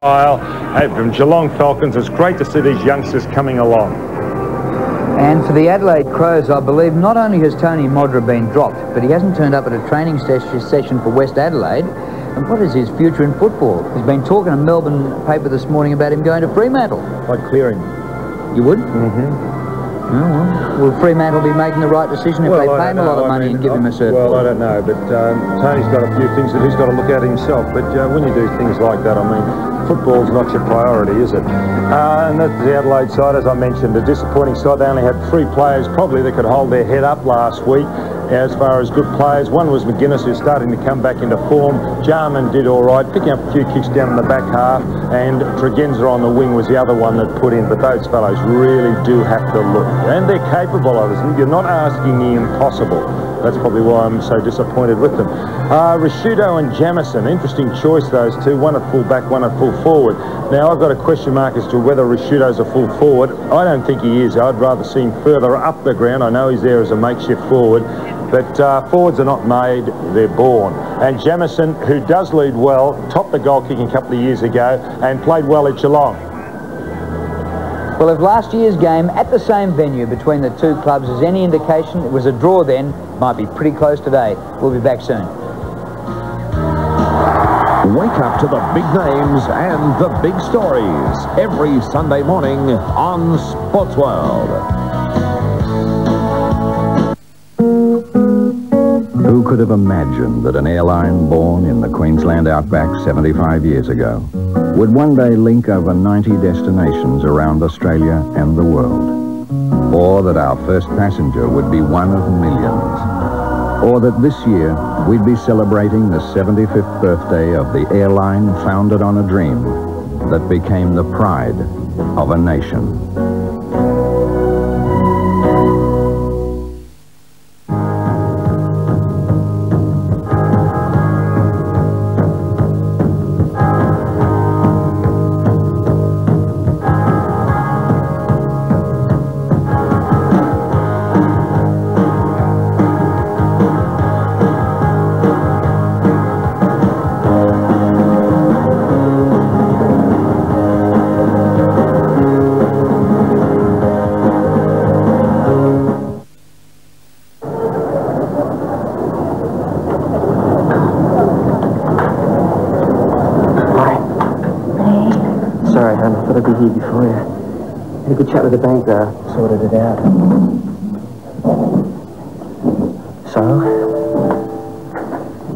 From Geelong Falcons, it's great to see these youngsters coming along. And for the Adelaide Crows, I believe not only has Tony Modra been dropped, but he hasn't turned up at a training session for West Adelaide. And what is his future in football? He's been talking to Melbourne paper this morning about him going to Fremantle. I'd clear him. You would? Mm-hmm. Oh, well, will Fremantle be making the right decision if they pay him a lot of money and give him a certain... Well, I don't know, but Tony's got a few things that he's got to look at himself. But when you do things like that, I mean, football's not your priority, is it? And that's the Adelaide side, as I mentioned, a disappointing side. They only had 3 players probably that could hold their head up last week as far as good players. One was McGuinness, who's starting to come back into form. Jarman did all right, picking up a few kicks down in the back half, and Tregenza on the wing was the other one that put in. But those fellows really do have to look, and they're capable of it. You're not asking the impossible. That's probably why I'm so disappointed with them. Rashudo and Jamison, interesting choice, those two. One at full back, one at full forward. Now, I've got a question mark as to whether Rashudo's a full forward. I don't think he is. I'd rather see him further up the ground. I know he's there as a makeshift forward, but forwards are not made, they're born. And Jamison, who does lead well, topped the goal kicking a couple of years ago and played well at Geelong. Well, if last year's game at the same venue between the two clubs is any indication, it was a draw then, might be pretty close today. We'll be back soon. Wake up to the big names and the big stories every Sunday morning on Sports World. Who could have imagined that an airline born in the Queensland outback 75 years ago would one day link over 90 destinations around Australia and the world? Or that our first passenger would be one of millions? Or that this year we'd be celebrating the 75th birthday of the airline founded on a dream that became the pride of a nation? Here before you. Had a good chat with the bank, though. Sorted it out. So?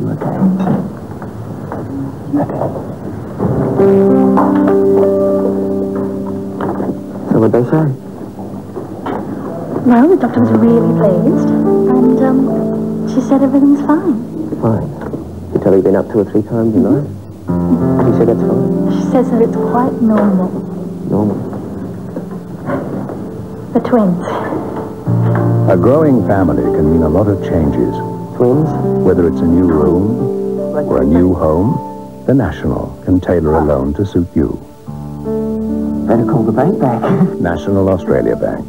You okay? So what'd they say? Well, the doctor was really pleased, and she said everything's fine. Fine. You tell her you've been up 2 or 3 times a night? She said that's fine? She says that it's quite normal. Normal. The twins. A growing family can mean a lot of changes. Twins? Whether it's a new room or a new home, the National can tailor a loan to suit you. Better call the bank back. National Australia Bank,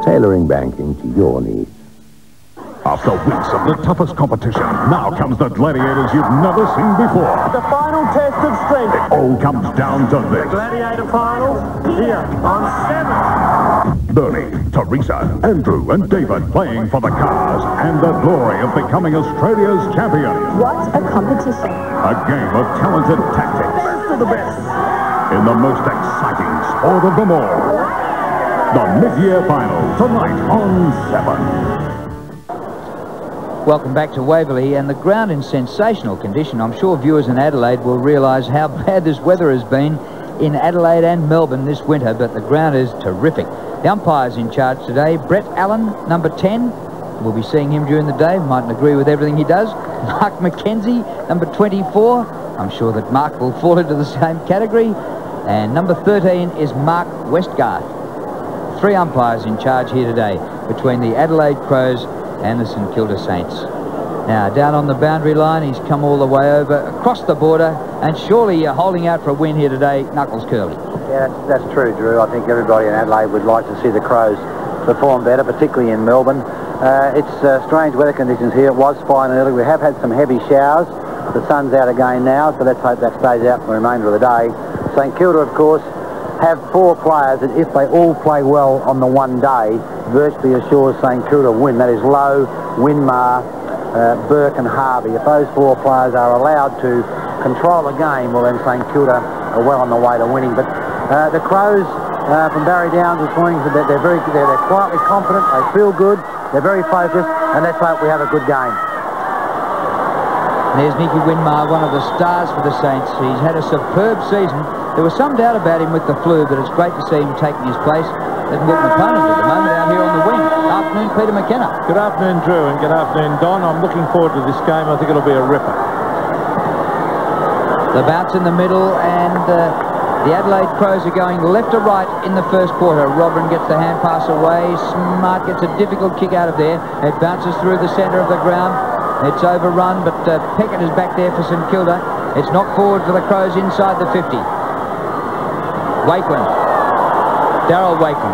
tailoring banking to your needs. After weeks of the toughest competition, now comes the gladiators you've never seen before. The final test of strength. It all comes down to this. Gladiator finals here on 7. Bernie, Teresa, Andrew and David playing for the cars and the glory of becoming Australia's champion. What a competition. A game of talented tactics. Best of the best. In the most exciting sport of them all. The mid-year final tonight on 7. Welcome back to Waverley, and the ground in sensational condition. I'm sure viewers in Adelaide will realise how bad this weather has been in Adelaide and Melbourne this winter, but the ground is terrific. The umpire's in charge today, Brett Allen, number 10. We'll be seeing him during the day. Mightn't agree with everything he does. Mark McKenzie, number 24. I'm sure that Mark will fall into the same category. And number 13 is Mark Westgarth. 3 umpires in charge here today between the Adelaide Crows and the St Kilda Saints. Now, down on the boundary line, he's come all the way over, across the border, and surely you're holding out for a win here today, Knuckles Curley. Yeah, that's true, Drew. I think everybody in Adelaide would like to see the Crows perform better, particularly in Melbourne. It's strange weather conditions here. It was fine early. We have had some heavy showers. The sun's out again now, so let's hope that stays out for the remainder of the day. St Kilda, of course, have 4 players that if they all play well on the one day, virtually assures St Kilda win. That is Lowe, Winmar, Burke and Harvey. If those 4 players are allowed to control the game, well then St Kilda are well on the way to winning. But the Crows from Barry Downs this morning said that they're quietly confident, they feel good, they're very focused, and let's hope we have a good game. There's Nicky Winmar, one of the stars for the Saints. He's had a superb season. There was some doubt about him with the flu, but it's great to see him taking his place as an opponent at the moment out here on the wing. Afternoon, Peter McKenna. Good afternoon, Drew, and good afternoon, Don. I'm looking forward to this game. I think it'll be a ripper. The bounce in the middle, and the Adelaide Crows are going left to right in the first quarter. Robin gets the hand pass away. Smart gets a difficult kick out of there. It bounces through the centre of the ground. It's overrun, but Peckett is back there for St Kilda. It's knocked forward for the Crows inside the 50. Wakeland. Darryl Wakeland.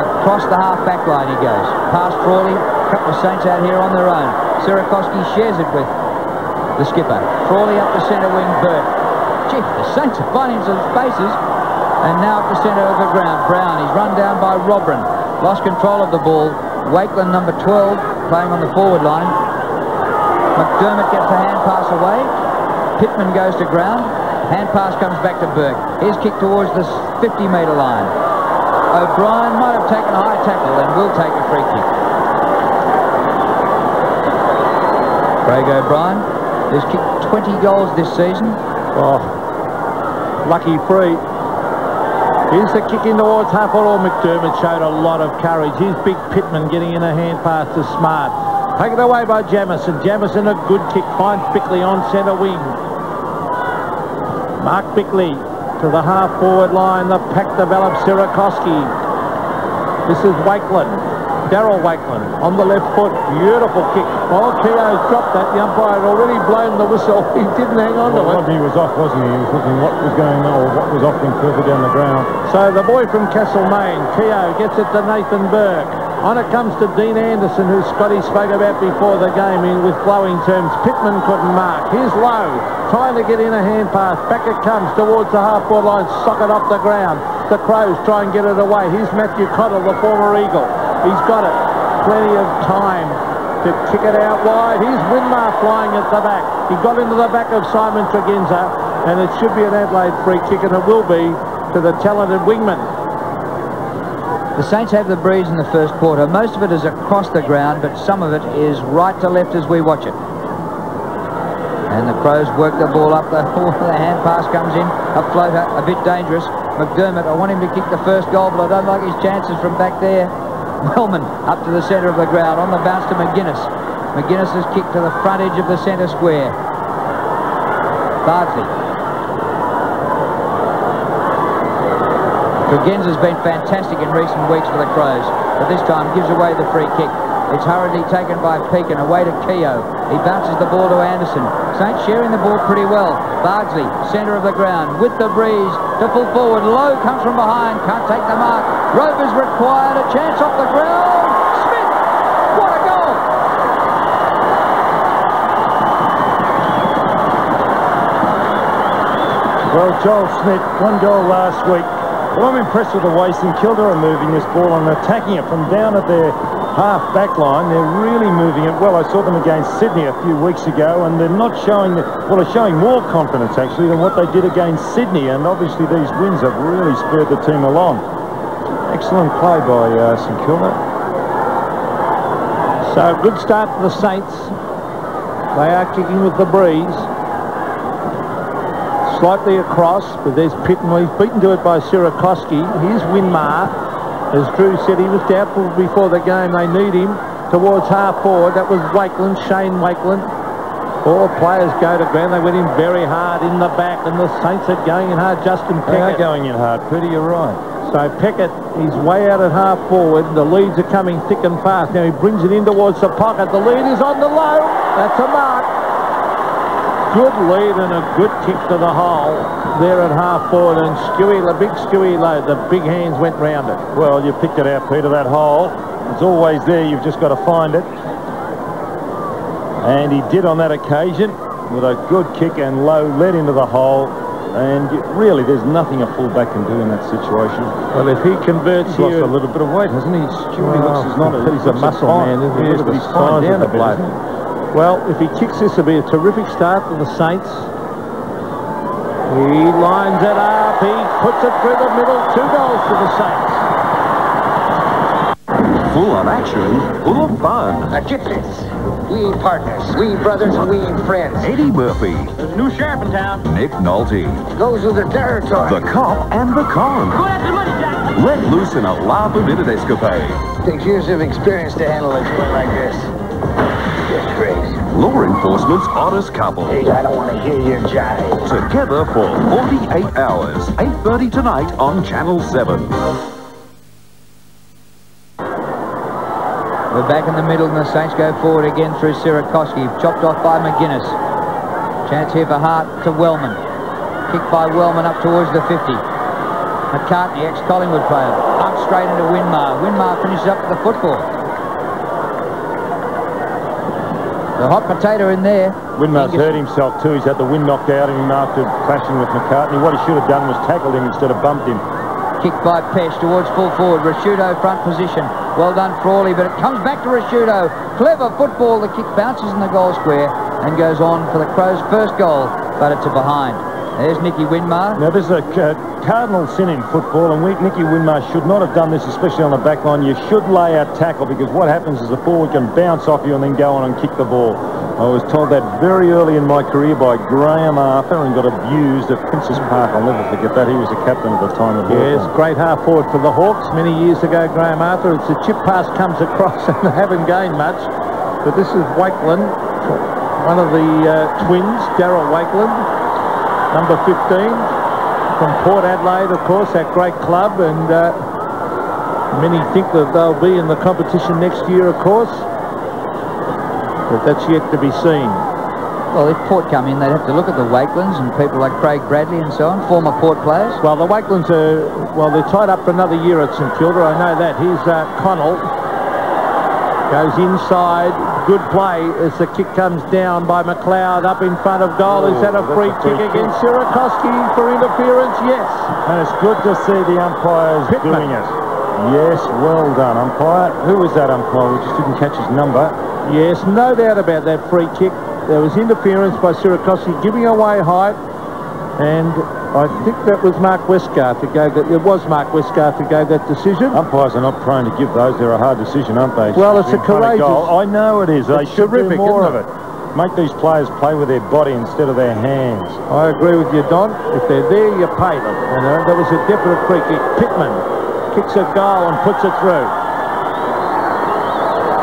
Across the half-back line he goes. Past Frawley. A couple of Saints out here on their own. Sirakoski shares it with the skipper. Frawley up the centre wing, Burt. Gee, the Saints are finding some spaces. And now up the centre of the ground. Brown, he's run down by Robrin. Lost control of the ball. Wakeland, number 12, playing on the forward line. McDermott gets the hand pass away. Pittman goes to ground. Hand pass comes back to Burke. Here's kick towards the 50-metre line. O'Brien might have taken a high tackle and will take a free kick. Craig O'Brien has kicked 20 goals this season. Oh, lucky free. Here's the kick in towards half-forward. McDermott showed a lot of courage. Here's Big Pittman getting in a hand pass to Smart. Taken away by Jamison. Jamison, a good kick. Finds Bickley on centre wing. Mark Bickley to the half-forward line. The pack develops. Sirakoski. This is Wakeland. Darryl Wakeland on the left foot. Beautiful kick. Oh, Keogh's dropped that. The umpire had already blown the whistle. He didn't hang on to it. Rodney was off, wasn't he? He was looking what was going on, or what was off him further down the ground. So the boy from Castlemaine, Keogh, gets it to Nathan Burke. On it comes to Dean Anderson, who Scotty spoke about before the game with glowing terms. Pittman couldn't mark. Here's Lowe, trying to get in a hand pass. Back it comes towards the half-forward line, socket off the ground. The Crows try and get it away. Here's Matthew Cottle, the former Eagle. He's got it. Plenty of time to kick it out wide. Here's Winmar flying at the back. He got into the back of Simon Tregenza, and it should be an Adelaide free kick, and it will be to the talented wingman. The Saints have the breeze in the first quarter. Most of it is across the ground, but some of it is right to left as we watch it. And the Crows work the ball up. The hand pass comes in. A floater, a bit dangerous. McDermott, I want him to kick the first goal, but I don't like his chances from back there. Wellman up to the centre of the ground. On the bounce to McGuinness. McGuinness is kicked to the front edge of the centre square. Bardsley. Tregenza's been fantastic in recent weeks for the Crows, but this time gives away the free kick. It's hurriedly taken by Pekin, away to Keogh. He bounces the ball to Anderson. Saints sharing the ball pretty well. Bardsley, centre of the ground, with the breeze, to full forward. Lowe comes from behind, can't take the mark. Rovers required, a chance off the ground. Smith, what a goal! Well, Joel Smith, 1 goal last week. Well, I'm impressed with the way St Kilda are moving this ball and attacking it from down at their half-back line. They're really moving it well. I saw them against Sydney a few weeks ago, and they're not showing, well, they're showing more confidence, actually, than what they did against Sydney, and obviously these wins have really spurred the team along. Excellent play by St Kilda. So, good start for the Saints. They are kicking with the breeze. Slightly across, but there's Pittman. He's beaten to it by Sirakoski. Here's Winmar. As Drew said, he was doubtful before the game. They need him towards half-forward. That was Wakeland, Shane Wakeland. 4 players go to ground. They went in very hard in the back, and the Saints are going in hard. Justin Peckett. They are going in hard, Peter, you're right. So Peckett, he's way out at half-forward. The leads are coming thick and fast. Now he brings it in towards the pocket. The lead is on the low. That's a mark. Good lead and a good kick to the hole there at half-forward, and Skewy, the big Skewy Lowe, the big hands went round it. Well, you picked it out, Peter, that hole. It's always there, you've just got to find it. And he did on that occasion with a good kick, and Lowe led into the hole. and really there's nothing a fullback can do in that situation. Well, if he converts He's lost here... a little bit of weight, hasn't he? Stewie looks he's not he's a muscle man, isn't he? Look at the size of the bloke. Well, if he kicks this, it'll be a terrific start for the Saints. He lines it up. He puts it through the middle. 2 goals for the Saints. Full of action, full of fun. Get this. We ain't partners. We ain't brothers and we ain't friends. Eddie Murphy. There's a new sheriff in town. Nick Nolte. Goes with the territory. The cop and the con. Go after money, Jack. Let loose in a live-a-minute escapade. Takes years of experience to handle a joint like this. Just crazy. Law enforcement's oddest couple. Hey, I don't want to hear your jive. Together for 48 hours. 8:30 tonight on Channel 7. We're back in the middle and the Saints go forward again through Sirakoski. Chopped off by McGuinness. Chance here for Hart to Wellman. Kick by Wellman up towards the 50. McCartney, ex-Collingwood player, up straight into Winmar. Winmar finishes up with the football. The hot potato in there. Winmar's hurt himself too. He's had the wind knocked out of him after clashing with McCartney. What he should have done was tackled him instead of bumped him. Kick by Pesh towards full forward. Rashudo front position. Well done Frawley, but it comes back to Rashudo. Clever football. The kick bounces in the goal square and goes on for the Crows' first goal, but it's a behind. There's Nicky Winmar. Now, there's a cardinal sin in football, and Nicky Winmar should not have done this, especially on the back line. You should lay a tackle, because what happens is the forward can bounce off you and then go on and kick the ball. I was told that very early in my career by Graham Arthur and got abused at Princess Park. I'll never forget that. He was the captain at the time of Yes, great half forward for the Hawks many years ago, Graham Arthur. It's a chip pass comes across and they haven't gained much. But this is Wakeland, one of the twins, Darryl Wakeland, number 15, from Port Adelaide, of course, that great club. And many think that they'll be in the competition next year, of course. But that's yet to be seen. Well, if Port come in, they'd have to look at the Wakelands and people like Craig Bradley and so on, former Port players. Well, the Wakelands are, well, they're tied up for another year at St Kilda. I know that. Here's Connell. Goes inside. Good play as the kick comes down by McLeod up in front of goal. Is that a free kick against Sirakoski for interference? Yes. And it's good to see the umpires doing it. Yes, well done, umpire. Who was that umpire? We just didn't catch his number. Yes, no doubt about that free kick. There was interference by Sirakoski giving away height, and I think that was Mark Westgarth who gave that. It was Mark Westgarth who gave that decision. Umpires are not prone to give those. They're a hard decision, aren't they? Well, it's a courageous. I know it is. They should do more of it. Make these players play with their body instead of their hands. I agree with you, Don. If they're there, you pay them. You know, that was a definite free kick. Pittman kicks a goal and puts it through.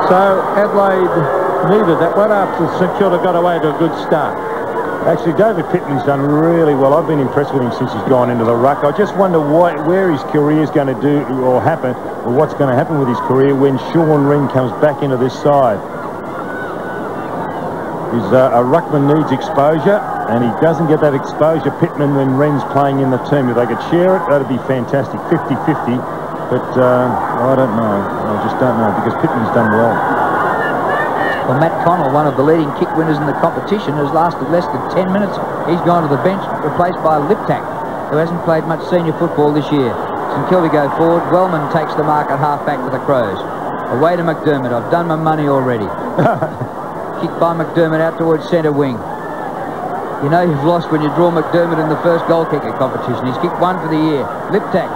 So Adelaide needed that one after St Kilda got away to a good start. Actually, David Pittman's done really well. I've been impressed with him since he's gone into the ruck. I just wonder where his career is going to do or happen, or what's going to happen with his career when Sean Ring comes back into this side. A ruckman needs exposure, and he doesn't get that exposure, Pittman, when Wren's playing in the team. If they could share it, that'd be fantastic, 50-50. But I don't know. I just don't know, because Pittman's done well. Well, Matt Connell, one of the leading kick winners in the competition, has lasted less than 10 minutes. He's gone to the bench, replaced by Liptak, who hasn't played much senior football this year. St Kilda go forward. Wellman takes the mark at half-back for the Crows. Away to McDermott. I've done my money already. Kick by McDermott out towards centre wing. You know you've lost when you draw McDermott in the first goal kicker competition. He's kicked one for the year. Liptak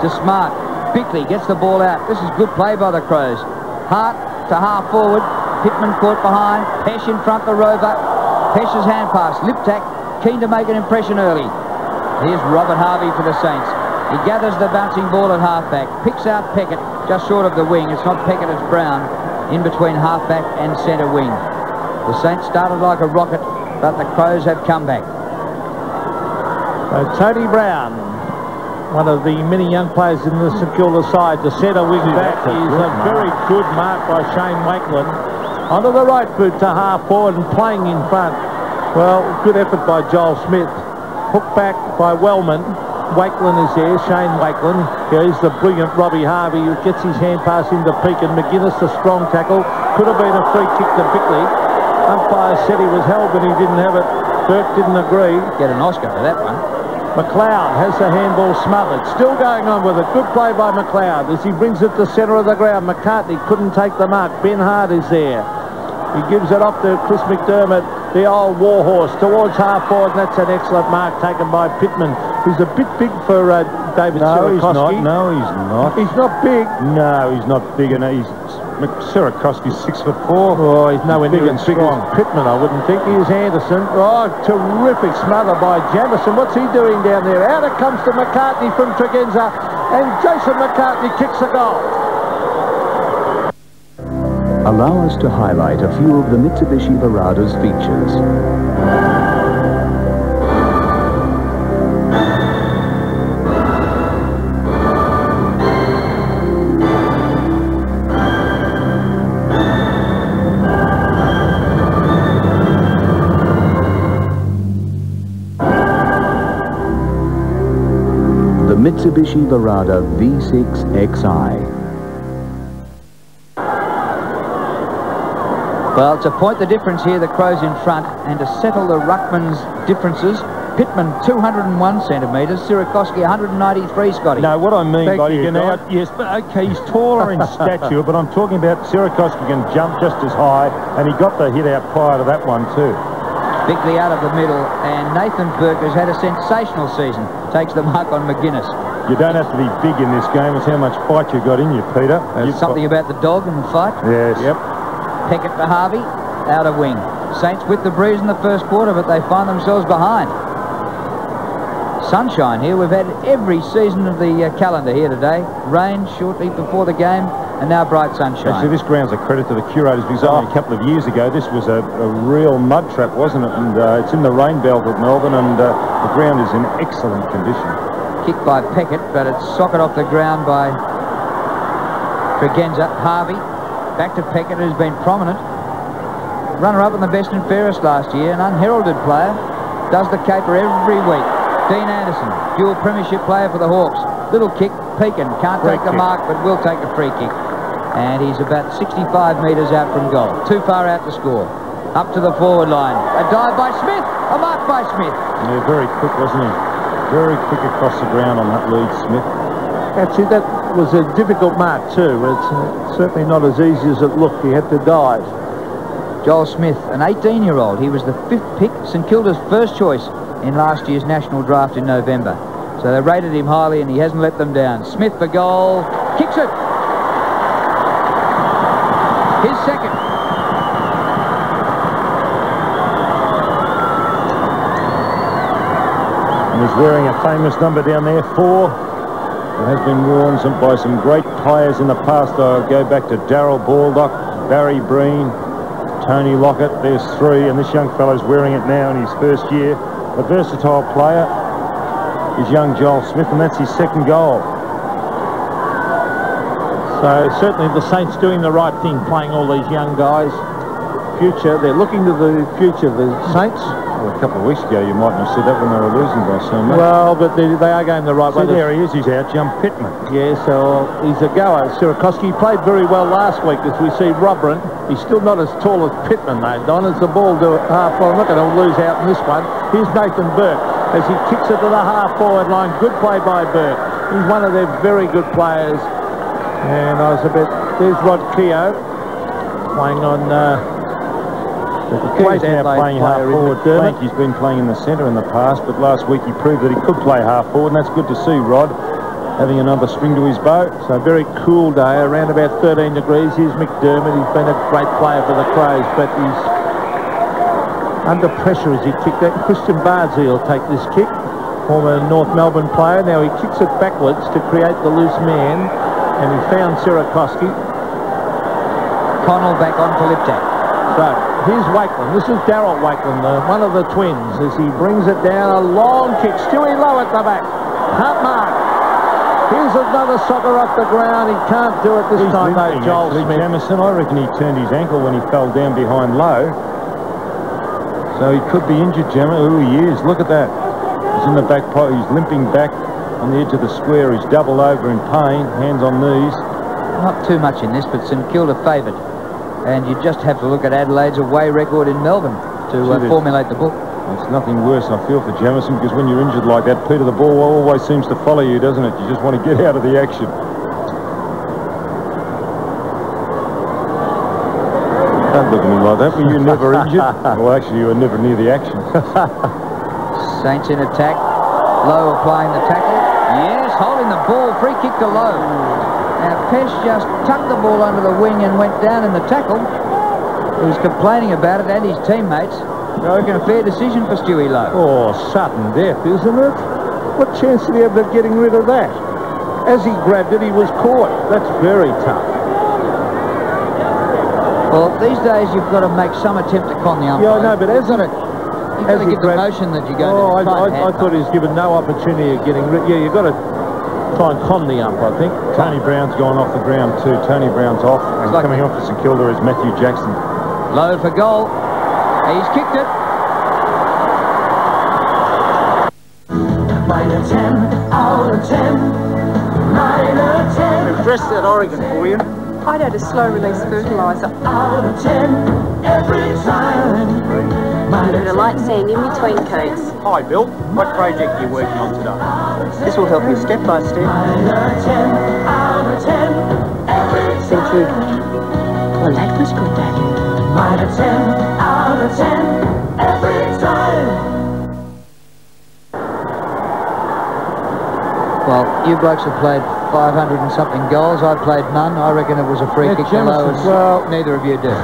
to Smart. Bickley gets the ball out. This is good play by the Crows. Hart to half forward. Pittman caught behind. Pesh in front, the Rover. Pesh's hand pass. Liptak keen to make an impression early. Here's Robert Harvey for the Saints. He gathers the bouncing ball at halfback. Picks out Peckett just short of the wing. It's not Peckett, it's Brown in between halfback and centre wing. The Saints started like a rocket, but the Crows have come back. Tony Brown, one of the many young players in the St Kilda side, the centre wing back, is a very good mark by Shane Wakeland. Onto the right boot to half forward and playing in front. Well, good effort by Joel Smith. Hooked back by Wellman. Wakeland is there, Shane Wakeland. Here's the brilliant Robbie Harvey, who gets his hand pass into Peak, and McGuinness, a strong tackle. Could have been a free kick to Bickley. Umpire said he was held, but he didn't have it. Burke didn't agree. Get an Oscar for that one. McLeod has the handball smothered. Still going on with it. Good play by McLeod as he brings it to centre of the ground. McCartney couldn't take the mark. Ben Hart is there. He gives it off to Chris McDermott, the old warhorse, towards half-forward, and that's an excellent mark taken by Pittman, who's a bit big for David Sierakowski. No, he's not. He's not big. No, he's not big enough. Sierakowski's 6'4". Oh, he's nowhere near as big as Pittman, I wouldn't think. Here's Anderson. Oh, terrific smother by Jamison. What's he doing down there? Out it comes to McCartney from Tregenza, and Jason McCartney kicks a goal. Allow us to highlight a few of the Mitsubishi Verada's features. The Mitsubishi Verada V6 Xi. Well, to point the difference here, the Crows in front, and to settle the ruckman's differences, Pittman 201 centimetres, Sierakowski 193, Scotty. No, what I mean Thank by you, you can Don. yes, but okay, he's taller in stature, but I'm talking about Sierakowski can jump just as high, and he got the hit out prior to that one too. Bigly out of the middle, and Nathan Burke has had a sensational season. Takes the mark on McGuinness. You don't have to be big in this game, it's how much fight you've got in you, Peter. There's something about the dog in the fight. Yes. Yep. Peckett to Harvey, out of wing. Saints with the breeze in the first quarter, but they find themselves behind. Sunshine here. We've had every season of the calendar here today. Rain shortly before the game, and now bright sunshine. Actually, this ground's a credit to the curators, because only a couple of years ago this was a real mud trap, wasn't it? And it's in the rain belt at Melbourne, and the ground is in excellent condition. Kicked by Peckett, but it's socket off the ground by Tregenza. Harvey back to Peckett, who's been prominent. Runner-up in the best and fairest last year, an unheralded player. Does the caper every week. Dean Anderson, dual premiership player for the Hawks. Little kick, Pekin can't take the mark, but will take a free kick. And he's about 65 metres out from goal. Too far out to score. Up to the forward line. A dive by Smith. A mark by Smith. Yeah, very quick, wasn't he? Very quick across the ground on that lead, Smith. Actually, that was a difficult mark too. It's certainly not as easy as it looked. He had to dive. Joel Smith, an 18-year-old. He was the 5th pick, St Kilda's first choice in last year's national draft in November. So they rated him highly, and he hasn't let them down. Smith for goal. Kicks it. His second. And he's wearing a famous number down there, 4. It has been worn by some great players in the past. I'll go back to Darryl Baldock, Barry Breen, Tony Lockett. There's 3, and this young fellow's wearing it now in his first year. A versatile player is young Joel Smith, and that's his second goal. So certainly the Saints doing the right thing, playing all these young guys. Future, they're looking to the future of the Saints. Well, a couple of weeks ago you mightn't have said that when they were losing by so much. Well, but they are going the right way. There he is, he's out jumped Pittman. Yeah, so he's a goer. Sierakowski played very well last week, as we see Robrin. He's still not as tall as Pittman though, Don, as the ball to half. Well, I'm not going to lose out in this one. Here's Nathan Burke as he kicks it to the half-forward line. Good play by Burke. He's one of their very good players. And I was a bit... There's Rod Keogh playing on... He's now playing half-forward flank. He's been playing in the centre in the past, but last week he proved that he could play half-forward, and that's good to see, Rod, having another string to his bow. So a very cool day, around about 13 degrees. Here's McDermott. He's been a great player for the Crows, but he's under pressure as he kicked that. Christian Bardsley will take this kick, former North Melbourne player. Now he kicks it backwards to create the loose man, and he found Sierakowski. Connell back on for Liptak. So here's Wakeland. This is Darryl Wakeland, one of the twins, as he brings it down. A long kick. Stewie Lowe at the back. Can't mark. Here's another soccer off the ground. He can't do it this time, though, Joel Smith. Jamison, I reckon he turned his ankle when he fell down behind Lowe. So he could be injured, Jamison. Who he is. Look at that. He's in the back pocket. He's limping back on the edge of the square. He's doubled over in pain. Hands on knees. Not too much in this, but St Kilda favoured. And you just have to look at Adelaide's away record in Melbourne to formulate the book. It's nothing worse, I feel, for Jamison, because when you're injured like that, Peter, the ball always seems to follow you, doesn't it? You just want to get out of the action. Don't look at me like that. Were you never injured? Well, actually, you were never near the action. Saints in attack. Lowe applying the tackle. Yes, holding the ball. Free kick to Lowe. Now, Pesh just tucked the ball under the wing and went down in the tackle. He was complaining about it and his teammates. I reckon a fair decision for Stewie Lowe. Oh, sudden death, isn't it? What chance did he have of getting rid of that? As he grabbed it, he was caught. That's very tough. Well, these days you've got to make some attempt to con the umpire. Yeah, I know, but you've got to give the notion that you're going to try and I thought he was given no opportunity of getting rid. Yeah, you've got to try and con the ump, I think. Tony Brown's gone off the ground too. Tony Brown's off, and like coming off for St Kilda is Matthew Jackson. Lowe for goal. He's kicked it. Minor 10 out of 10. Minor 10. Refresh that Oregon for you. I'd add a slow release fertiliser. Out of 10 every time. Give it a light sand in between coats. Hi Bill, what project are you working on today? This will help you step by step. Minor 10 out of 10 every time. Thank you. Well, that was good, Daddy. Minor 10 out of 10 every time. Well, you blokes have played 500 and something goals. I played none. I reckon it was a free kick to Lowe. Well, neither of you did.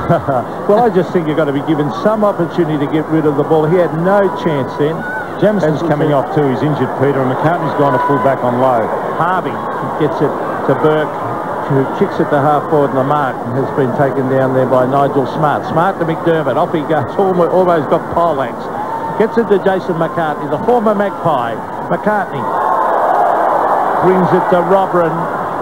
Well, I just think you've got to be given some opportunity to get rid of the ball. He had no chance then. Jamison's coming off too. He's injured, Peter, and McCartney's gone to full back on Lowe. Harvey gets it to Burke, who kicks it to half forward, and the mark has been taken down there by Nigel Smart. Smart to McDermott. Off he goes. Almost got poleaxed. Gets it to Jason McCartney, the former Magpie. McCartney brings it to Robrin.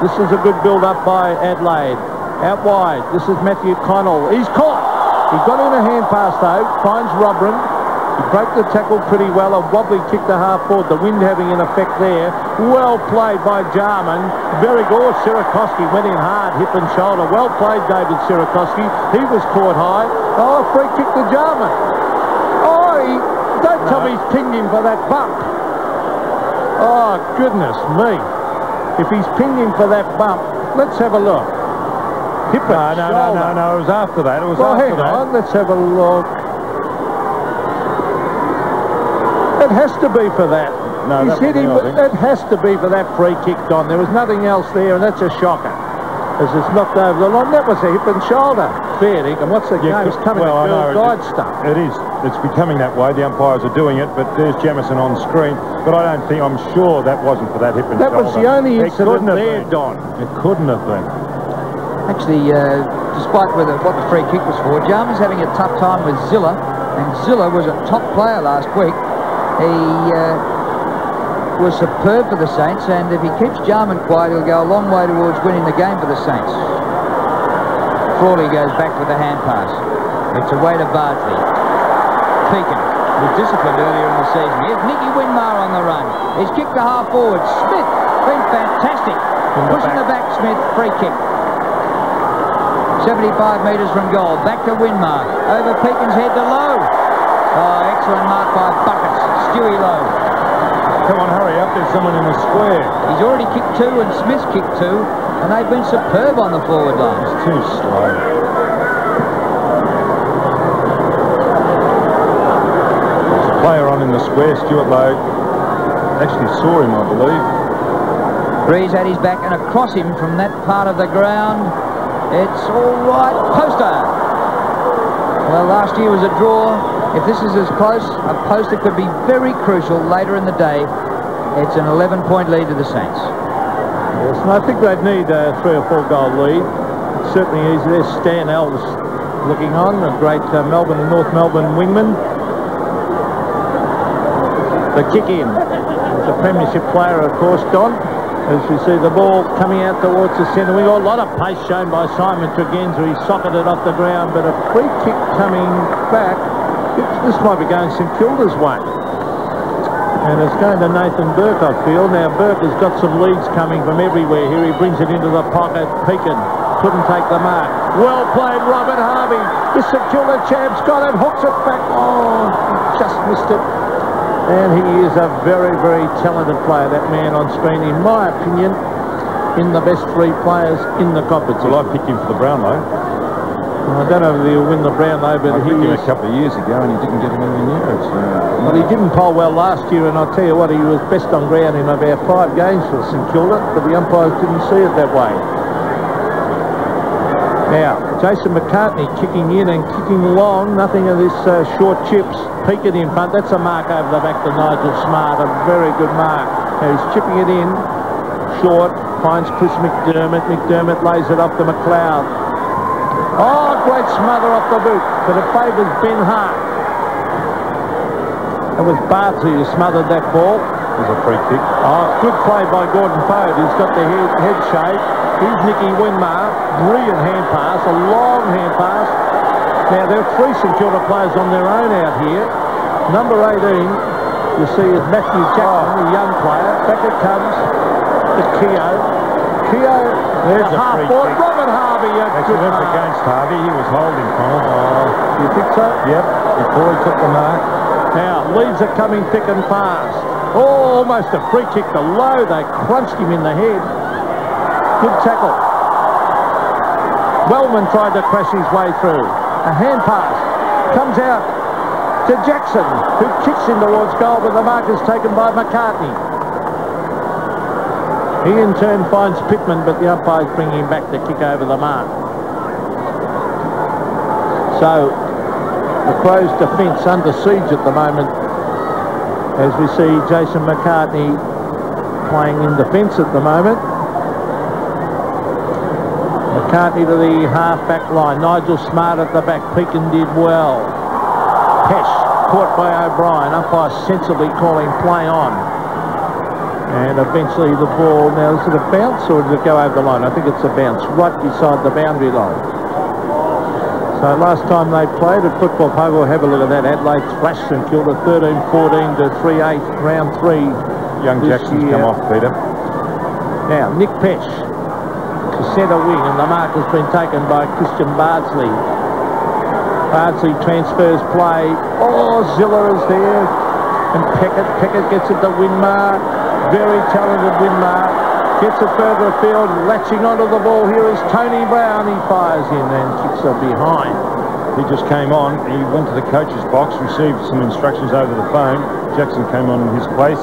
This is a good build-up by Adelaide. Out wide. This is Matthew Connell. He's caught. He got in a hand pass, though. Finds Robrin. He broke the tackle pretty well. A wobbly kick to half forward. The wind having an effect there. Well played by Jarman. Very good. Sirakoski went in hard, hip and shoulder. Well played, David Sirakoski. He was caught high. Oh, free kick to Jarman. Oh, don't tell me he's pinged him for that bump. Oh, goodness me. If he's pinged him for that bump, let's have a look. Hip and shoulder. No, it was after that. It was well, after hang that. on, let's have a look. It has to be for that. No, he's hit him. It has to be for that free kick, Don. There was nothing else there, and that's a shocker. As it's knocked over the line, that was a hip and shoulder. Fair dinkum. What's the game? It's coming to guide stuff. It is. It's becoming that way. The umpires are doing it, but there's Jamison on screen. But I don't think, I'm sure that wasn't for that hip and shoulder. That was the only incident there, Don. It couldn't have been. Actually, despite what the free kick was for, Jarman's having a tough time with Zilla, and Zilla was a top player last week. He was superb for the Saints, and if he keeps Jarman quiet, he'll go a long way towards winning the game for the Saints. Frawley goes back with the hand pass. It's away to Bardsley. Pekin was disciplined earlier in the season. Here's Nicky Winmar on the run. He's kicked to half forward. Smith, been fantastic. Pushing the back, Smith, free kick. 75 metres from goal. Back to Winmar. Over Pekin's head to Lowe. Oh, excellent mark by Buckets. Stewie Lowe. Come on, hurry up. There's someone in the square. He's already kicked two, and Smith's kicked two, and they've been superb on the forward line. It's too slow. There's a player on in the square, Stuart Lowe. Actually saw him, I believe. Breeze had his back, and across him from that part of the ground. It's all right. Poster. Well, last year was a draw. If this is as close, a poster could be very crucial later in the day. It's an 11-point lead to the Saints. Yes, and I think they'd need a 3 or 4 goal lead. It certainly is. There's Stan Ellis looking on, a great Melbourne and North Melbourne wingman. The kick in. He's a premiership player, of course, Don. As you see the ball coming out towards the centre. We got a lot of pace shown by Simon Tregenza. He socketed off the ground, but a free kick coming back. This might be going St Kilda's way. And it's going to Nathan Burke, I feel. Now, Burke has got some leads coming from everywhere here. He brings it into the pocket. Pekin. couldn't take the mark. Well played, Robert Harvey. The St Kilda champ's got it, hooks it back. Oh, just missed it. And he is a very, very talented player, that man on screen, in my opinion, in the best 3 players in the competition. Well, I picked him for the Brownlow. I don't know if he'll win the Brownlow, but I picked him a couple of years ago and he didn't get him anywhere near it. Well, he didn't poll well last year, and I'll tell you what, he was best on ground in about 5 games for St Kilda, but the umpires didn't see it that way. Now, Jason McCartney kicking in and kicking long. Nothing of this short chips. Peeked in front. That's a mark over the back to Nigel Smart. A very good mark. Now he's chipping it in. Short. Finds Chris McDermott. McDermott lays it off to McLeod. Oh, great smother off the boot. But it favours Ben Hart. It was Bartley who smothered that ball. It was a free kick. Oh, good play by Gordon Fode. He's got the head shake. Here's Nicky Winmar. Brilliant hand pass. A long hand pass. Now, there are 3 St Kilda players on their own out here. Number 18, you see, is Matthew Jackson, a young player. Back it comes to Keogh. Keogh, there's a free kick. Robert Harvey, a good mark. Against Harvey, he was holding from him. Oh, you think so? Yep, before he took the mark. Now, leads are coming thick and fast. Oh, almost a free kick to Lowe. They crunched him in the head. Good tackle. Wellman tried to crash his way through. A hand pass comes out to Jackson, who kicks in towards goal, but the mark is taken by McCartney. He in turn finds Pittman, but the umpires bring him back to kick over the mark. So the Crows' defence under siege at the moment, as we see Jason McCartney playing in defence at the moment. McCartney to the half-back line. Nigel Smart at the back. Pekin did well. Pesh caught by O'Brien. Umpire sensibly calling play on. And eventually the ball, now is it a bounce or did it go over the line? I think it's a bounce right beside the boundary line. So last time they played at Football Park, we'll have a look at that. Adelaide thrashed St Kilda 13-14 to 3-8, round 3. Young Jackson's come off, Peter. Now, Nick Pesh to centre wing, and the mark has been taken by Christian Bardsley. Bardsley transfers play. Oh, Zilla is there. And Peckett gets it to Winmar. Very talented Winmar. Gets it further afield, latching onto the ball. Here is Tony Brown. He fires in and kicks it behind. He just came on. He went to the coach's box, received some instructions over the phone. Jackson came on in his place.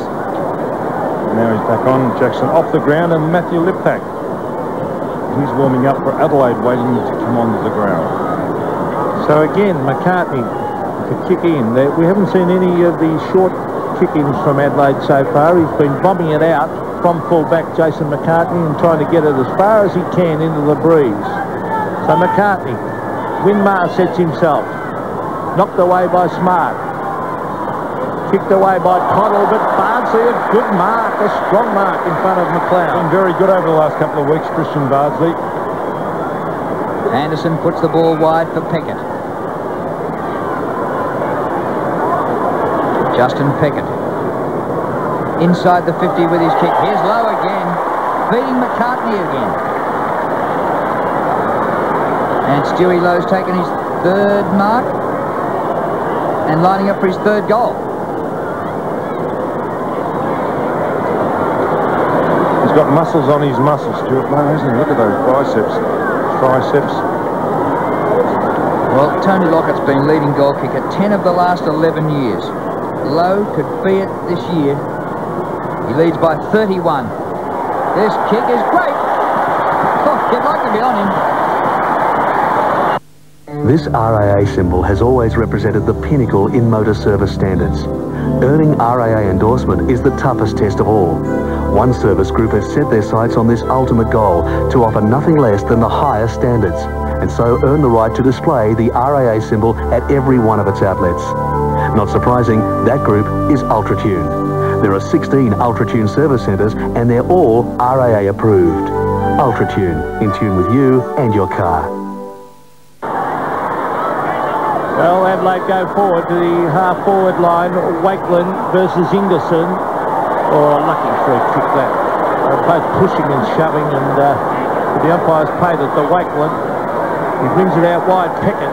Now he's back on. Jackson off the ground, and Matthew Liptak. He's warming up for Adelaide, waiting to come onto the ground. So again, McCartney to kick in. We haven't seen any of the short kick-ins from Adelaide so far. He's been bombing it out from full-back Jason McCartney and trying to get it as far as he can into the breeze. So McCartney, Winmar sets himself. Knocked away by Smart. Kicked away by Cottle, but Bardsley, a good mark, a strong mark in front of McLeod. Been very good over the last couple of weeks, Christian Bardsley. Anderson puts the ball wide for Peckett. Justin Peckett. Inside the 50 with his kick. Here's Lowe again. Beating McCartney again. And Stewie Lowe's taken his 3rd mark and lining up for his 3rd goal. He's got muscles on his muscles, Stuart Lowe, hasn't he? Look at those biceps, triceps. Well, Tony Lockett's been leading goal kicker 10 of the last 11 years. Lowe could be it this year. He leads by 31. This kick is great. Oh, you'd like to be on him. This RAA symbol has always represented the pinnacle in motor service standards. Earning RAA endorsement is the toughest test of all. One service group has set their sights on this ultimate goal to offer nothing less than the highest standards, and so earn the right to display the RAA symbol at every one of its outlets. Not surprising, that group is UltraTune. There are 16 UltraTune service centres and they're all RAA approved. UltraTune, in tune with you and your car. Well, Adelaide go forward to the half-forward line. Wakeland versus Ingerson. Oh, lucky free kick that. They're both pushing and shoving, and But the umpire's paid it to Wakeland. He brings it out wide. Peckett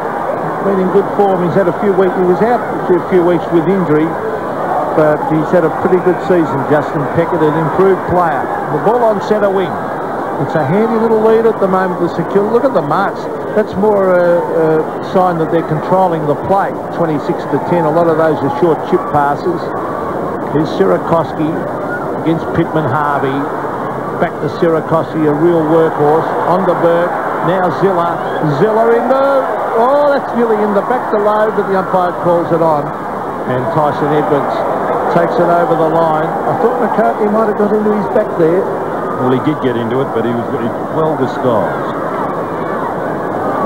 been in good form. He's had a few weeks. He was out a few weeks with injury, but he's had a pretty good season. Justin Peckett, an improved player. The ball on centre wing. It's a handy little lead at the moment. The secure. Look at the marks. That's more a sign that they're controlling the play. 26-10. A lot of those are short chip passes. Here's Sierakowski against Pittman Harvey. Back to Sierakowski, a real workhorse. On the Burke. Now Zilla. Zilla in the... Oh, that's nearly in the back to low, but the umpire calls it on. And Tyson Edwards takes it over the line. I thought McCartney might have got into his back there. Well, he did get into it, but he was well disguised.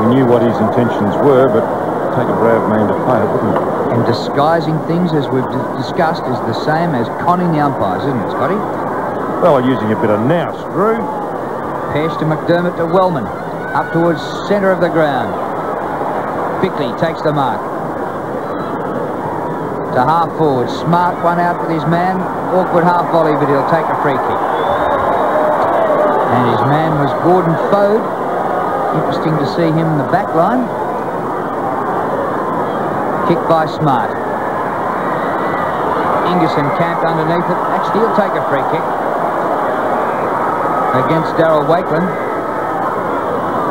We knew what his intentions were, but take a brave man to play it, wouldn't it? And disguising things, as we've discussed, is the same as conning the umpires, isn't it, Scotty? Well, using a bit of nous, Drew. Pesh to McDermott to Wellman. Up towards centre of the ground. Bickley takes the mark. To half forward. Smart one out with his man. Awkward half volley, but he'll take a free kick. And his man was Gordon Fode. Interesting to see him in the back line. Kick by Smart. Ingerson camped underneath it. Actually, he'll take a free kick against Darryl Wakeland.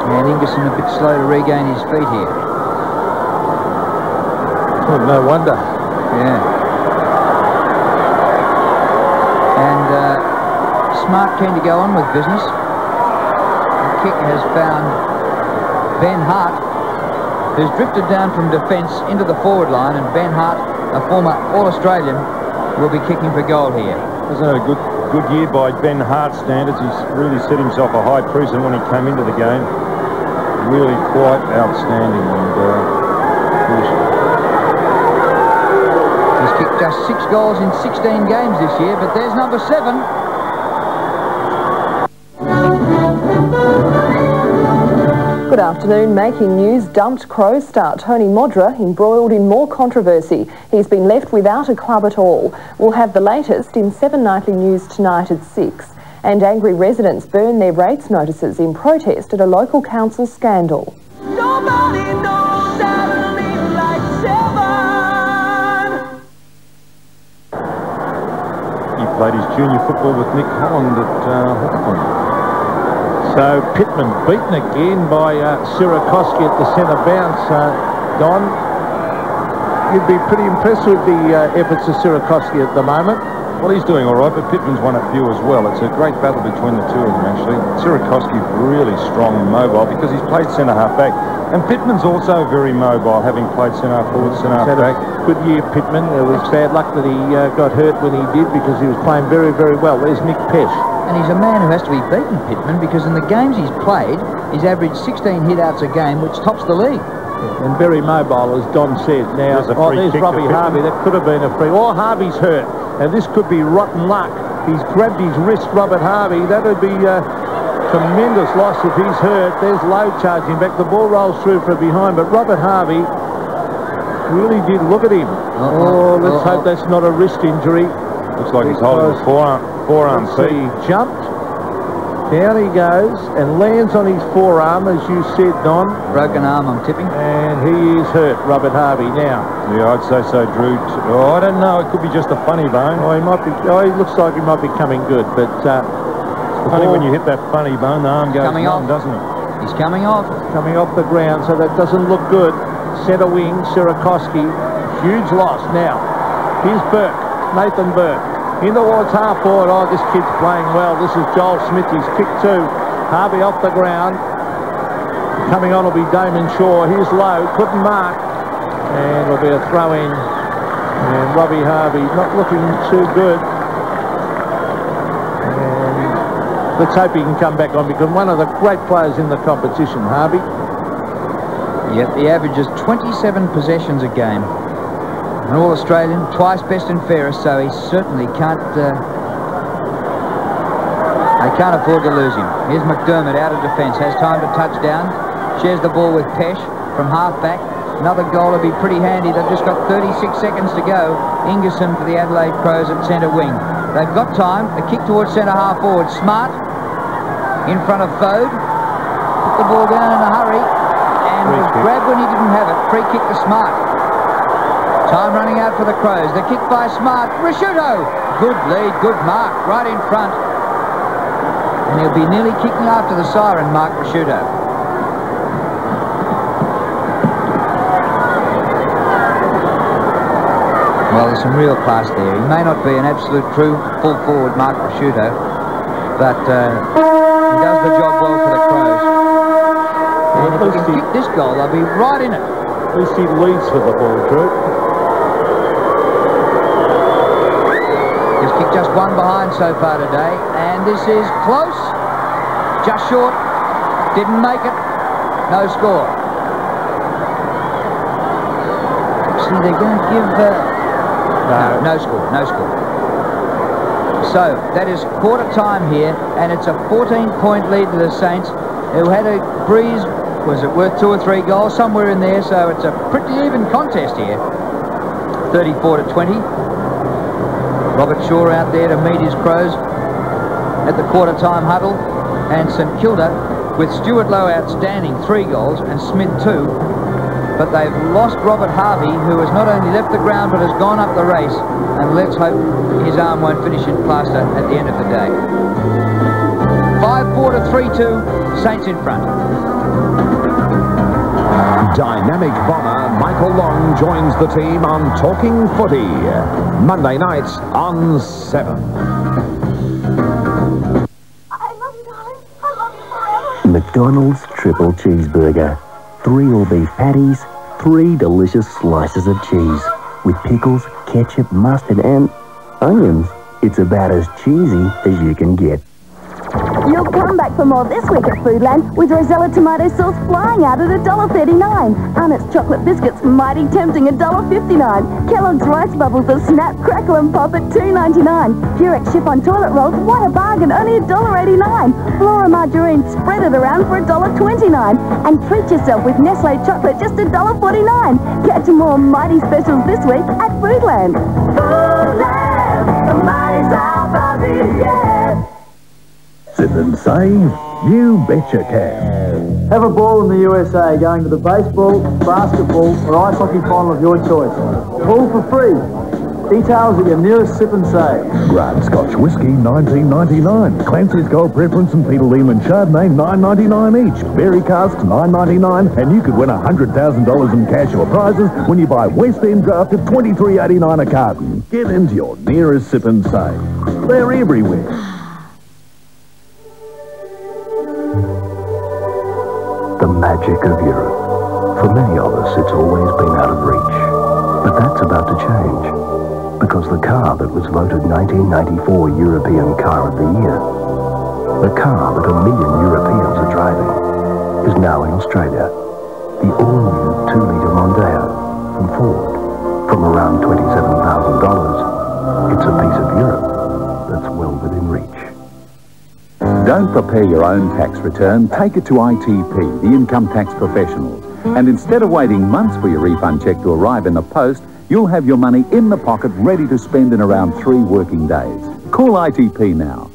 And Ingerson a bit slow to regain his feet here. Oh, no wonder. Yeah. And Smart keen to go on with business. The kick has found Ben Hart, who's drifted down from defence into the forward line, and Ben Hart, a former All-Australian, will be kicking for goal here. Wasn't it a good year by Ben Hart standards? He's really set himself a high precedent when he came into the game. Really quite outstanding. And he's kicked just 6 goals in 16 games this year, but there's number 7. Good afternoon. Making news, dumped Crows star Tony Modra embroiled in more controversy. He's been left without a club at all. We'll have the latest in 7 Nightly News tonight at 6. And angry residents burn their rates notices in protest at a local council scandal. Nobody knows how to live like 7. he played his junior football with Nick Holland at Hawthorn. So Pittman beaten again by Sierakowski at the centre bounce. Don, you'd be pretty impressed with the efforts of Sierakowski at the moment. Well, he's doing all right, but Pittman's won a few as well. It's a great battle between the two of them, actually. Sierakowski's really strong and mobile because he's played centre-half back. And Pittman's also very mobile, having played centre-half forward, centre-half back. Good year, Pittman. It was bad luck that he got hurt when he did because he was playing very, very well. There's Nick Pesh. And he's a man who has to be beaten, Pittman, because in the games he's played, he's averaged 16 hit-outs a game, which tops the league. And very mobile, as Don said. Now, there's Robbie Harvey. That could have been a free. Or Harvey's hurt. And this could be rotten luck. He's grabbed his wrist, Robert Harvey. That would be a tremendous loss if he's hurt. There's Lowe charging back. The ball rolls through from behind, but Robert Harvey really did look at him. Let's hope that's not a wrist injury. Looks like he's holding the forearm. See, he jumped. Down he goes and lands on his forearm, as you said, Don. Broken arm, I'm tipping. And he is hurt, Robert Harvey, now. Yeah, I'd say so, Drew. I don't know. It could be just a funny bone. He might be. He looks like he might be coming good, but funny when you hit that funny bone, the arm goes numb, doesn't it? He's coming off. Coming off the ground, so that doesn't look good. Centre wing, Sierakowski. Huge loss now. Here's Burke, Nathan Burke. In towards half forward. Oh, this kid's playing well. This is Joel Smith. He's kicked 2. Harvey off the ground. Coming on will be Damon Shaw. Here's Lowe. Couldn't mark. And it'll be a throw in. And Robbie Harvey not looking too good. And let's hope he can come back on, because one of the great players in the competition, Harvey. Yep, he averages 27 possessions a game. An All-Australian, twice best and fairest, so he certainly can't... they can't afford to lose him. Here's McDermott out of defence, has time to touch down, shares the ball with Pesh from half-back. Another goal would be pretty handy. They've just got 36 seconds to go. Ingerson for the Adelaide Crows at centre wing. They've got time. A kick towards centre half forward. Smart in front of Fode. the ball down in a hurry and was grabbed when he didn't have it. Free kick to Smart. Time running out for the Crows. The kick by Smart. Risciuto. Good lead, good mark, right in front. And he'll be nearly kicking after the siren, Mark Risciuto. Well, there's some real class there. He may not be an absolute true full forward, Mark Risciuto, but he does the job well for the Crows. And if he can kick this goal, they'll be right in it. At least he leads for the ball, Drew. He's kicked just one behind so far today, and this is close, just short, didn't make it, no score. See, they're going to give... No score, no score. So, that is quarter time here, and it's a 14-point lead to the Saints, who had a breeze, was it worth 2 or 3 goals, somewhere in there, so it's a pretty even contest here. 34-20. Robert Shaw out there to meet his Crows at the quarter time huddle, and St Kilda with Stuart Lowe outstanding 3 goals and Smith 2. But they've lost Robert Harvey, who has not only left the ground but has gone up the race, and let's hope his arm won't finish in plaster at the end of the day. 5-4 to 3-2, Saints in front. Dynamic bomber Michael Long joins the team on Talking Footy, Monday nights on 7. I love you, darling. I love you forever. McDonald's triple cheeseburger. 3 all-beef patties, 3 delicious slices of cheese with pickles, ketchup, mustard and onions. It's about as cheesy as you can get. You'll come back for more this week at Foodland with Rosella tomato sauce flying out at $1.39. Arnott's chocolate biscuits mighty tempting $1.59. Kellogg's rice bubbles of Snap, Crackle and Pop at $2.99. Purex chiffon toilet rolls, what a bargain, only $1.89. Flora margarine, spread it around for $1.29. And treat yourself with Nestle chocolate, just $1.49. Get to more mighty specials this week at Foodland. Foodland, the mighty South of the year. Sip and save? You betcha can. Have a ball in the USA, going to the baseball, basketball or ice hockey final of your choice. All for free. Details at your nearest Sip and Save. Grant Scotch Whisky, $19.99. Clancy's Gold Preference and Peter Lehman Chardonnay, $9.99 each. Berry Casks, $9.99. And you could win $100,000 in cash or prizes when you buy West End Draft at $23.89 a carton. Get into your nearest Sip and Save. They're everywhere. The magic of Europe. For many of us, it's always been out of reach. But that's about to change. Because the car that was voted 1994 European Car of the Year, the car that 1 million Europeans are driving, is now in Australia. The all-new 2-litre Mondeo from Ford. From around $27,000, it's a piece of Europe that's well within reach. Don't prepare your own tax return, take it to ITP, the income tax professionals. And instead of waiting months for your refund check to arrive in the post, you'll have your money in the pocket ready to spend in around 3 working days. Call ITP now.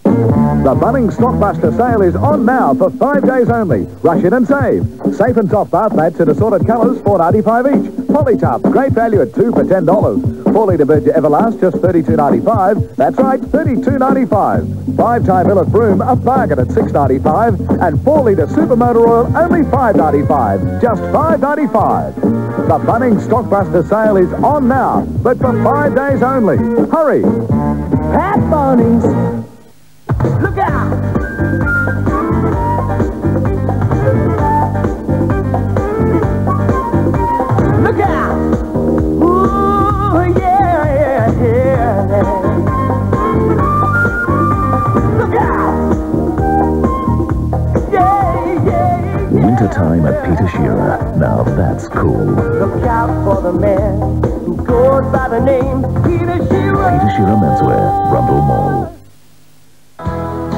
The Bunnings Stockbuster sale is on now for 5 days only. Rush in and save. Safe and soft bath mats in assorted colours, $4.95 each. Polytop, great value at 2 for $10. 4-litre Berger Everlast, just $32.95. That's right, $32.95. 5-time Millet Broom, a bargain at $6.95. And 4-litre Supermotor Oil, only $5.95. Just $5.95. The Bunnings Stockbuster sale is on now, but for 5 days only. Hurry! At Bunnings. Look out! Look out! Ooh, yeah, yeah, yeah. Look out! Yeah, yeah, yeah. Wintertime at Peter Shearer. Now that's cool. Look out for the man who goes by the name Peter Shearer. Peter Shearer Menswear, Rundle Mall.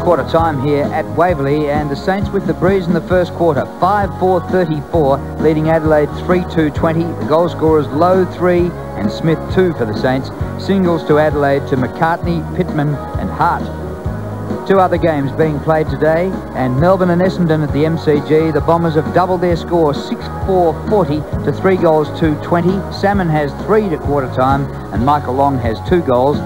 Quarter time here at Waverley, and the Saints with the breeze in the first quarter. 5-4-34, leading Adelaide 3-2-20. The goal scorers Lowe 3 and Smith 2 for the Saints. Singles to Adelaide to McCartney, Pittman and Hart. Two other games being played today, and Melbourne and Essendon at the MCG. The Bombers have doubled their score, 6-4-40 to 3 goals to 20. Salmon has 3 to quarter time, and Michael Long has 2 goals.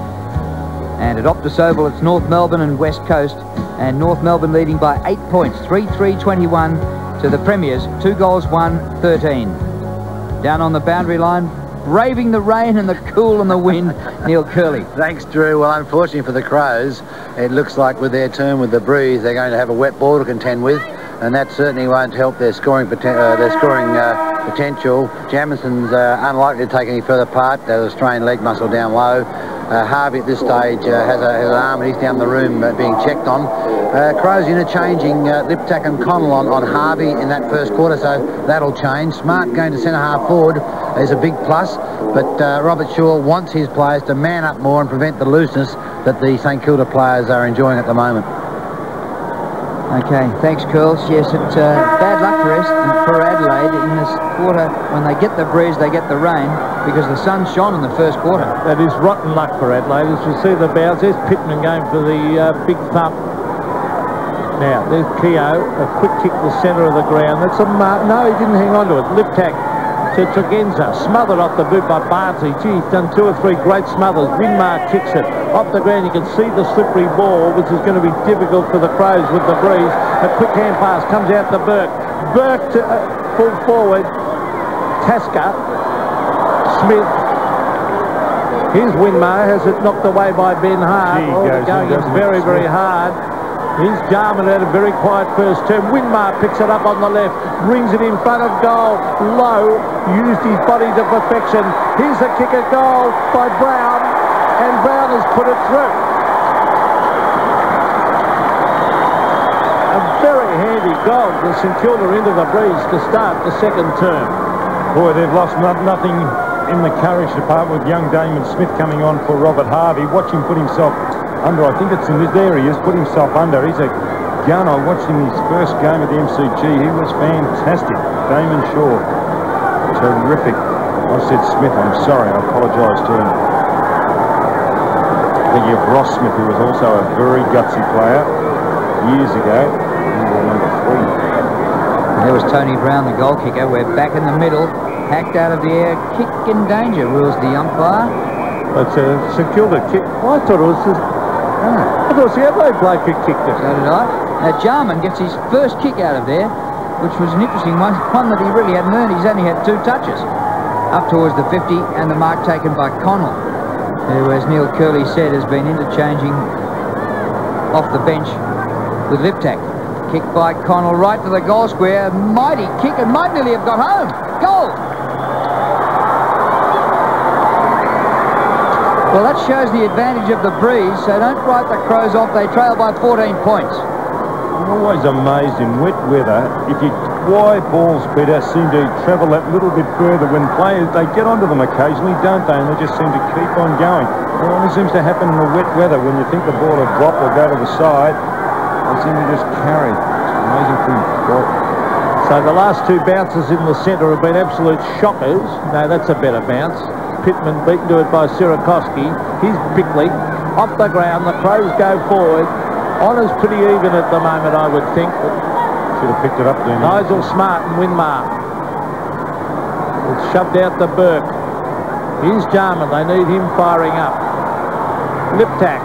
And at Optus Oval, it's North Melbourne and West Coast, and North Melbourne leading by 8 points, 3-3-21 to the Premiers, 2 goals, 1-13. Down on the boundary line, braving the rain and the cool and the wind, Neil Curley. Thanks, Drew. Well, unfortunately for the Crows, it looks like with their turn with the breeze, they're going to have a wet ball to contend with, and that certainly won't help their scoring potential. Jamieson's unlikely to take any further part. There's a strained leg muscle down low. Harvey at this stage has an arm, and he's down the room being checked on. Crows interchanging Liptak and Connell on Harvey in that first quarter, so that'll change. Smart going to centre-half forward is a big plus, but Robert Shaw wants his players to man up more and prevent the looseness that the St Kilda players are enjoying at the moment. Okay, thanks, Curls. Yes, it's bad luck for Adelaide in this quarter. When they get the breeze, they get the rain, because the sun shone in the first quarter. That is rotten luck for Adelaide. As you see the bounce, there's Pittman going for the big thump. Now, there's Keogh, a quick kick to the centre of the ground. That's a no, he didn't hang on to it. Liptak to Tregenza, smothered off the boot by Barnsley. Gee, he's done 2 or 3 great smothers. Winmar kicks it off the ground. You can see the slippery ball, which is going to be difficult for the Crows with the breeze. A quick hand pass comes out to Burke. Burke to full forward. Tasker. Smith. Here's Winmar, has it knocked away by Ben Hart. Going in very, very hard. Here's Jarman had a very quiet first term. Winmar picks it up on the left, brings it in front of goal. Lowe used his body to perfection. Here's a kick at goal by Brown, and Brown has put it through. A very handy goal to St Kilda into the breeze to start the second term. Boy, they've lost nothing in the courage department with young Damon Smith coming on for Robert Harvey. Watch him put himself under. I think it's in this area. He has put himself under. He's a gun. I watched him his first game at the MCG. He was fantastic. Damon Shaw, terrific. I said Smith. I'm sorry. I apologise to him. Thinking of Ross Smith, who was also a very gutsy player years ago. He was number 3. There was Tony Brown, the goal kicker. We're back in the middle. Hacked out of the air. Kick in danger, rules the umpire. That's a St Kilda kick. I thought it was I thought the Adelaide bloke who kicked it. So did I. Now Jarman gets his first kick out of there, which was an interesting one that he really hadn't earned. He's only had 2 touches. Up towards the 50, and the mark taken by Connell, who, as Neil Curley said, has been interchanging off the bench with Liptak. Kick by Connell right to the goal square. Mighty kick, and might nearly have got home. Goal! Well, that shows the advantage of the breeze, so don't write the Crows off. They trail by 14 points. I'm always amazed in wet weather why balls, Peter, seem to travel that little bit further when players, they get onto them occasionally, don't they? And they just seem to keep on going. It only seems to happen in the wet weather when you think the ball will drop or go to the side. They seem to just carry. It's an amazing thing. So the last 2 bounces in the centre have been absolute shockers. No, that's a better bounce. Pittman beaten to it by Sirakoski. Here's Bickley off the ground. The Crows go forward. Honour's pretty even at the moment, I would think. But should have picked it up then. Nigel Smart and Winmar. It's shoved out to Burke. Here's Jarman. They need him firing up. Liptak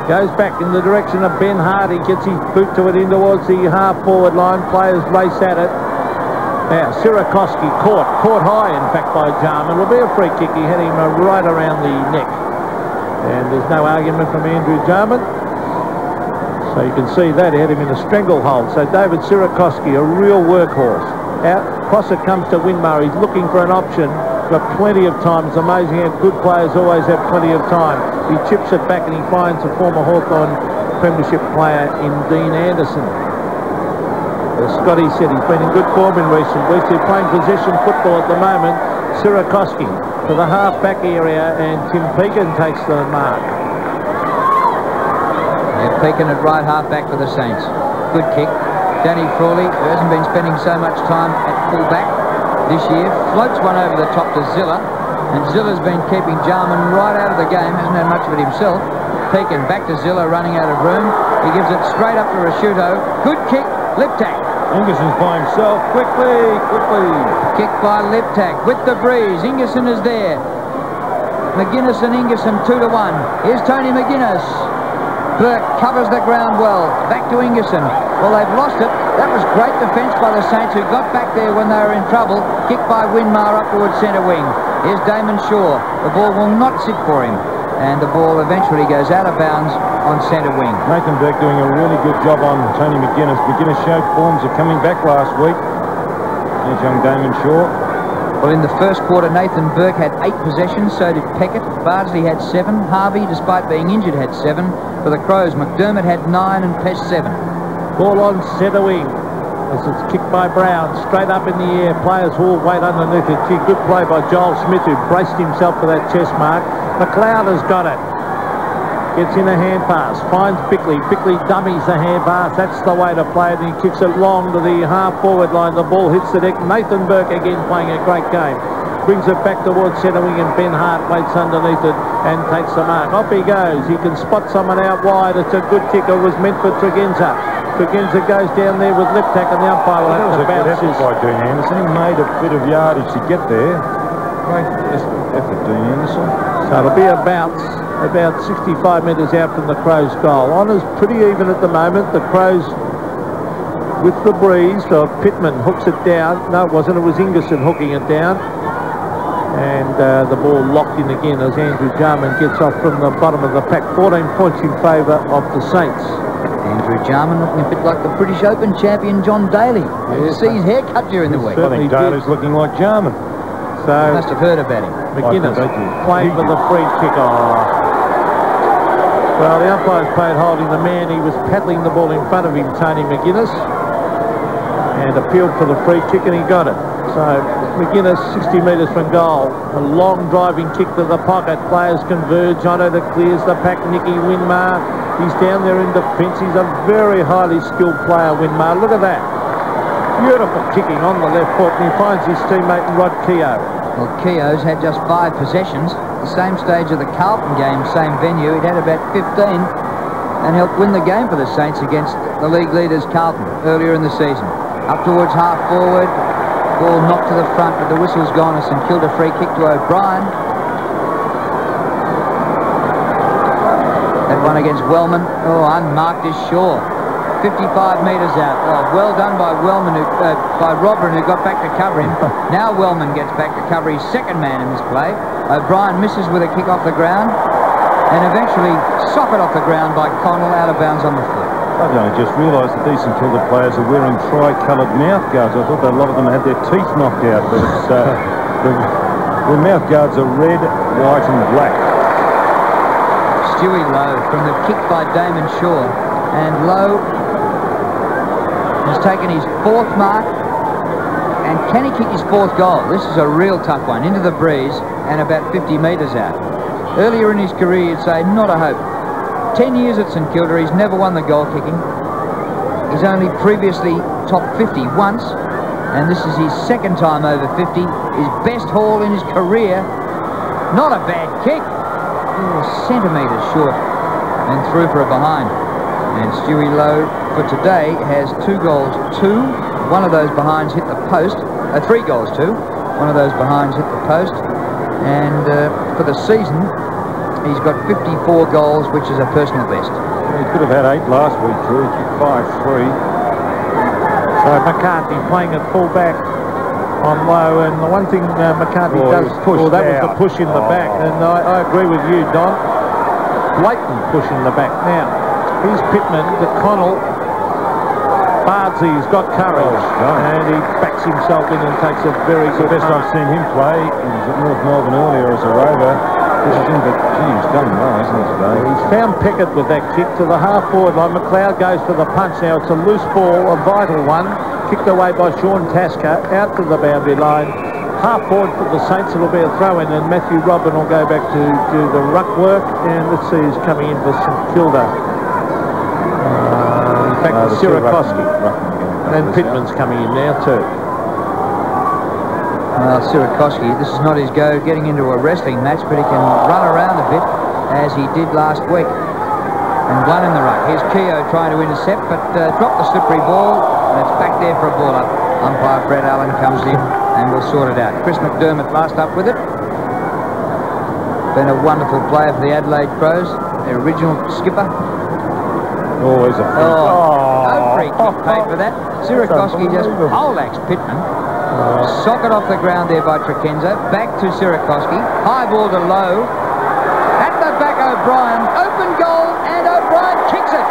goes back in the direction of Ben Hardy. Gets his boot to it in towards the half-forward line. Players race at it. Now, Sirakoski caught high, in fact, by Jarman. It'll be a free kick. He had him right around the neck. And there's no argument from Andrew Jarman. So you can see that. He had him in a stranglehold. So David Sirakoski, a real workhorse. Out, across it comes to Winmar. He's looking for an option. Got plenty of time. It's amazing how good players always have plenty of time. He chips it back and he finds a former Hawthorn Premiership player in Dean Anderson. As Scotty said, he's been in good form in recent weeks. They're playing possession football at the moment. Sirakoski to the half-back area, and Tim Pekin takes the mark. Yeah, Pekin at right half-back for the Saints. Good kick. Danny Frawley, who hasn't been spending so much time at full-back this year, floats one over the top to Zilla, and Zilla's been keeping Jarman right out of the game, hasn't had much of it himself. Pekin back to Zilla, running out of room. He gives it straight up to Rasciuto. Good kick, Liptak. Ingerson's by himself. Quickly. Kick by Liptak with the breeze. Ingerson is there. McGuinness and Ingerson 2-1. Here's Tony McGuinness. Burke covers the ground well. Back to Ingerson. Well, they've lost it. That was great defence by the Saints, who got back there when they were in trouble. Kick by Winmar up towards centre wing. Here's Damon Shaw. The ball will not sit for him. And the ball eventually goes out of bounds on centre wing. Nathan Burke doing a really good job on Tony McGuinness. McGuinness showed forms of coming back last week. There's young Damon Shaw. Well, in the first quarter, Nathan Burke had 8 possessions, so did Peckett. Bardsley had 7. Harvey, despite being injured, had 7. For the Crows, McDermott had 9 and Pesh 7. Ball on centre wing. As it's kicked by Brown, straight up in the air. Players all wait underneath it. Gee, good play by Joel Smith, who braced himself for that chest mark. McLeod has got it. Gets in a hand pass. Finds Bickley. Bickley dummies the hand pass. That's the way to play it. And he kicks it long to the half-forward line. The ball hits the deck. Nathan Burke again playing a great game. Brings it back towards centre wing, and Ben Hart waits underneath it and takes the mark. Off he goes. He can spot someone out wide. It's a good kick. It was meant for Tregenza. Tregenza goes down there with Liptak, and the umpire will have to bounce this. By Dean Anderson. He made a bit of yardage to get there. Great effort, Dean Anderson. So it'll be a bounce about 65 metres out from the Crows' goal. Honour's pretty even at the moment. The Crows with the breeze. So Pittman hooks it down. No, it wasn't. It was Ingerson hooking it down. And the ball locked in again as Andrew Jarman gets off from the bottom of the pack. 14 points in favour of the Saints. Andrew Jarman looking a bit like the British Open champion John Daly. You see his haircut during the week. I think Daly's looking like Jarman. So you must have heard about him. McGuinness playing for the free kick. Well, the umpire's played holding the man. He was paddling the ball in front of him, Tony McGuinness, and appealed for the free kick, and he got it. So McGuinness 60 metres from goal. A long driving kick to the pocket. Players converge on it. It clears the pack. Nicky Winmar. He's down there in defence. He's a very highly skilled player, Winmar. Look at that. Beautiful kicking on the left foot, and he finds his teammate Rod Keogh. Well, Keogh's had just 5 possessions. The same stage of the Carlton game, same venue. He'd had about 15 and helped win the game for the Saints against the league leaders Carlton earlier in the season. Up towards half forward. Ball knocked to the front, but the whistle's gone. A St Kilda free kick to O'Brien. That one against Wellman. Oh, unmarked is Shaw. 55 metres out. Oh, well done by Wellman, by Robin, who got back to cover him. Now Wellman gets back to cover his second man in this play. O'Brien misses with a kick off the ground, and eventually socket off the ground by Connell, out of bounds on the foot. I've only just realised that these St Kilda players are wearing tri-coloured mouth guards. I thought that a lot of them had their teeth knocked out, but it's, the mouth guards are red, white and black. Stewie Lowe from the kick by Damon Shaw, and Lowe has taken his 4th mark, and can he kick his 4th goal? This is a real tough one, into the breeze and about 50 metres out. Earlier in his career, you'd say not a hope. 10 years at St Kilda, he's never won the goal kicking. He's only previously top 50 once, and this is his 2nd time over 50, his best haul in his career. Not a bad kick. Centimetres short and through for a behind. And Stewie Lowe for today has 2 goals, 2. One of those behinds hit the post. 3 goals, 2. One of those behinds hit the post. And for the season, he's got 54 goals, which is a personal best. He could have had 8 last week, Drew. He kicked 5-3. So McCarthy playing at full back on Lowe, and the one thing McCarthy does push, that was the push in the back, and I agree with you, Don. Blatant push in the back. Now, here's Pittman to Connell. Bardsley's got courage, and he backs himself in and takes a very good best I've seen him play. He was at North Melbourne earlier as a rover. But gee, he's done well, hasn't he, today? He's found Peckett with that kick to the half-forward line. McLeod goes for the punch now. It's a loose ball, a vital one. Kicked away by Sean Tasker, out to the boundary line. Half-forward for the Saints, it'll be a throw-in, and Matthew Robin will go back to do the ruck work. And let's see who's coming in for St Kilda. In fact, Sirakoski. And Pittman's coming in now too. Well, Sirakoski, this is not his go getting into a wrestling match, but he can run around a bit, as he did last week. and one in the ruck. Here's Keogh trying to intercept, but dropped the slippery ball, and it's back there for a ball up. Umpire Brett Allen comes in and will sort it out. Chris McDermott last up with it. Been a wonderful player for the Adelaide Crows, their original skipper. Always a free. No free kick paid for that. Sirakoski just poleaxed Pittman. Socket off the ground there by Trekenzo. Back to Sirakoski. High ball to Lowe. At the back, O'Brien. Open goal, and O'Brien kicks it.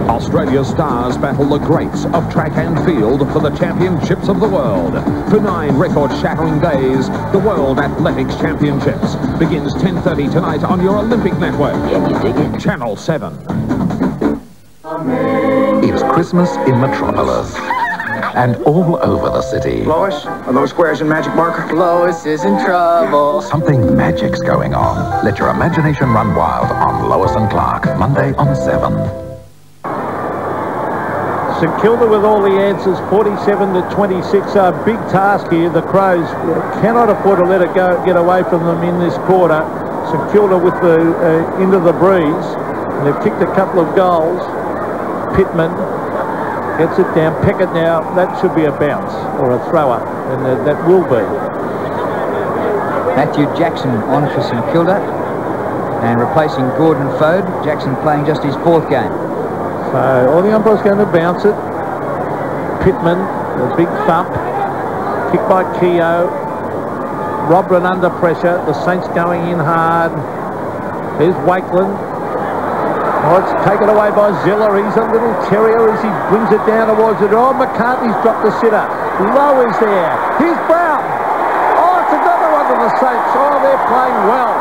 Australia's stars battle the greats of track and field for the championships of the world. For 9 record-shattering days, the World Athletics Championships begins 10:30 tonight on your Olympic network. Can you dig it? Channel 7. It's Christmas in Metropolis and all over the city. Lois, are those squares in magic marker? Lois is in trouble. Something magic's going on. Let your imagination run wild on Lois and Clark, Monday on 7. St Kilda with all the answers, 47-26. A big task here. The Crows cannot afford to let it go, get away from them in this quarter. St Kilda with the into the breeze. And they've kicked a couple of goals. Pittman gets it down. Peckett now. That should be a bounce or a thrower, and that will be. Matthew Jackson on for St Kilda, and replacing Gordon Fode. Jackson playing just his 4th game. So all the umpires going to bounce it. Pittman, a big thump. Kick by Keogh. Robran under pressure. The Saints going in hard. There's Wakeland. Oh, it's taken away by Ziller. He's a little terrier as he brings it down towards it. Oh, McCartney's dropped the sitter. Lowe is there. Here's Brown. Oh, it's another one to the Saints. Oh, they're playing well.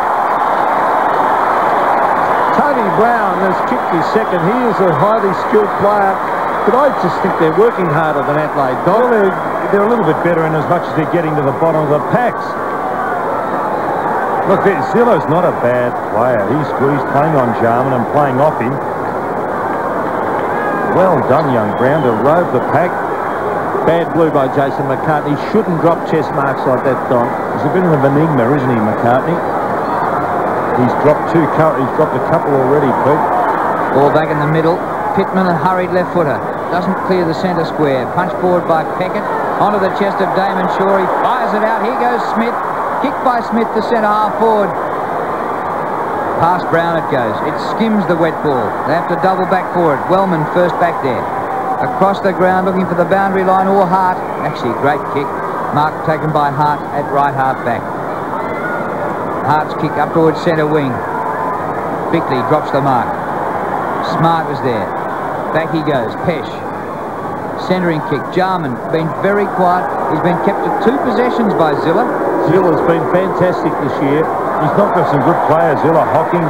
Tony Brown has kicked his second. He is a highly skilled player, but I just think they're working harder than Adelaide. Well, they're a little bit better in as much as they're getting to the bottom of the packs. Look, Zillo's not a bad player. He's playing on Jarman and playing off him. Well done, young Brown, to rove the pack. Bad blue by Jason McCartney. Shouldn't drop chest marks like that, Don. He's a bit of an enigma, isn't he, McCartney? He's dropped a couple already, Pete. Ball back in the middle. Pittman, a hurried left footer. Doesn't clear the centre square. Punch forward by Peckett. Onto the chest of Damon Shaw. He fires it out. Here goes Smith. Kicked by Smith to centre half forward. Past Brown it goes. It skims the wet ball. They have to double back for it. Wellman first back there. Across the ground looking for the boundary line or Hart. Actually, great kick. Mark taken by Hart at right half back. Hart's kick up towards centre wing. Bickley drops the mark. Smart was there. Back he goes. Pesh. Centering kick. Jarman been very quiet. He's been kept to 2 possessions by Ziller. Ziller's been fantastic this year. He's knocked off some good players. Ziller, Hocking,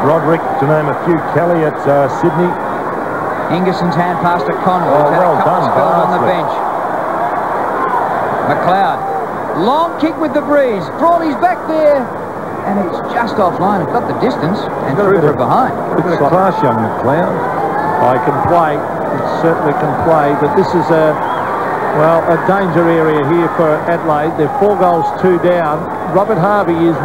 Broderick, to name a few. Kelly at Sydney. Ingerson's hand pass to Connell. Oh, He's had well a couple done, of spells on the Barnsley. bench. McLeod. Long kick with the breeze. Frawley's back there. And it's just offline. It's got the distance and through for behind. Bit of class, young McLeod. I can play. It certainly can play. But this is a danger area here for Adelaide. They're 4 goals, 2 down. Robert Harvey is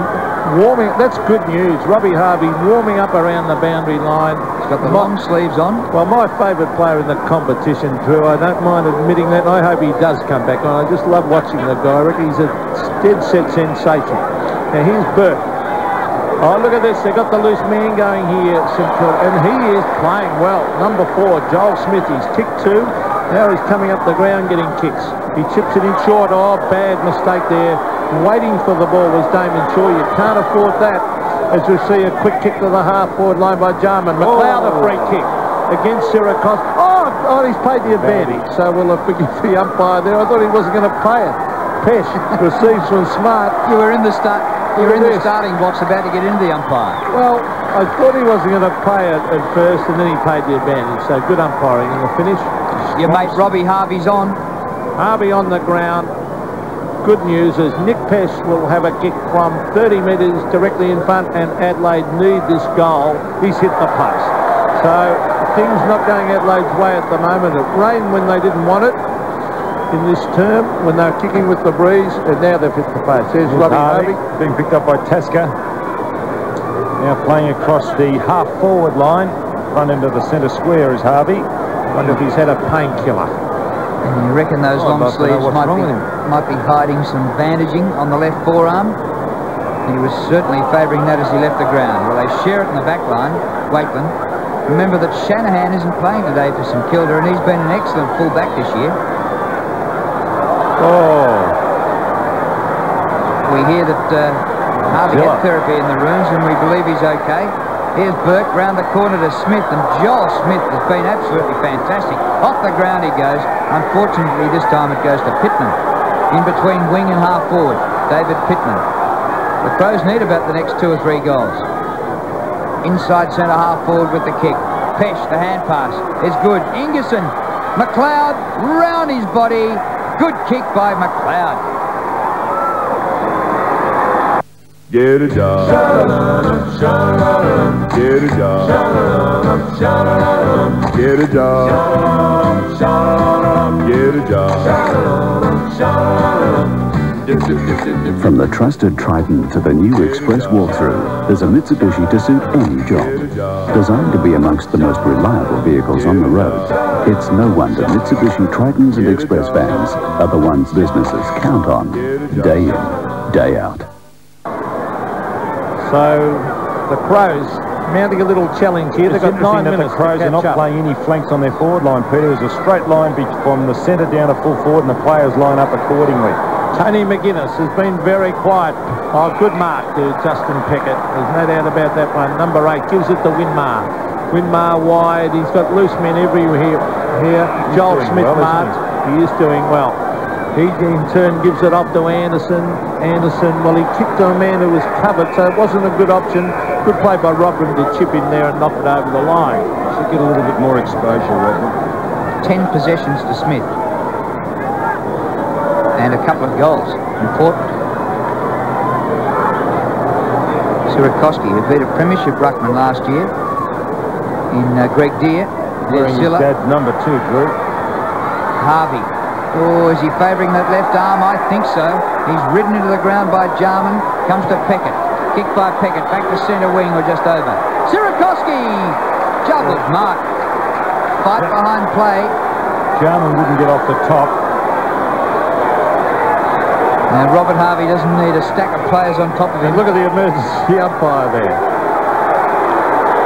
warming. That's good news. Robbie Harvey warming up around the boundary line. He's got the long sleeves on. Well, my favourite player in the competition, Drew. I don't mind admitting that. I hope he does come back on. I just love watching the guy. I reckon he's a dead-set sensation. Now, here's Burke. Oh, look at this. They've got the loose man going here, St Kilda. And he is playing well. Number 4, Joel Smith. He's kicked 2. Now he's coming up the ground getting kicks. He chips it in short. Oh, bad mistake there. Waiting for the ball was Damon Shaw. You can't afford that. As we see a quick kick to the half-forward line by Jarman. McLeod a free kick against Sirakoski. Oh, he's paid the advantage. So we'll forgive the umpire there. I thought he wasn't going to pay it. Pesh receives from Smart. You were in the starting blocks about to get into the umpire. Well, I thought he wasn't going to pay it at first, and then he paid the advantage. So good umpiring in the finish. Your mate Robbie Harvey's on. Harvey on the ground. Good news is Nick Pesh will have a kick from 30 metres directly in front, and Adelaide need this goal. He's hit the post. So things not going Adelaide's way at the moment. It rained when they didn't want it. in this term when they're kicking with the breeze, and now they've hit the post. There's Robbie Harvey. Being picked up by Tasca. Now playing across the half-forward line. Run into the centre square is Harvey. I wonder if he's had a painkiller. And you reckon those long sleeves might be hiding some bandaging on the left forearm? He was certainly favouring that as he left the ground. Well, they share it in the back line, Wakeland. Remember that Shanahan isn't playing today for St Kilda, and he's been an excellent full-back this year. Oh. We hear that Harvey had therapy in the rooms, and we believe he's okay. Here's Burke round the corner to Smith, and Joel Smith has been absolutely fantastic. Off the ground he goes. Unfortunately, this time it goes to Pittman. In between wing and half-forward, David Pittman. The Crows need about the next 2 or 3 goals. Inside centre half forward with the kick. Pesh, the hand pass, is good. Ingerson, McLeod, round his body. Good kick by McLeod. Get a job. Get a job. Get a job. Get a job. From the trusted Triton to the new Express walkthrough, there's a Mitsubishi to suit any job. Designed to be amongst the most reliable vehicles on the road, it's no wonder Mitsubishi Tritons and Express vans are the ones businesses count on, day in, day out. So the Crows mounting a little challenge here. They've got 9 minutes. The Crows are not playing any flanks on their forward line, Peter. There's a straight line from the centre down to full forward, and the players line up accordingly. Tony McGuinness has been very quiet. Oh, good mark to Justin Peckett. There's no doubt about that one. Number 8 gives it to Winmar. Winmar wide. He's got loose men everywhere here. Joel Smith marked. He is doing well. He in turn gives it off to Anderson. Anderson, well, he kicked to a man who was covered, so it wasn't a good option. Good play by Robin to chip in there and knock it over the line. Should get a little bit more exposure, Robin. 10 possessions to Smith. And a couple of goals. Important. Sirakoski, who beat a premiership ruckman last year in Greg Deere. Wearing his dad's number 2, Drew. Harvey. Oh, is he favouring that left arm? I think so. He's ridden into the ground by Jarman. Comes to Peckett. Kick by Peckett. Back to centre wing or just over. Sirakoski! Juggled mark. Fight behind play. Jarman wouldn't get off the top. And Robert Harvey doesn't need a stack of players on top of him. And look at the emergency umpire there.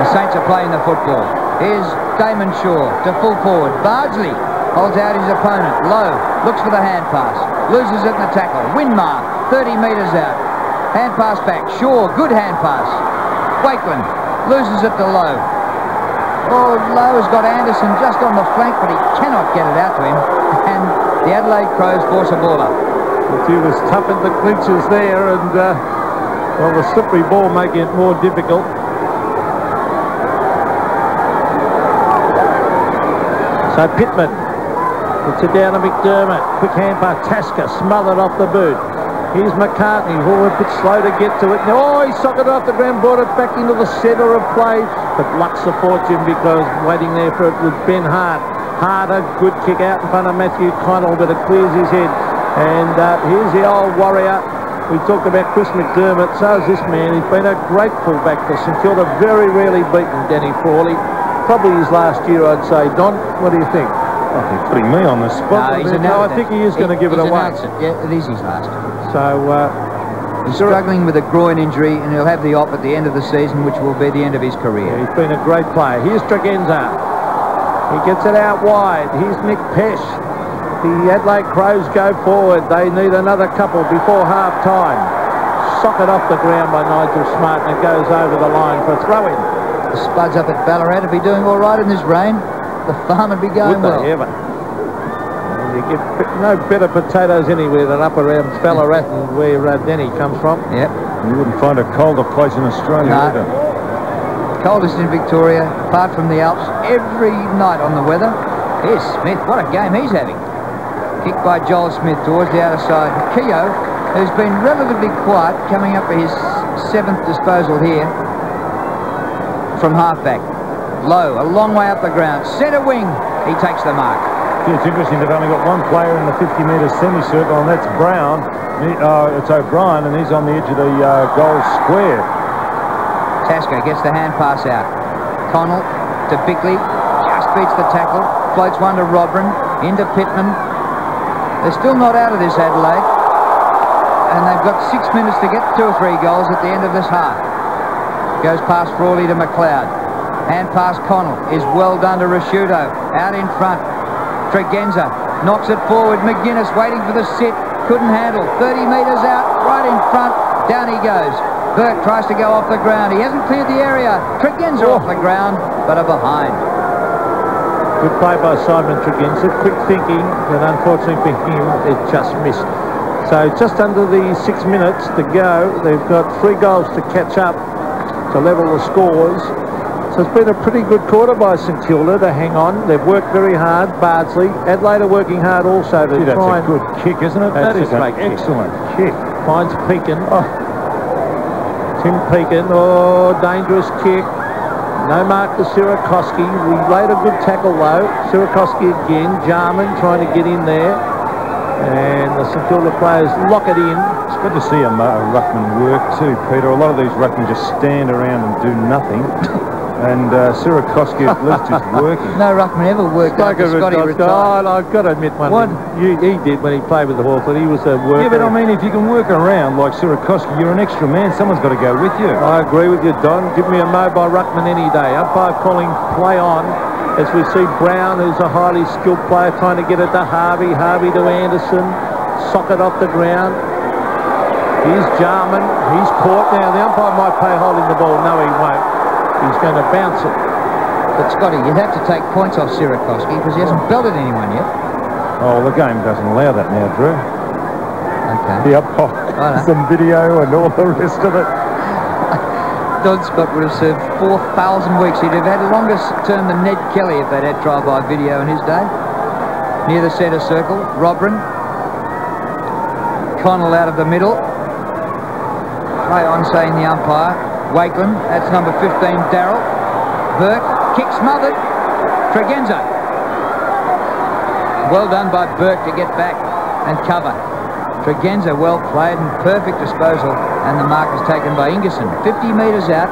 The Saints are playing the football. Here's Damon Shaw to full forward. Bardsley holds out his opponent. Low looks for the hand pass. Loses it in the tackle. Winmar 30 metres out. Hand pass back. Shaw, good hand pass. Wakeland loses it to Low. Oh, Low has got Anderson just on the flank, but he cannot get it out to him. And the Adelaide Crows force a ball up. He was tough in the clinches there, and well, the slippery ball making it more difficult. So Pittman puts it down to McDermott. Quick hand by Tasca, smothered off the boot. Here's McCartney, a bit slow to get to it. Oh, he socked it off the ground, brought it back into the centre of play. But luck's a fortune because waiting there for it was Ben Hart. Hart, a good kick out in front of Matthew Connell, but it clears his head. And here's the old warrior. We talked about Chris McDermott. So is this man. He's been a great fullback for St Kilda. Very rarely beaten Danny Frawley. Probably his last year, I'd say. Don, what do you think? I think putting me on the spot. No, I think he is going to give it away. Yeah, it is his last. So he's struggling with a groin injury, and he'll have the op at the end of the season, which will be the end of his career. Yeah, he's been a great player. Here's Tregenza. He gets it out wide. Here's Nick Pesh. The Adelaide Crows go forward. They need another couple before half-time. Sock it off the ground by Nigel Smart, and it goes over the line for a throw-in. The Spuds up at Ballarat will be doing all right in this rain. The farm would be going well. Would they ever? And you get no better potatoes anywhere than up around Ballarat and where Denny comes from. Yep. You wouldn't find a colder place in Australia either. Coldest in Victoria, apart from the Alps, every night on the weather. Here's Smith. What a game he's having. Kick by Joel Smith towards the outer side. Keogh, who's been relatively quiet, coming up for his 7th disposal here from halfback. Low, a long way up the ground. Centre wing. He takes the mark. It's interesting they've only got one player in the 50-metre semicircle, and that's Brown. It's O'Brien, and he's on the edge of the goal square. Tasker gets the hand pass out. Connell to Bickley, just beats the tackle, floats one to Robrin, into Pittman. They're still not out of this, Adelaide, and they've got 6 minutes to get 2 or 3 goals at the end of this half. Goes past Frawley to McLeod. Hand pass Connell is well done to Rasciuto. Out in front, Tregenza knocks it forward. McGuinness waiting for the sit, couldn't handle. 30 metres out, right in front, down he goes. Burke tries to go off the ground. He hasn't cleared the area. Tregenza off the ground, but are behind. Good play by Simon Tregenza. Quick thinking, but unfortunately for him, it just missed. So just under the 6 minutes to go, they've got 3 goals to catch up to level the scores. So it's been a pretty good quarter by St Kilda to hang on. They've worked very hard. Bardsley, Adelaide are working hard also to try. That's a good kick, isn't it? That is an excellent kick. Finds Pekin. Tim Pekin. Oh, dangerous kick. No mark to Sirakoski. We laid a good tackle though. Sirakoski again. Jarman trying to get in there. And the St Kilda players lock it in. It's good to see a ruckman work too, Peter. A lot of these ruckmen just stand around and do nothing. And Sirakoski at least is working. No ruckman ever worked after Scotty retired. I've got to admit one. He did when he played with the Hawthorn. He was a worker. Yeah, but I mean, if you can work around like Sirakoski, you're an extra man. Someone's got to go with you. I agree with you, Don. Give me a mobile ruckman any day. Umpire calling play on as we see Brown, who's a highly skilled player, trying to get it to Harvey. Harvey to Anderson. Sock it off the ground. Here's Jarman. He's caught now. The umpire might play holding the ball. No, he won't. He's going to bounce it. But Scotty, you'd have to take points off Sirakoski because he hasn't belted anyone yet. Oh, the game doesn't allow that now, Drew. Okay. The umpire, some video and all the rest of it. Don Scott would have served 4,000 weeks. He'd have had a longer term than Ned Kelly if they'd had trial by video in his day. Near the centre circle, Robrin. Connell out of the middle. Play on, saying the umpire. Wakeland, that's number 15, Darrell. Burke, kick smothered. Tregenza. Well done by Burke to get back and cover. Tregenza well played and perfect disposal, and the mark is taken by Ingerson. 50 metres out.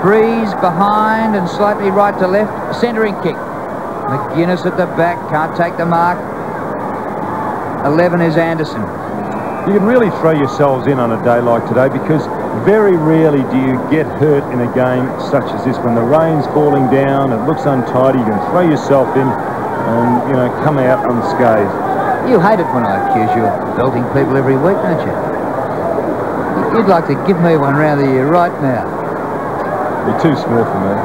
Breeze behind and slightly right to left. Centering kick. McGuinness at the back, can't take the mark. 11 is Anderson. You can really throw yourselves in on a day like today because very rarely do you get hurt in a game such as this. When the rain's falling down, it looks untidy, you can throw yourself in and, you know, come out unscathed. You hate it when I accuse you of belting people every week, don't you? You'd like to give me one round the year right now. You're too small for me.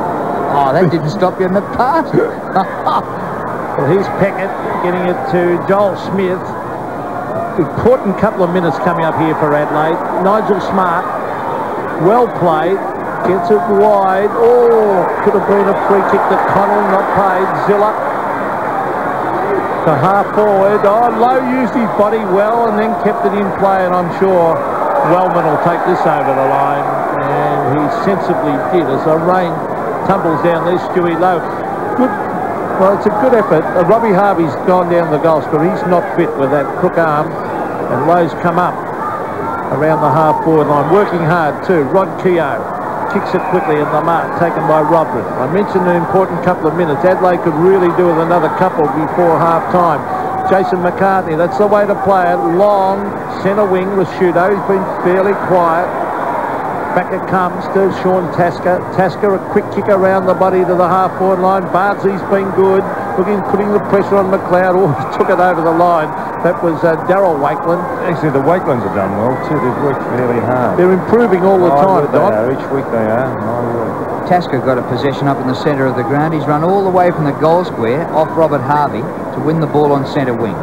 Oh, that didn't stop you in the past. Well, here's Peckett getting it to Joel Smith. Important couple of minutes coming up here for Adelaide. Nigel Smart, well played, gets it wide. Oh, could have been a free kick to Connell, not paid. Zilla to half forward. Oh, Lowe used his body well and then kept it in play, and I'm sure Wellman will take this over the line, and he sensibly did as the rain tumbles down there. Stewie Lowe. Good. Well, it's a good effort. Robbie Harvey's gone down the goal scorer. He's not fit with that crook arm. And Lowe's come up around the half-forward line. Working hard, too. Rod Keogh kicks it quickly in the mark, taken by Robert. I mentioned an important couple of minutes. Adelaide could really do with another couple before half-time. Jason McCartney, that's the way to play it. Long, centre wing, Rasciuto. He's been fairly quiet. Back it comes to Sean Tasker. Tasker, a quick kick around the body to the half-forward line. Bardsley's been good. Putting the pressure on McLeod. Oh, he took it over the line. That was Darrell Wakeland. Actually, the Wakelands have done well too. They've worked fairly hard. They're improving all the time, Don. Each week they are. Tasker got a possession up in the centre of the ground. He's run all the way from the goal square off Robert Harvey to win the ball on centre wing.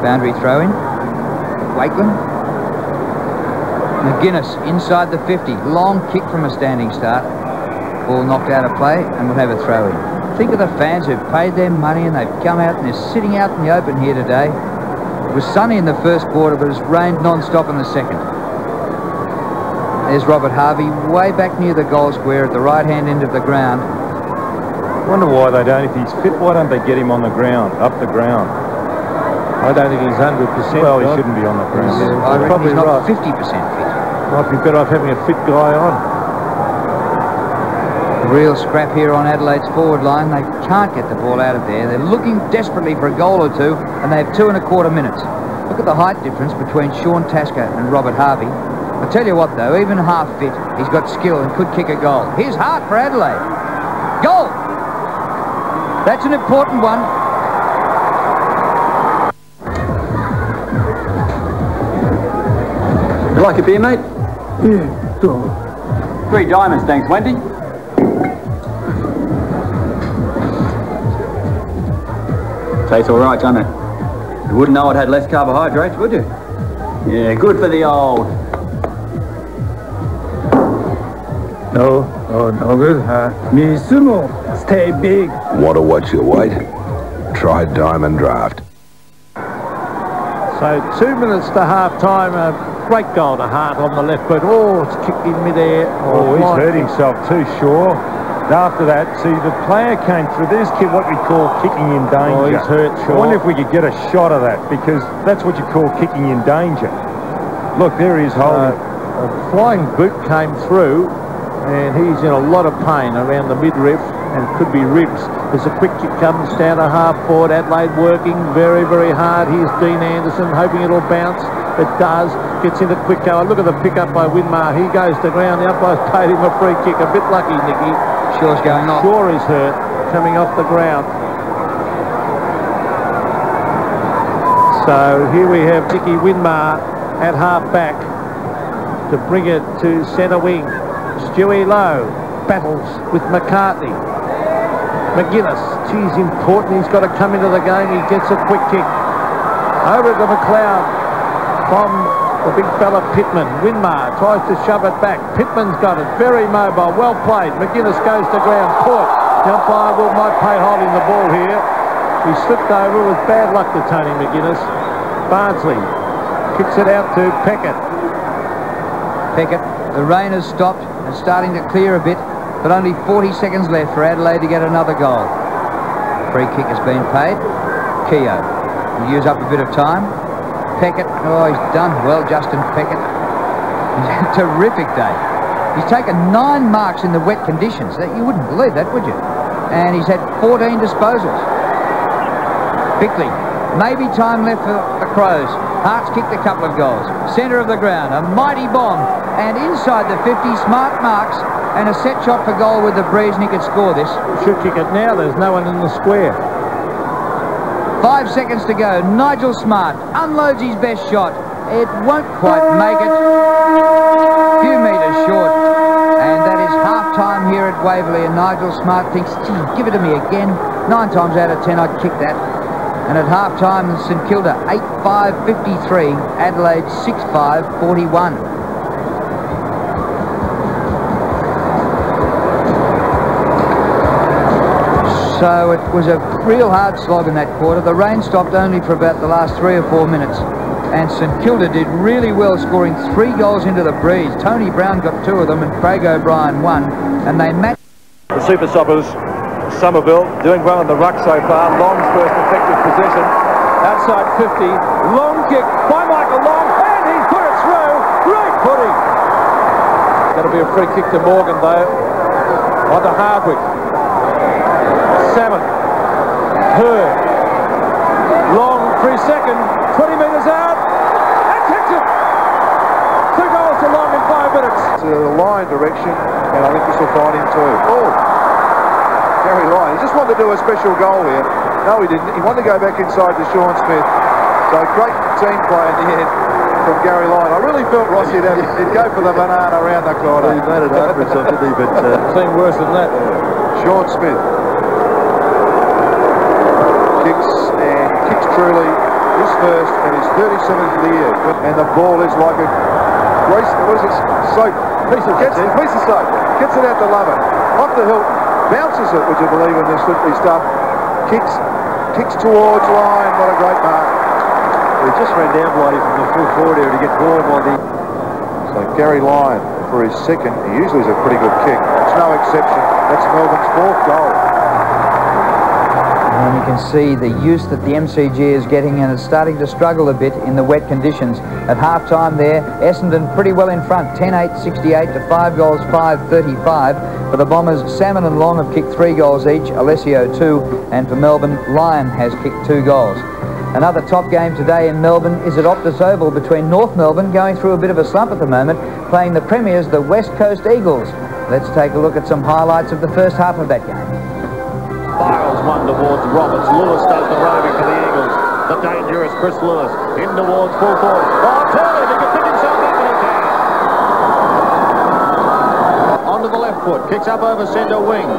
Boundary throw-in. Wakeland. McGuinness inside the 50. Long kick from a standing start. Ball knocked out of play and we'll have a throw-in. Think of the fans who've paid their money and they've come out and they're sitting out in the open here today. It was sunny in the first quarter, but it's rained non-stop in the second. There's Robert Harvey way back near the goal square at the right-hand end of the ground. Wonder why they don't. If he's fit, why don't they get him on the ground, up the ground? I don't think he's 100%. Well, he shouldn't be on the ground. I reckon probably he's not right. 50% fit. Might be better off having a fit guy on. Real scrap here on Adelaide's forward line. They can't get the ball out of there. They're looking desperately for a goal or two, and they have 2.25 minutes. Look at the height difference between Sean Tasker and Robert Harvey. I tell you what, though, even half fit, he's got skill and could kick a goal. Here's Hart for Adelaide. Goal! That's an important one. You like a beer, mate? Yeah, sure. 3 diamonds, thanks, Wendy. Tastes all right, doesn't it? You wouldn't know it had less carbohydrates, would you? Yeah, good for the old. No good. Me sumo, stay big. Want to watch your weight? Try Diamond Draft. So 2 minutes to half-time. A great goal to Hart on the left foot. Oh, it's kicked in mid-air. Oh, he's hurt himself too, Shaw. After that, see, the player came through. There's what we call kicking in danger. Oh, he's hurt, Shaw. I wonder if we could get a shot of that, because that's what you call kicking in danger. Look, there he is holding. A flying boot came through, and he's in a lot of pain around the midriff, and could be ribs. As a quick kick comes down to half forward, Adelaide working very, very hard. Here's Dean Anderson, hoping it'll bounce. It does. Gets into quick goal. Look at the pick-up by Winmar. He goes to ground. The umpire's paid him a free kick. A bit lucky, Nicky. Shaw's going off. Shaw is hurt, coming off the ground. So here we have Nicky Winmar at half-back to bring it to centre wing. Stewie Lowe battles with McCartney. McGuinness, geez, important. He's got to come into the game. He gets a quick kick. Over to McLeod from the big fella Pittman. Winmar tries to shove it back. Pittman's got it. Very mobile. Well played. McGuinness goes to ground. Caught. The umpire might pay holding the ball here. He slipped over with bad luck to Tony McGuinness. Barnsley kicks it out to Peckett. Peckett, the rain has stopped and starting to clear a bit, but only 40 seconds left for Adelaide to get another goal. Free kick has been paid. Keogh will use up a bit of time. Peckett, oh, he's done well, Justin Peckett. He's had a terrific day. He's taken 9 marks in the wet conditions. You wouldn't believe that, would you? And he's had 14 disposals. Bickley, maybe time left for the Crows. Hart's kicked a couple of goals. Centre of the ground, a mighty bomb. And inside the 50, smart marks and a set shot for goal with the breeze, and he could score this. Should kick it now. There's no one in the square. 5 seconds to go. Nigel Smart unloads his best shot. It won't quite make it. A few metres short. And that is half-time here at Waverley. And Nigel Smart thinks, gee, give it to me again. 9 times out of 10, I'd kick that. And at half-time, St Kilda 8-5-53. Adelaide 6-5-41. So it was a real hard slog in that quarter. The rain stopped only for about the last 3 or 4 minutes. And St Kilda did really well, scoring 3 goals into the breeze. Tony Brown got 2 of them and Craig O'Brien 1. And they matched. The Super Soppers, Somerville, doing well in the ruck so far. Long's first effective possession. Outside 50. Long kick by Michael Long. And he's put it through. Great footing. That'll be a free kick to Morgan, though. On to Hardwick. Salmon. Hurd. Long, free second. 20 metres out. And kicks it. 2 goals to Long in 5 minutes. To the line direction, and I think this will find him too. Oh, Gary Lyon. He just wanted to do a special goal here. No, he didn't. He wanted to go back inside to Sean Smith. So great team play in the end from Gary Lyon. I really felt Rossi he'd go for the banana around the corner. He made it hard for himself, didn't he? But seemed worse than that. Sean Smith kicks truly his first and his 37th of the year. And the ball is like a grease, what is it? Soap. Piece of soap. Gets it out to Lovett. Off the hilt. Bounces it, would you believe, in this slippery stuff. Kicks towards line. What a great mark. He just ran down Blighty from the full forward area to get forward on the... So Gary Lyon, for his second, he usually is a pretty good kick. It's no exception. That's Melbourne's 4th goal. And you can see the use that the MCG is getting, and it's starting to struggle a bit in the wet conditions. At half-time there, Essendon pretty well in front, 10-8-68 to 5 goals, 5-35. For the Bombers, Salmon and Long have kicked 3 goals each, Alessio 2, and for Melbourne, Lyon has kicked 2 goals. Another top game today in Melbourne is at Optus Oval between North Melbourne, going through a bit of a slump at the moment, playing the Premiers, the West Coast Eagles. Let's take a look at some highlights of the first half of that game. Files one towards Roberts. Lewis does the roving for the Eagles. The dangerous Chris Lewis in towards full forward. Oh, Turner, he can pick himself up and he can. Onto the left foot, kicks up over centre wing.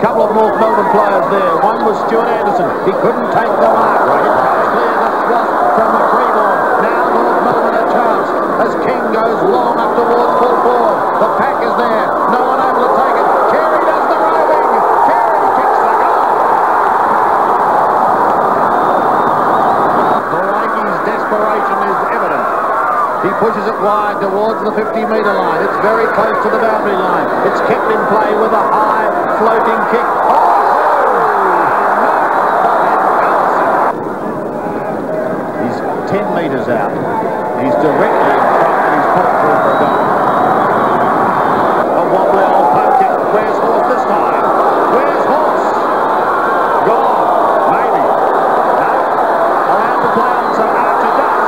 Couple of North Melbourne players there. One was Stuart Anderson. He couldn't take the mark. It comes clear the thrust from McCreeborn. Now North Melbourne a chance as King goes long up towards full forward. The pack is there. No one able to take it. Carey does the roving. Carey kicks the goal. The Yankees' desperation is evident. He pushes it wide towards the 50-metre line. It's very close to the boundary line. It's kept in play with a high floating kick. He's 10 metres out. He's directly in front and he's put it through for a goal. A wobbly old poke kick. Where's Horse this time? Where's Horse? Gone. Maybe. No. Allowed to play on, so Archer does.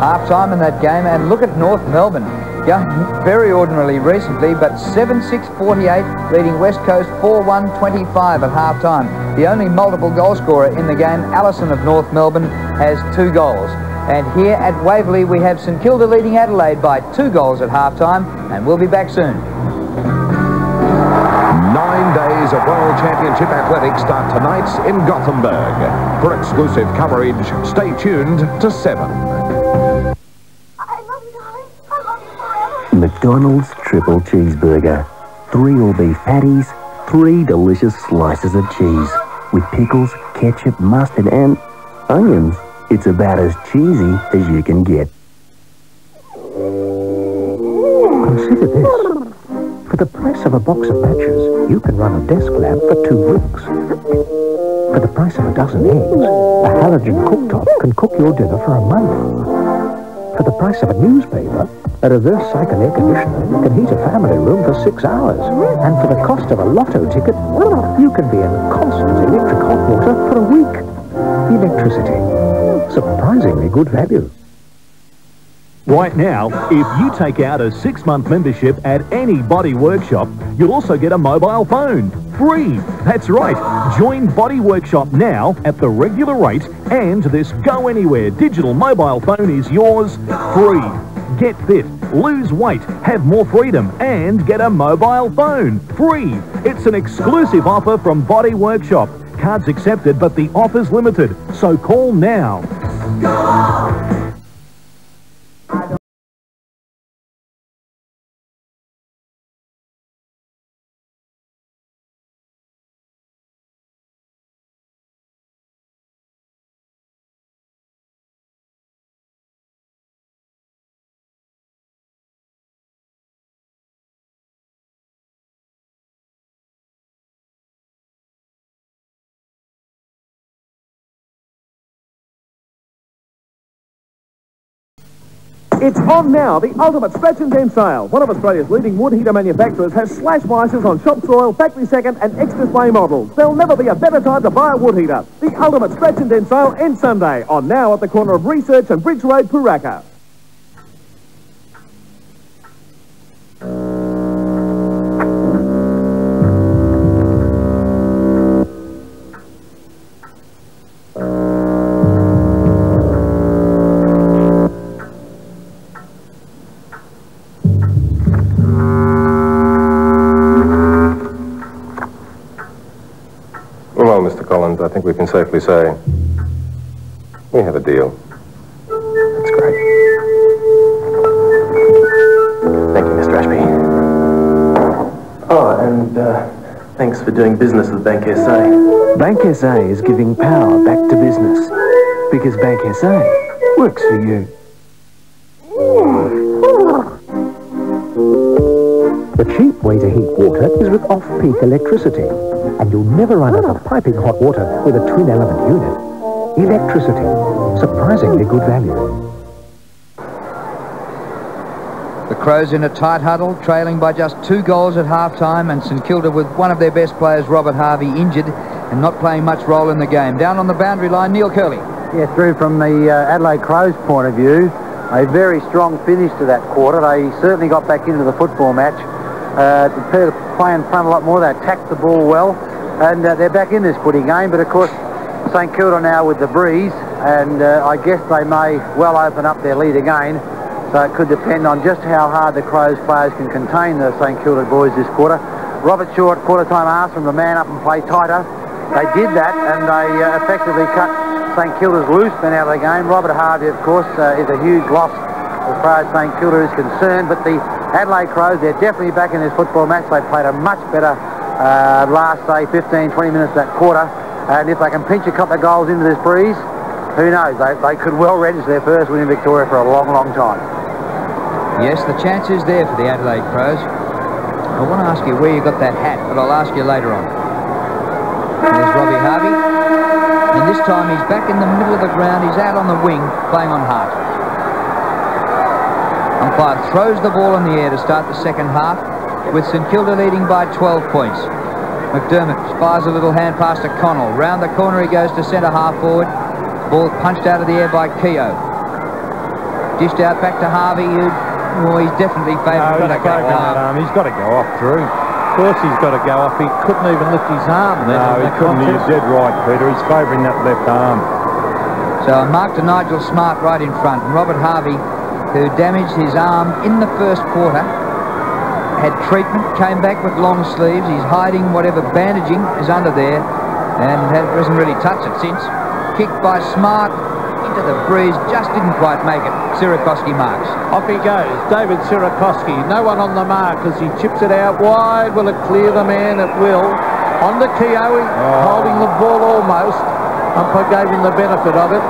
Half-time in that game, and look at North Melbourne. Yeah, very ordinarily recently, but 7-6-48, leading West Coast 4-1-25 at half-time. The only multiple goal scorer in the game, Allison of North Melbourne, has 2 goals. And here at Waverley, we have St Kilda leading Adelaide by 2 goals at half-time, and we'll be back soon. 9 days of World Championship Athletics start tonight in Gothenburg. For exclusive coverage, stay tuned to 7. McDonald's Triple Cheeseburger. 3 all-beef patties, 3 delicious slices of cheese. With pickles, ketchup, mustard and onions. It's about as cheesy as you can get. Consider this. For the price of a box of matches, you can run a desk lamp for 2 weeks. For the price of a dozen eggs, a halogen cooktop can cook your dinner for a month. For the price of a newspaper, a reverse cycle air conditioner can heat a family room for 6 hours. And for the cost of a lotto ticket, you can be in constant electric hot water for a week. Electricity. Surprisingly good value. Right now, if you take out a 6-month membership at any Body Workshop, you'll also get a mobile phone. Free! That's right. Join Body Workshop now at the regular rate, and this Go Anywhere digital mobile phone is yours free. Get fit, lose weight, have more freedom, and get a mobile phone free. It's an exclusive offer from Body Workshop. Cards accepted, but the offer's limited. So call now. Go! It's on now, the ultimate stretch and dent sale. One of Australia's leading wood heater manufacturers has slash prices on shop soil, factory second and extra display models. There'll never be a better time to buy a wood heater. The ultimate stretch and dent sale ends Sunday, on now at the corner of Research and Bridge Road, Puraka. Well, Mr. Collins, I think we can safely say we have a deal. That's great. Thank you, Mr. Ashby. Oh, and thanks for doing business with Bank SA. Bank SA is giving power back to business because Bank SA works for you. The cheap way to heat water is with off-peak electricity. And you'll never run out of piping hot water with a twin-element unit. Electricity. Surprisingly good value. The Crows in a tight huddle, trailing by just 2 goals at half-time, and St Kilda with one of their best players, Robert Harvey, injured and not playing much role in the game. Down on the boundary line, Neil Curley. Yeah, through from the Adelaide Crows' point of view, a very strong finish to that quarter. They certainly got back into the football match. They're playing front a lot more. They attacked the ball well, and they're back in this footy game. But of course, St Kilda now with the breeze, and I guess they may well open up their lead again. So it could depend on just how hard the Crows players can contain the St Kilda boys this quarter. Robert Short, quarter-time asked them to man up and play tighter. They did that, and they effectively cut St Kilda's loose men out of the game. Robert Harvey, of course, is a huge loss as far as St Kilda is concerned. But the Adelaide Crows, they're definitely back in this football match. They played a much better last, say, 15, 20 minutes that quarter. And if they can pinch a couple of goals into this breeze, who knows? They could well register their first win in Victoria for a long, long time. Yes, the chance is there for the Adelaide Crows. I want to ask you where you got that hat, but I'll ask you later on. There's Robbie Harvey. And this time he's back in the middle of the ground. He's out on the wing, playing on Hart. Umpire throws the ball in the air to start the second half, with St Kilda leading by 12 points. McDermott fires a little hand pass to Connell. Round the corner he goes to centre half forward. Ball punched out of the air by Keogh. Dished out back to Harvey, who... Well, he's definitely favourite. He's got to go off through. Of course he's got to go off. He couldn't even lift his arm. No, he couldn't. He's dead right, Peter. He's favouring that left arm. So a mark to Nigel Smart right in front. And Robert Harvey, who damaged his arm in the first quarter, had treatment, came back with long sleeves. He's hiding whatever bandaging is under there and hasn't really touched it since. Kicked by Smart into the breeze, just didn't quite make it. Sirakoski marks. Off he goes, David Sirakoski. No one on the mark as he chips it out wide. Will it clear the man? It will. On to Keogh, holding the ball almost. Umpire gave him the benefit of it.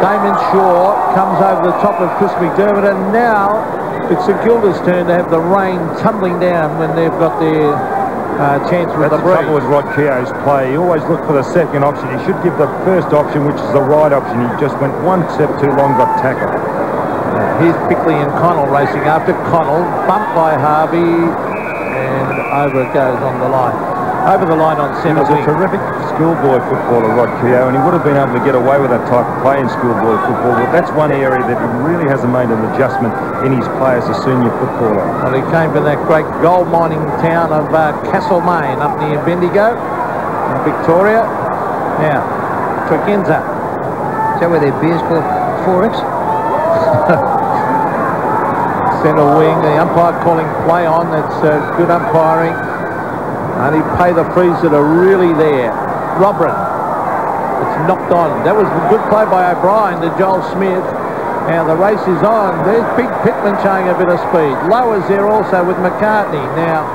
Damon Shaw comes over the top of Chris McDermott, and now it's St Kilda's turn to have the rain tumbling down when they've got their chance with the breeze. That's the trouble with Rod Keogh's play. He always looked for the second option. He should give the first option, which is the right option. He just went one step too long, got tackled. Here's Bickley and Connell racing after Connell. Bumped by Harvey, and over it goes on the line. Over the line on centre wing. He was a terrific schoolboy footballer, Rod Keogh, and he would have been able to get away with that type of play in schoolboy football. But that's one area that he really hasn't made an adjustment in his play as a senior footballer. Well, he came from that great gold mining town of Castlemaine up near Bendigo, in Victoria. Now, Tregenza. Is that where their beer's called 4X? Centre wing, the umpire calling play on. That's good umpiring. And he pay the frees that are really there. Robrin. It's knocked on. That was a good play by O'Brien to Joel Smith. Now the race is on. There's Big Pittman showing a bit of speed. Lowers there also with McCartney. Now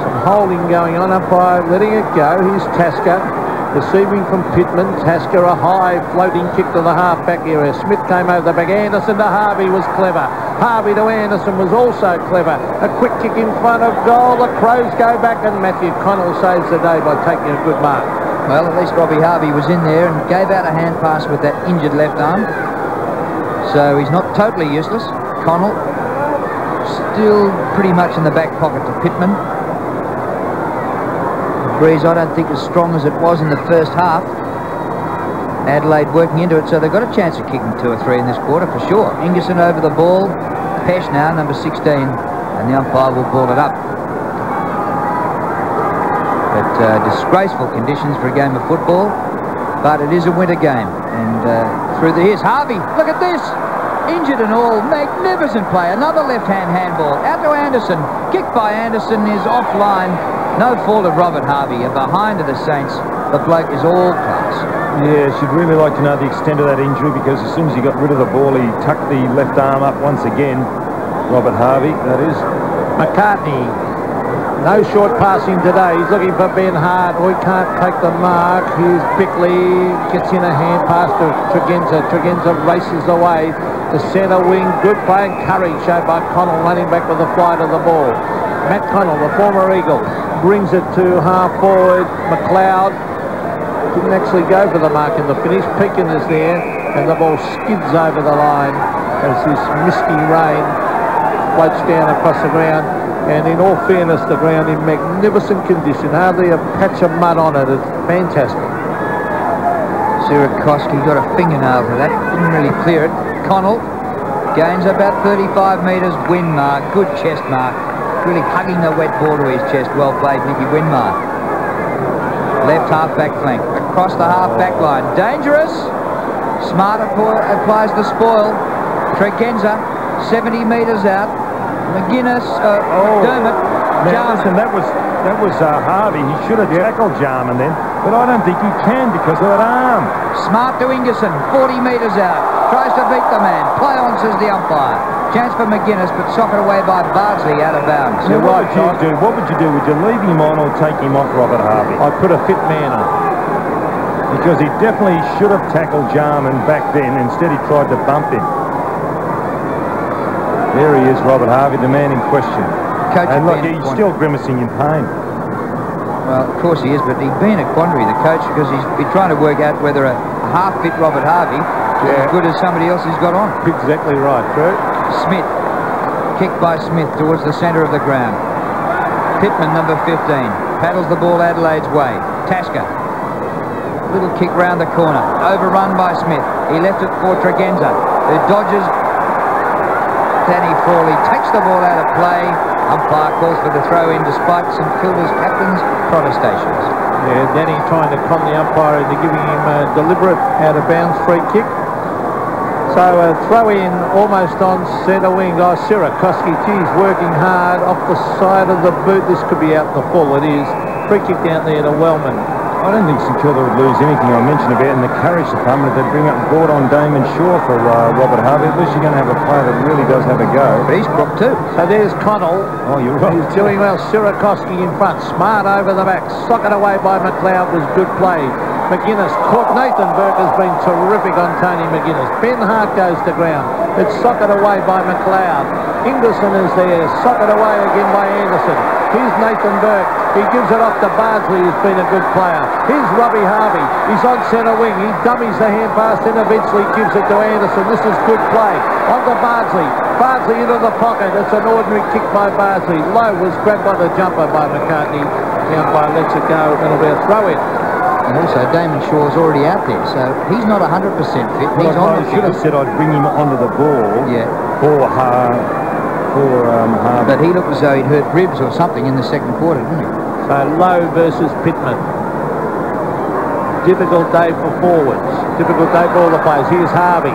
some holding going on. Umpire letting it go. Here's Tasker. Receiving from Pittman. Tasker, a high floating kick to the half-back area. Smith came over the back. Anderson to Harvey was clever. Harvey to Anderson was also clever. A quick kick in front of goal. The Crows go back, and Matthew Connell saves the day by taking a good mark. Well, at least Robbie Harvey was in there and gave out a hand pass with that injured left arm. So he's not totally useless. Connell still pretty much in the back pocket to Pittman. Breeze, I don't think, as strong as it was in the first half. Adelaide working into it, so they've got a chance of kicking 2 or 3 in this quarter for sure. Ingerson over the ball. Pesh now, number 16, and the umpire will ball it up. But disgraceful conditions for a game of football, but it is a winter game. And here's Harvey. Look at this. Injured and all. Magnificent play. Another left-hand handball. Out to Anderson. Kicked by Anderson is offline. No fault of Robert Harvey. And behind to the Saints, the bloke is all class. Yeah, she'd really like to know the extent of that injury, because as soon as he got rid of the ball, he tucked the left arm up once again. Robert Harvey, that is. McCartney. No short passing today. He's looking for Ben Hart. Oh, he can't take the mark. Here's Bickley. Gets in a hand pass to Tregenza. Tregenza races away. the centre wing. Good play and courage showed by Connell running back with the flight of the ball. Matt Connell, the former Eagle, brings it to half forward. McLeod didn't actually go for the mark in the finish. Pekin is there, and the ball skids over the line as this misty rain floats down across the ground. And in all fairness, the ground in magnificent condition. Hardly a patch of mud on it. It's fantastic. Sirakoski got a fingernail to that. Didn't really clear it. Connell gains about 35 metres. Winmar, good chest mark. Really hugging the wet ball to his chest. Well played, Nicky Winmar. Left half-back flank. Across the half-back line. Dangerous. Smart applies the spoil. Tregenza, 70 metres out. McGuinness, McDermott. Now, listen, that was Harvey. He should have tackled Jarman then, but I don't think he can because of that arm. Smart to Ingerson, 40 metres out. Tries to beat the man. Play on, says the umpire. Chance for McGuinness, but socked away by Bardsley out of bounds. So what would you do? What would you do? Would you leave him on or take him off Robert Harvey? I'd put a fit man on. Because he definitely should have tackled Jarman back then. Instead, he tried to bump him. There he is, Robert Harvey, the man in question. And look, he's still grimacing in pain. Well, of course he is, but he'd been a quandary, the coach, because he's been trying to work out whether a half-fit Robert Harvey is as good as somebody else he's got on. Exactly right, Bert. Smith. Kicked by Smith towards the centre of the ground. Pittman, number 15. Paddles the ball Adelaide's way. Tasker. Little kick round the corner. Overrun by Smith. He left it for Tregenza, who dodges. Danny Frawley takes the ball out of play. Umpire calls for the throw-in despite St Kilda's captain's protestations. Yeah, Danny trying to con the umpire into giving him a deliberate out-of-bounds free kick. So a throw-in almost on centre wing. Oh, Sirakoski, geez, working hard off the side of the boot. This could be out in the full. It is. Free kick down there to Wellman. I don't think St Kilda would lose anything I mentioned about in the courage department. They'd bring up board on Damon Shaw for Robert Harvey. At least you're going to have a player that really does have a go. But he's crooked too. So there's Connell. Oh, you're right. He's doing well. Sirakoski in front. Smart over the back. Socket away by McLeod was good play. McGuinness caught. Nathan Burke has been terrific on Tony McGuinness. Ben Hart goes to ground. It's socket away by McLeod. Ingerson is there. Socket away again by Anderson. Here's Nathan Burke. He gives it off to Bardsley, who's been a good player. Here's Robbie Harvey. He's on centre wing. He dummies the hand pass and eventually gives it to Anderson. This is good play. On to Bardsley. Bardsley into the pocket. It's an ordinary kick by Bardsley. Low was grabbed by the jumper by McCartney. The umpire lets it go. It'll be a throw-in. And also Damon Shaw's already out there, so he's not 100% fit. Well, he's on the should have said I'd bring him onto the ball. Yeah. For Harvey. But he looked as though he'd hurt ribs or something in the second quarter, didn't he? So Lowe versus Pittman. Difficult day for forwards. Difficult day for all the players. Here's Harvey.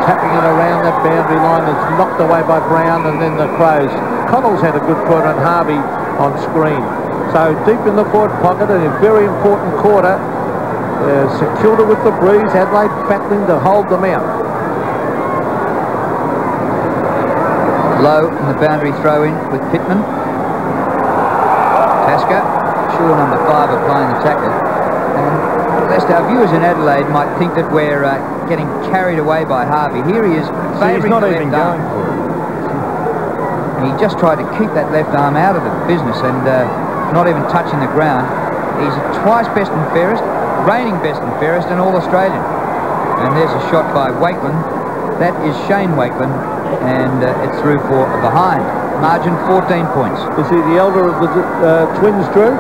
Tapping it around that boundary line. It's knocked away by Brown and then the Crows. Connell's had a good quarter and Harvey on screen. So deep in the forward pocket and a very important quarter. St Kilda with the breeze. Adelaide battling to hold them out. Low in the boundary throw-in with Pittman. Tasker, Shaw number 5 applying the tackle. And lest our viewers in Adelaide might think that we're getting carried away by Harvey. Here he is favouring the left arm. He just tried to keep that left arm out of the business and not even touching the ground. He's twice best and fairest, reigning best and fairest, and all-Australian. And there's a shot by Wakeland. That is Shane Wakeland, and it's through for a behind. Margin 14 points. Is he the elder of the twins, Drew?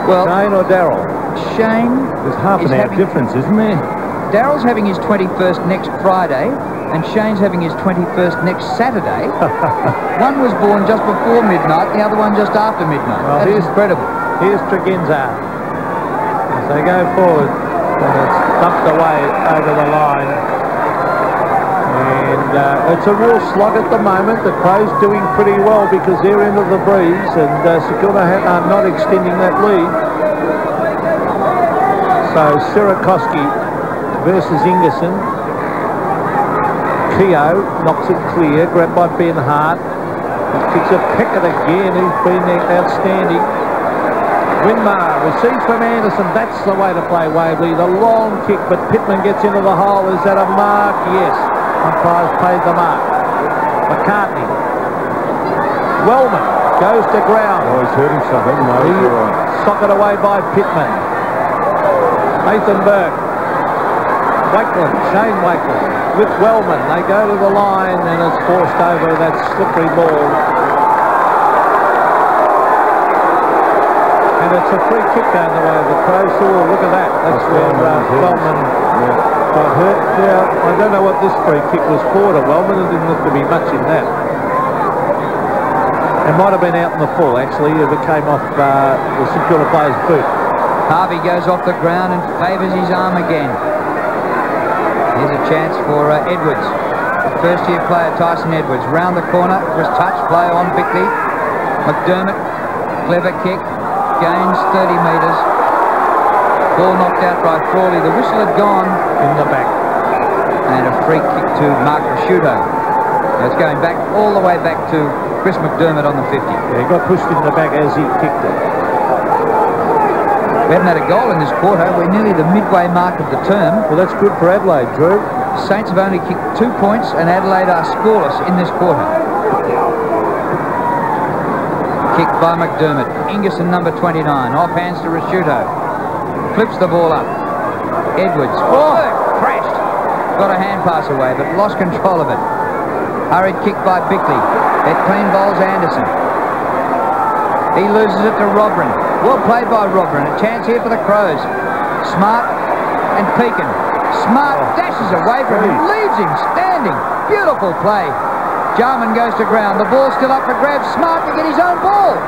Well, Shane or Darryl? Shane. There's half an hour difference, isn't there? Darryl's having his 21st next Friday, and Shane's having his 21st next Saturday. One was born just before midnight, the other one just after midnight. Well, that is incredible. Here's Tregenza. As they go forward, and it's dumped away over the line. And it's a real slog at the moment. The Crows doing pretty well because they're into the breeze, and St Kilda are not extending that lead. So Sirakoski versus Ingerson. Keogh knocks it clear, grabbed by Ben Hart. He kicks a Peckett again, who's been there outstanding. Winmar receives from Anderson. That's the way to play Waverley. The long kick, but Pittman gets into the hole. Is that a mark? Yes. Umpires paid the mark. McCartney. Wellman goes to ground. Oh, he's hurt himself, hasn't he? Socked away by Pittman. Nathan Burke. Wakeland, Shane Wakeland with Wellman. They go to the line and it's forced over that slippery ball. And it's a free kick going the way of the Crows. Oh, look at that. That's where Wellman got hurt. Yeah, I don't know what this free kick was for to Wellman. There didn't look to be much in that. It might have been out in the full, actually, if it came off the St Kilda player's boot. Harvey goes off the ground and favours his arm again. Here's a chance for Edwards. First-year player Tyson Edwards. Round the corner, was touched, play on Bickley. McDermott, clever kick, gains 30 metres. Ball knocked out by Frawley. The whistle had gone in the back. And a free kick to Mark Prosciutto. It's going back all the way back to Chris McDermott on the 50. Yeah, he got pushed in the back as he kicked it. We haven't had a goal in this quarter. We're nearly the midway mark of the term. Well, that's good for Adelaide, Drew. Saints have only kicked 2 points and Adelaide are scoreless in this quarter. Kicked by McDermott. Ingerson, number 29. Off hands to Prosciutto. Flips the ball up. Edwards. Oh, crashed. Got a hand pass away, but lost control of it. Hurried kick by Bickley. It clean bowls Anderson. He loses it to Robrin. Well played by Robrin. A chance here for the Crows. Smart and Pekin. Smart dashes away from him. Leaves him standing. Beautiful play. Jarman goes to ground. The ball's still up for grabs. Smart to get his own ball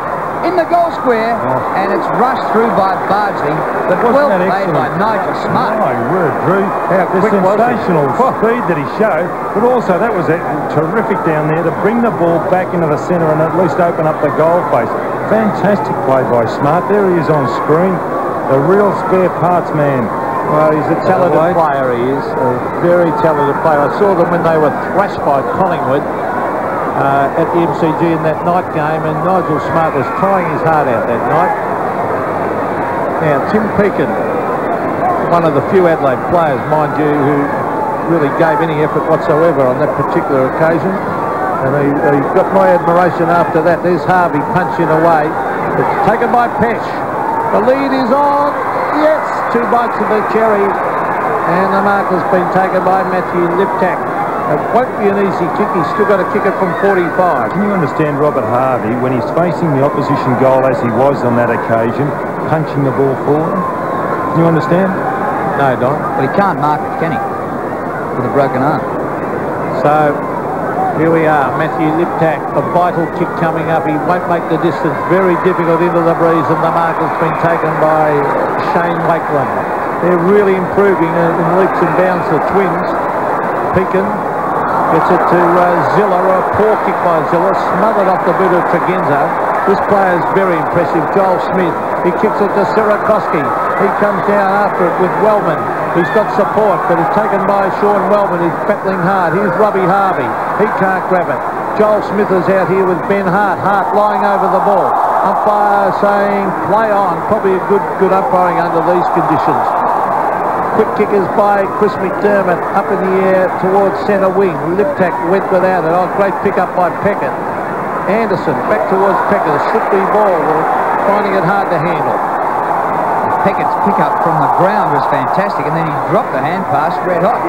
in the goal square. And it's rushed through by Bardsley. But well played by Nigel Smart. My word, Drew. The sensational speed that he showed. But also that was terrific down there to bring the ball back into the centre and at least open up the goal face. Fantastic play by Smart. There he is on screen. The real spare parts man. Well, he's a talented player, he is. A very talented player. I saw them when they were thrashed by Collingwood at the MCG in that night game, and Nigel Smart was trying his heart out that night. Now, Tim Pekin, one of the few Adelaide players, mind you, who really gave any effort whatsoever on that particular occasion. And he got my admiration after that. There's Harvey punching away. It's taken by Pesh. The lead is on. Yes, 2 bites of the cherry. And the mark has been taken by Matthew Liptak. It won't be an easy kick. He's still got to kick it from 45. Can you understand Robert Harvey when he's facing the opposition goal as he was on that occasion, punching the ball forward? Can you understand? No, Don. Well, he can't mark it, can he? With a broken arm. So here we are, Matthew Liptak, a vital kick coming up. He won't make the distance. Very difficult into the breeze, and the mark has been taken by Shane Wakeland. They're really improving in leaps and bounds, the Twins. Pekin gets it to Zilla, a poor kick by Zilla, smothered off the boot of Tregenza. This player is very impressive, Joel Smith. He kicks it to Sirakoski. He comes down after it with Wellman. He's got support, but it's taken by Sean Wellman. He's battling hard. Here's Robbie Harvey. He can't grab it. Joel Smith is out here with Ben Hart. Hart lying over the ball. Umpire saying play on. Probably a good umpiring under these conditions. Quick kickers by Chris McDermott up in the air towards centre wing. Liptak went without it. Oh, great pick up by Peckett. Anderson back towards Peckett. A slippery ball. Finding it hard to handle. Peckett's pick-up from the ground was fantastic, and then he dropped the hand pass red hot.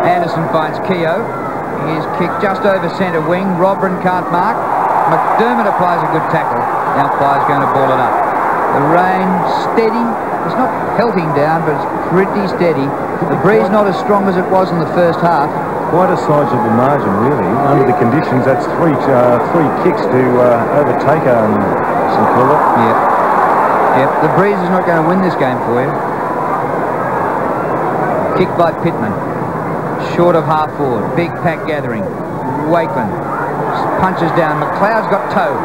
Anderson finds Keogh. He's kicked just over centre wing. Robrin can't mark. McDermott applies a good tackle. The umpire's going to ball it up. The rain steady. It's not pelting down, but it's pretty steady. The breeze not as strong as it was in the first half. Quite a sizable margin, really. Under the conditions, that's three kicks to overtake St Kilda. Yeah. Yep, the breeze is not going to win this game for you. Kick by Pittman. Short of half forward. Big pack gathering. Wakeland punches down. McLeod's got toe.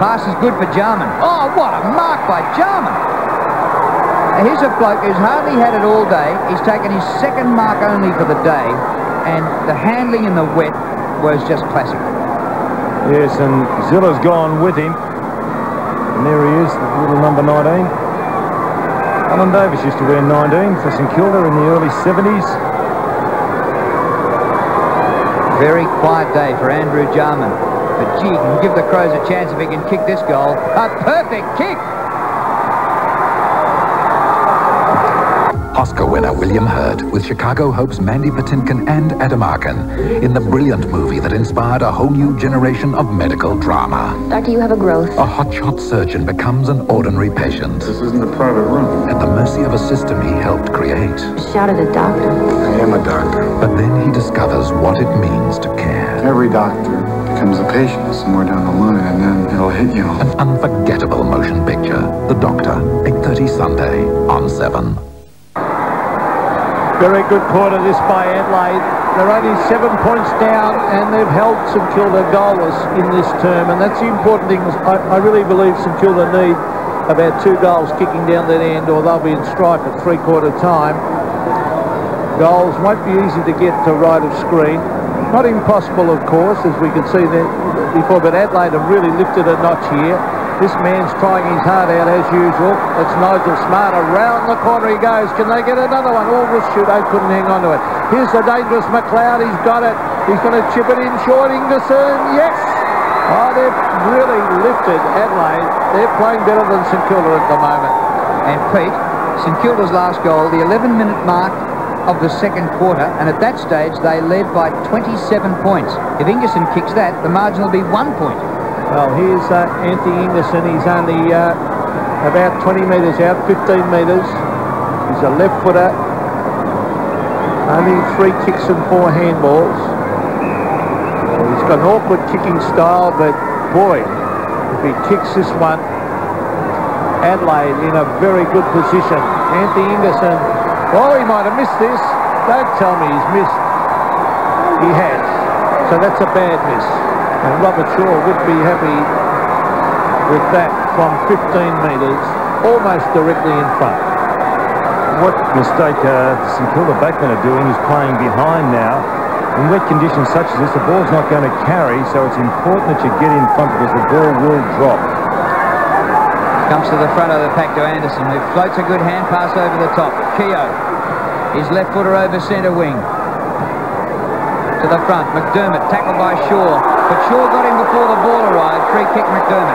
Pass is good for Jarman. Oh, what a mark by Jarman. Now, here's a bloke who's hardly had it all day. He's taken his second mark only for the day. And the handling in the wet was just classic. Yes, and Zilla's gone with him. And there he is, the little number 19. Alan Davis used to wear 19 for St Kilda in the early 70s. Very quiet day for Andrew Jarman. But gee, he can give the Crows a chance if he can kick this goal. A perfect kick! Oscar winner William Hurt with Chicago Hope's Mandy Patinkin and Adam Arkin in the brilliant movie that inspired a whole new generation of medical drama. Doctor, you have a growth. A hotshot surgeon becomes an ordinary patient. This isn't a private room. At the mercy of a system he helped create. Shout at a doctor. I am a doctor. But then he discovers what it means to care. Every doctor becomes a patient somewhere down the line, and then it'll hit you. An unforgettable motion picture. The Doctor, 8:30 Sunday on 7. Very good quarter this by Adelaide. They're only 7 points down and they've held St Kilda goalless in this term, and that's the important thing. I really believe St Kilda need about 2 goals kicking down that end, or they'll be in strife at three-quarter time. Goals won't be easy to get to right of screen. Not impossible, of course, as we could see there before, but Adelaide have really lifted a notch here. This man's trying his heart out as usual. It's Nigel Smart. Around the corner he goes. Can they get another one? Oh, Rashudo couldn't hang on to it. Here's the dangerous McLeod. He's got it. He's going to chip it in short. Ingerson. Yes! Oh, they've really lifted Adelaide. They're playing better than St Kilda at the moment. And Pete, St Kilda's last goal, the 11-minute mark of the second quarter, and at that stage they led by 27 points. If Ingerson kicks that, the margin will be 1 point. Well, here's Anthony Ingerson. He's only about 20 metres out, 15 metres. He's a left footer. Only 3 kicks and 4 handballs. He's got an awkward kicking style, but boy, if he kicks this one, Adelaide in a very good position. Anthony Ingerson, oh, he might have missed this. Don't tell me he's missed. He has. So that's a bad miss. And Robert Shaw would be happy with that from 15 metres, almost directly in front. What mistake St Kilda backmen are doing is playing behind now. In wet conditions such as this, the ball's not going to carry, so it's important that you get in front because the ball will drop. Comes to the front of the pack to Anderson, who floats a good hand pass over the top. Keogh, his left footer over centre wing. To the front, McDermott tackled by Shaw, but Shaw got him before the ball arrived. Free kick McDermott.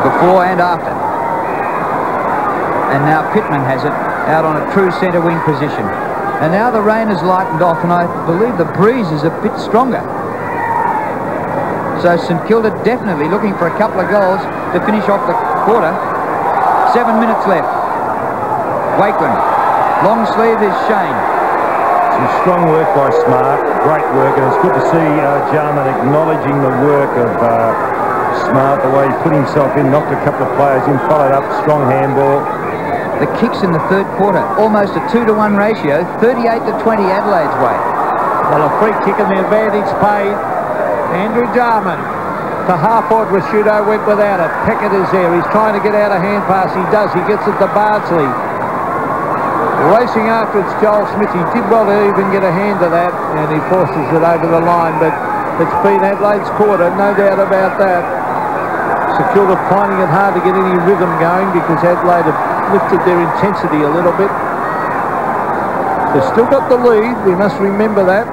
Before and after. And now Pittman has it out on a true centre wing position. And now the rain has lightened off, and I believe the breeze is a bit stronger. So St Kilda definitely looking for a couple of goals to finish off the quarter. 7 minutes left. Wakeland, long sleeve is Shane. Some strong work by Smart, great work, and it's good to see Jarman acknowledging the work of Smart, the way he put himself in, knocked a couple of players in, followed up, strong handball. The kicks in the third quarter, almost a 2-to-1 ratio, 38-20 Adelaide's way. Well, a free kick and the advantage paid. Andrew Jarman to half-forward. Rashudo went without it. Peckett is there. He's trying to get out a hand pass. He does. He gets it to Bardsley. Racing after it's Joel Smith. He did well to even get a hand to that, and he forces it over the line, but it's been Adelaide's quarter, no doubt about that. St Kilda finding it hard to get any rhythm going because Adelaide have lifted their intensity a little bit. They've still got the lead, we must remember that.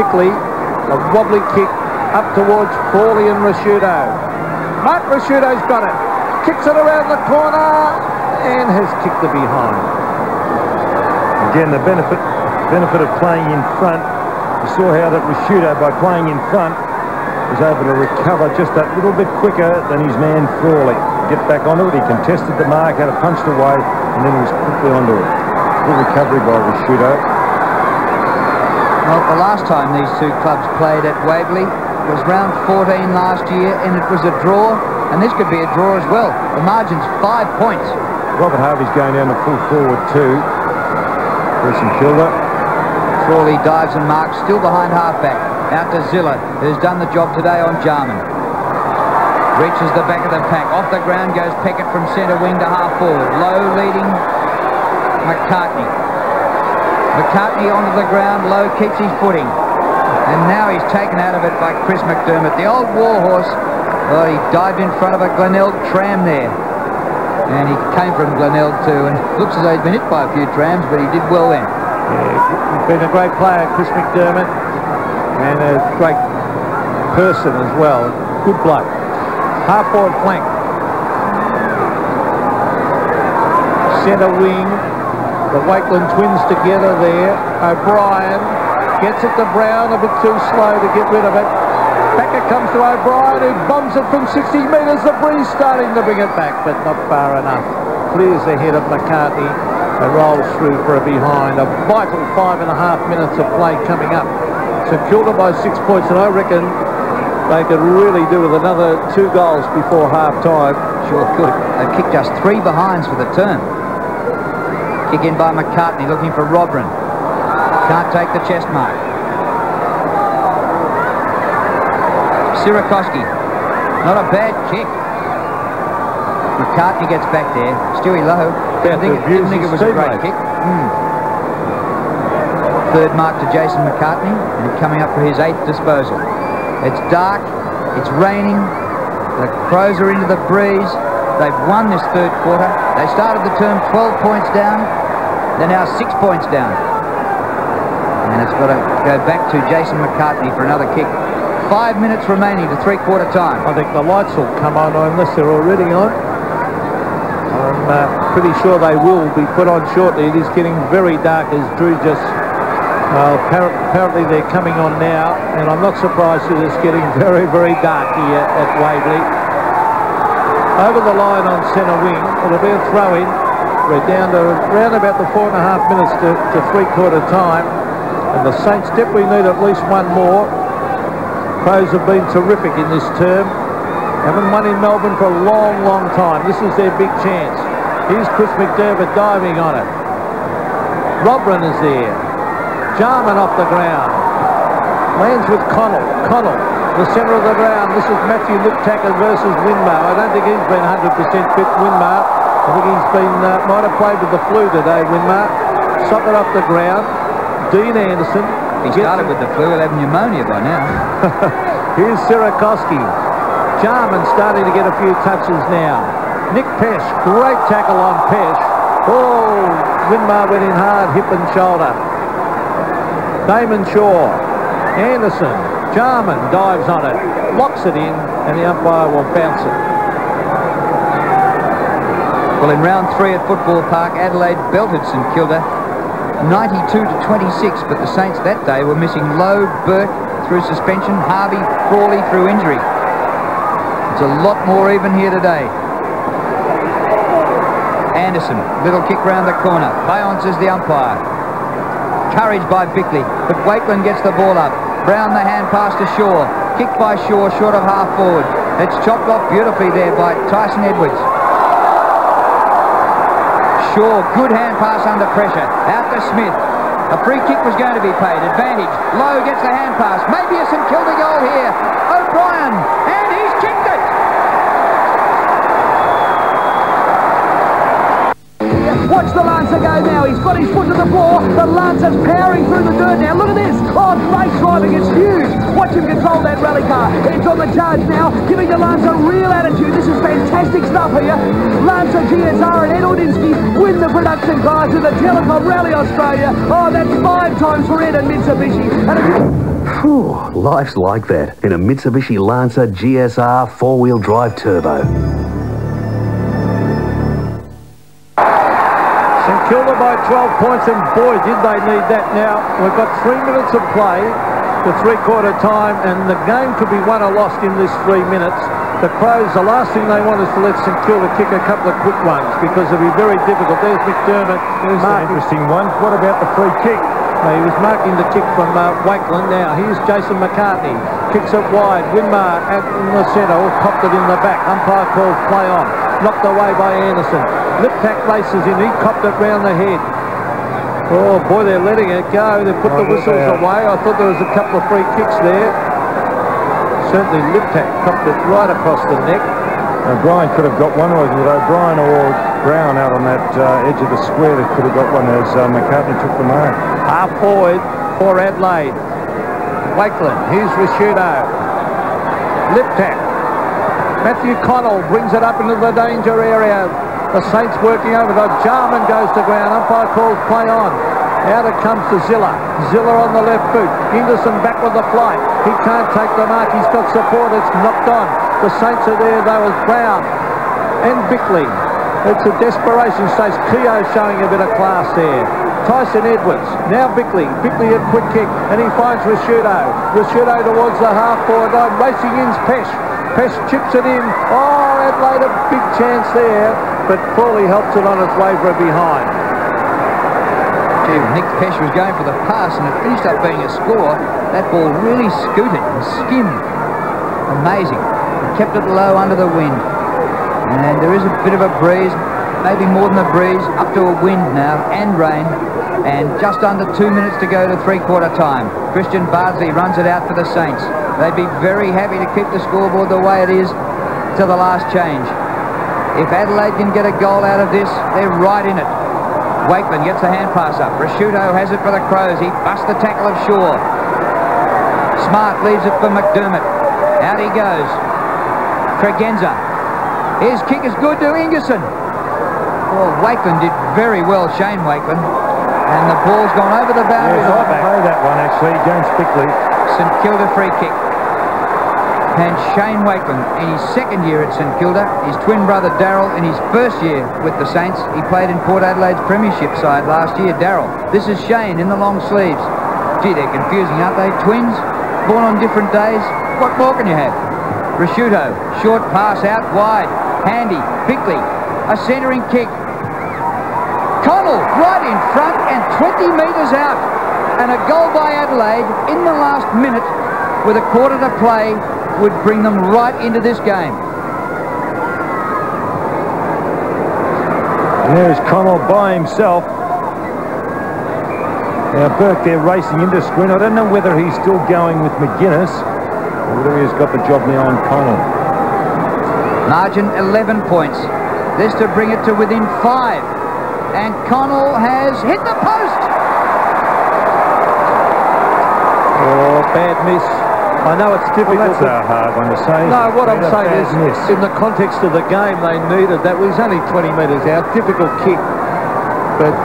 Pickley, a wobbly kick up towards Frawley and Rashudo. Mark Rashudo's got it. Kicks it around the corner and has kicked the behind. Again, the benefit of playing in front. You saw how that Rashudo, by playing in front, was able to recover just that little bit quicker than his man Frawley. Get back onto it, he contested the mark, had it punched away, and then he was quickly onto it. Good recovery by Rashudo. Well, the last time these two clubs played at Waverley was round 14 last year, and it was a draw, and this could be a draw as well. The margin's 5 points. Robert Harvey's going down to full forward too. St Kilda. Frawley dives and marks, still behind halfback. Out to Zilla, who's done the job today on Jarman. Reaches the back of the pack. Off the ground goes Peckett from centre wing to half forward. Low leading McCartney. McCartney onto the ground. Low keeps his footing. And now he's taken out of it by Chris McDermott. The old warhorse. Oh, he dived in front of a Glenelg tram there. And he came from Glenelg too, and looks as though he's been hit by a few trams, but he did well then. Yeah, he's been a great player, Chris McDermott, and a great person as well. Good bloke. Half-forward flank. Centre wing. The Wakeland twins together there. O'Brien gets it to Brown, a bit too slow to get rid of it. Back it comes to O'Brien, who bombs it from 60 metres. The breeze starting to bring it back, but not far enough. Clears the head of McCartney and rolls through for a behind. A vital 5.5 minutes of play coming up. So Kilda by 6 points, and I reckon they could really do with another 2 goals before half-time. Sure could. They've kicked just 3 behinds for the term. Kick in by McCartney, looking for Robran. Can't take the chest mark. Sirakoski. Not a bad kick. McCartney gets back there. Stewie Lowe. Didn't think it was a great kick. Third mark to Jason McCartney, and coming up for his 8th disposal. It's dark. It's raining. The Crows are into the breeze. They've won this third quarter. They started the term 12 points down. They're now 6 points down. And it's got to go back to Jason McCartney for another kick. 5 minutes remaining to three-quarter time. I think the lights will come on unless they're already on. I'm pretty sure they will be put on shortly. It is getting very dark, as Drew just... apparently they're coming on now, and I'm not surprised that it's getting very, very dark here at Waverley. Over the line on centre wing, it'll be a throw-in. We're down to around about the 4.5 minutes to three-quarter time, and the Saints definitely need at least one more. Crows have been terrific in this term. Haven't won in Melbourne for a long, long time. This is their big chance. Here's Chris McDermott diving on it. Robran is there. Jarman off the ground. Lands with Connell. Connell, the centre of the ground. This is Matthew Liptacker versus Winmar. I don't think he's been 100% fit, Winmar. I think he's been, might have played with the flu today, Winmar. Socket off the ground. Dean Anderson. He started with the flu, he'll have pneumonia by now. Here's Sirakoski. Jarman starting to get a few touches now. Nick Pesh, great tackle on Pesh. Oh, Winmar went in hard, hip and shoulder. Damon Shaw, Anderson, Jarman dives on it, locks it in, and the umpire will bounce it. Well, in round 3 at Football Park, Adelaide belted St Kilda 92-26, but the Saints that day were missing Lowe, Burke through suspension, Harvey, Crawley through injury. It's a lot more even here today. Anderson, little kick round the corner. Bayonce is the umpire. Courage by Bickley, but Wakeland gets the ball up. Brown the hand pass to Shaw. Kicked by Shaw, short of half forward. It's chopped off beautifully there by Tyson Edwards. Shaw, good hand pass under pressure. Out to Smith. A free kick was going to be paid. Advantage. Lowe gets the hand pass. Maybe a St Kilda goal here. O'Brien, and he's kicked it. Watch the Lancer go now. He's got his foot to the floor. The Lancer's powering through the dirt now. Look at this. Oh, great driving. It's huge. Watch him control that rally car. It's on the charge now, giving the Lancer real attitude. This is fantastic stuff here. Lancer, GSR and Ed Audinsky win the production prize with the Telecom Rally Australia. Oh, that's 5 times for Ed and Mitsubishi. Phew, life's like that in a Mitsubishi Lancer GSR 4-wheel drive turbo. Kilda by 12 points, and boy, did they need that. Now, we've got 3 minutes of play to three-quarter time, and the game could be won or lost in this 3 minutes. The Crows, the last thing they want is to let St Kilda kick a couple of quick ones, because it'll be very difficult. There's McDermott. There's an interesting one. What about the free kick? He was marking the kick from Wakeland. Now, here's Jason McCartney. Kicks it wide. Winmar at the centre, popped it in the back. Umpire calls play on. Knocked away by Anderson. Liptack races in. He copped it round the head. Oh, boy, they're letting it go. They've put the whistles away. I thought there was a couple of free kicks there. Certainly Liptack copped it right across the neck. O'Brien could have got one, wasn't it? O'Brien or Brown out on that edge of the square that could have got one as McCartney took the mark. Half forward for Adelaide. Wakeland. Here's Risciuto. Liptack. Matthew Connell brings it up into the danger area. The Saints working overtime. Jarman goes to ground. Umpire calls play on. Out it comes to Ziller. Ziller on the left boot. Henderson back with the flight. He can't take the mark. He's got support. It's knocked on. The Saints are there though as Brown and Bickley. It's a desperation stage. Keogh showing a bit of class there. Tyson Edwards. Now Bickley. Bickley a quick kick and he finds Rashudo. Rashudo towards the half-forward line. Racing in's Pesh. Pesh chips it in. Oh, Adelaide a big chance there, but Crawley helps it on its way from behind. Gee, Nick Pesh was going for the pass and it finished up being a score. That ball really scooted and skimmed. Amazing. He kept it low under the wind. And there is a bit of a breeze, maybe more than a breeze, up to a wind now and rain. And just under 2 minutes to go to three-quarter time. Christian Bardsley runs it out for the Saints. They'd be very happy to keep the scoreboard the way it is to the last change. If Adelaide can get a goal out of this, they're right in it. Wakeman gets the hand pass up. Rashudo has it for the Crows. He busts the tackle of Shaw. Smart leaves it for McDermott. Out he goes. Tregenza. His kick is good to Ingerson. Well, Wakeman did very well, Shane Wakeman. And the ball's gone over the boundary. Yes, I played that one actually against Bickley. St Kilda free kick. And Shane Wakeman in his second year at St Kilda, his twin brother Darryl in his first year with the Saints. He played in Port Adelaide's premiership side last year, Darryl. This is Shane in the long sleeves. Gee, they're confusing, aren't they? Twins, born on different days. What more can you have? Rashudo, short pass out wide. Handy, Bickley, a centering kick. Connell right in front and 20 metres out. And a goal by Adelaide in the last minute with a quarter to play would bring them right into this game. And there's Connell by himself. Now Burke there racing into screen. I don't know whether he's still going with McGuinness or whether he's got the job now on Connell. Margin 11 points. This to bring it to within 5. And Connell has hit the post. Oh, bad miss. I know it's difficult. Well, that's a hard one to say. No, what I'm saying is, miss. in the context of the game, they needed that. Was only 20 metres out. Difficult kick. But,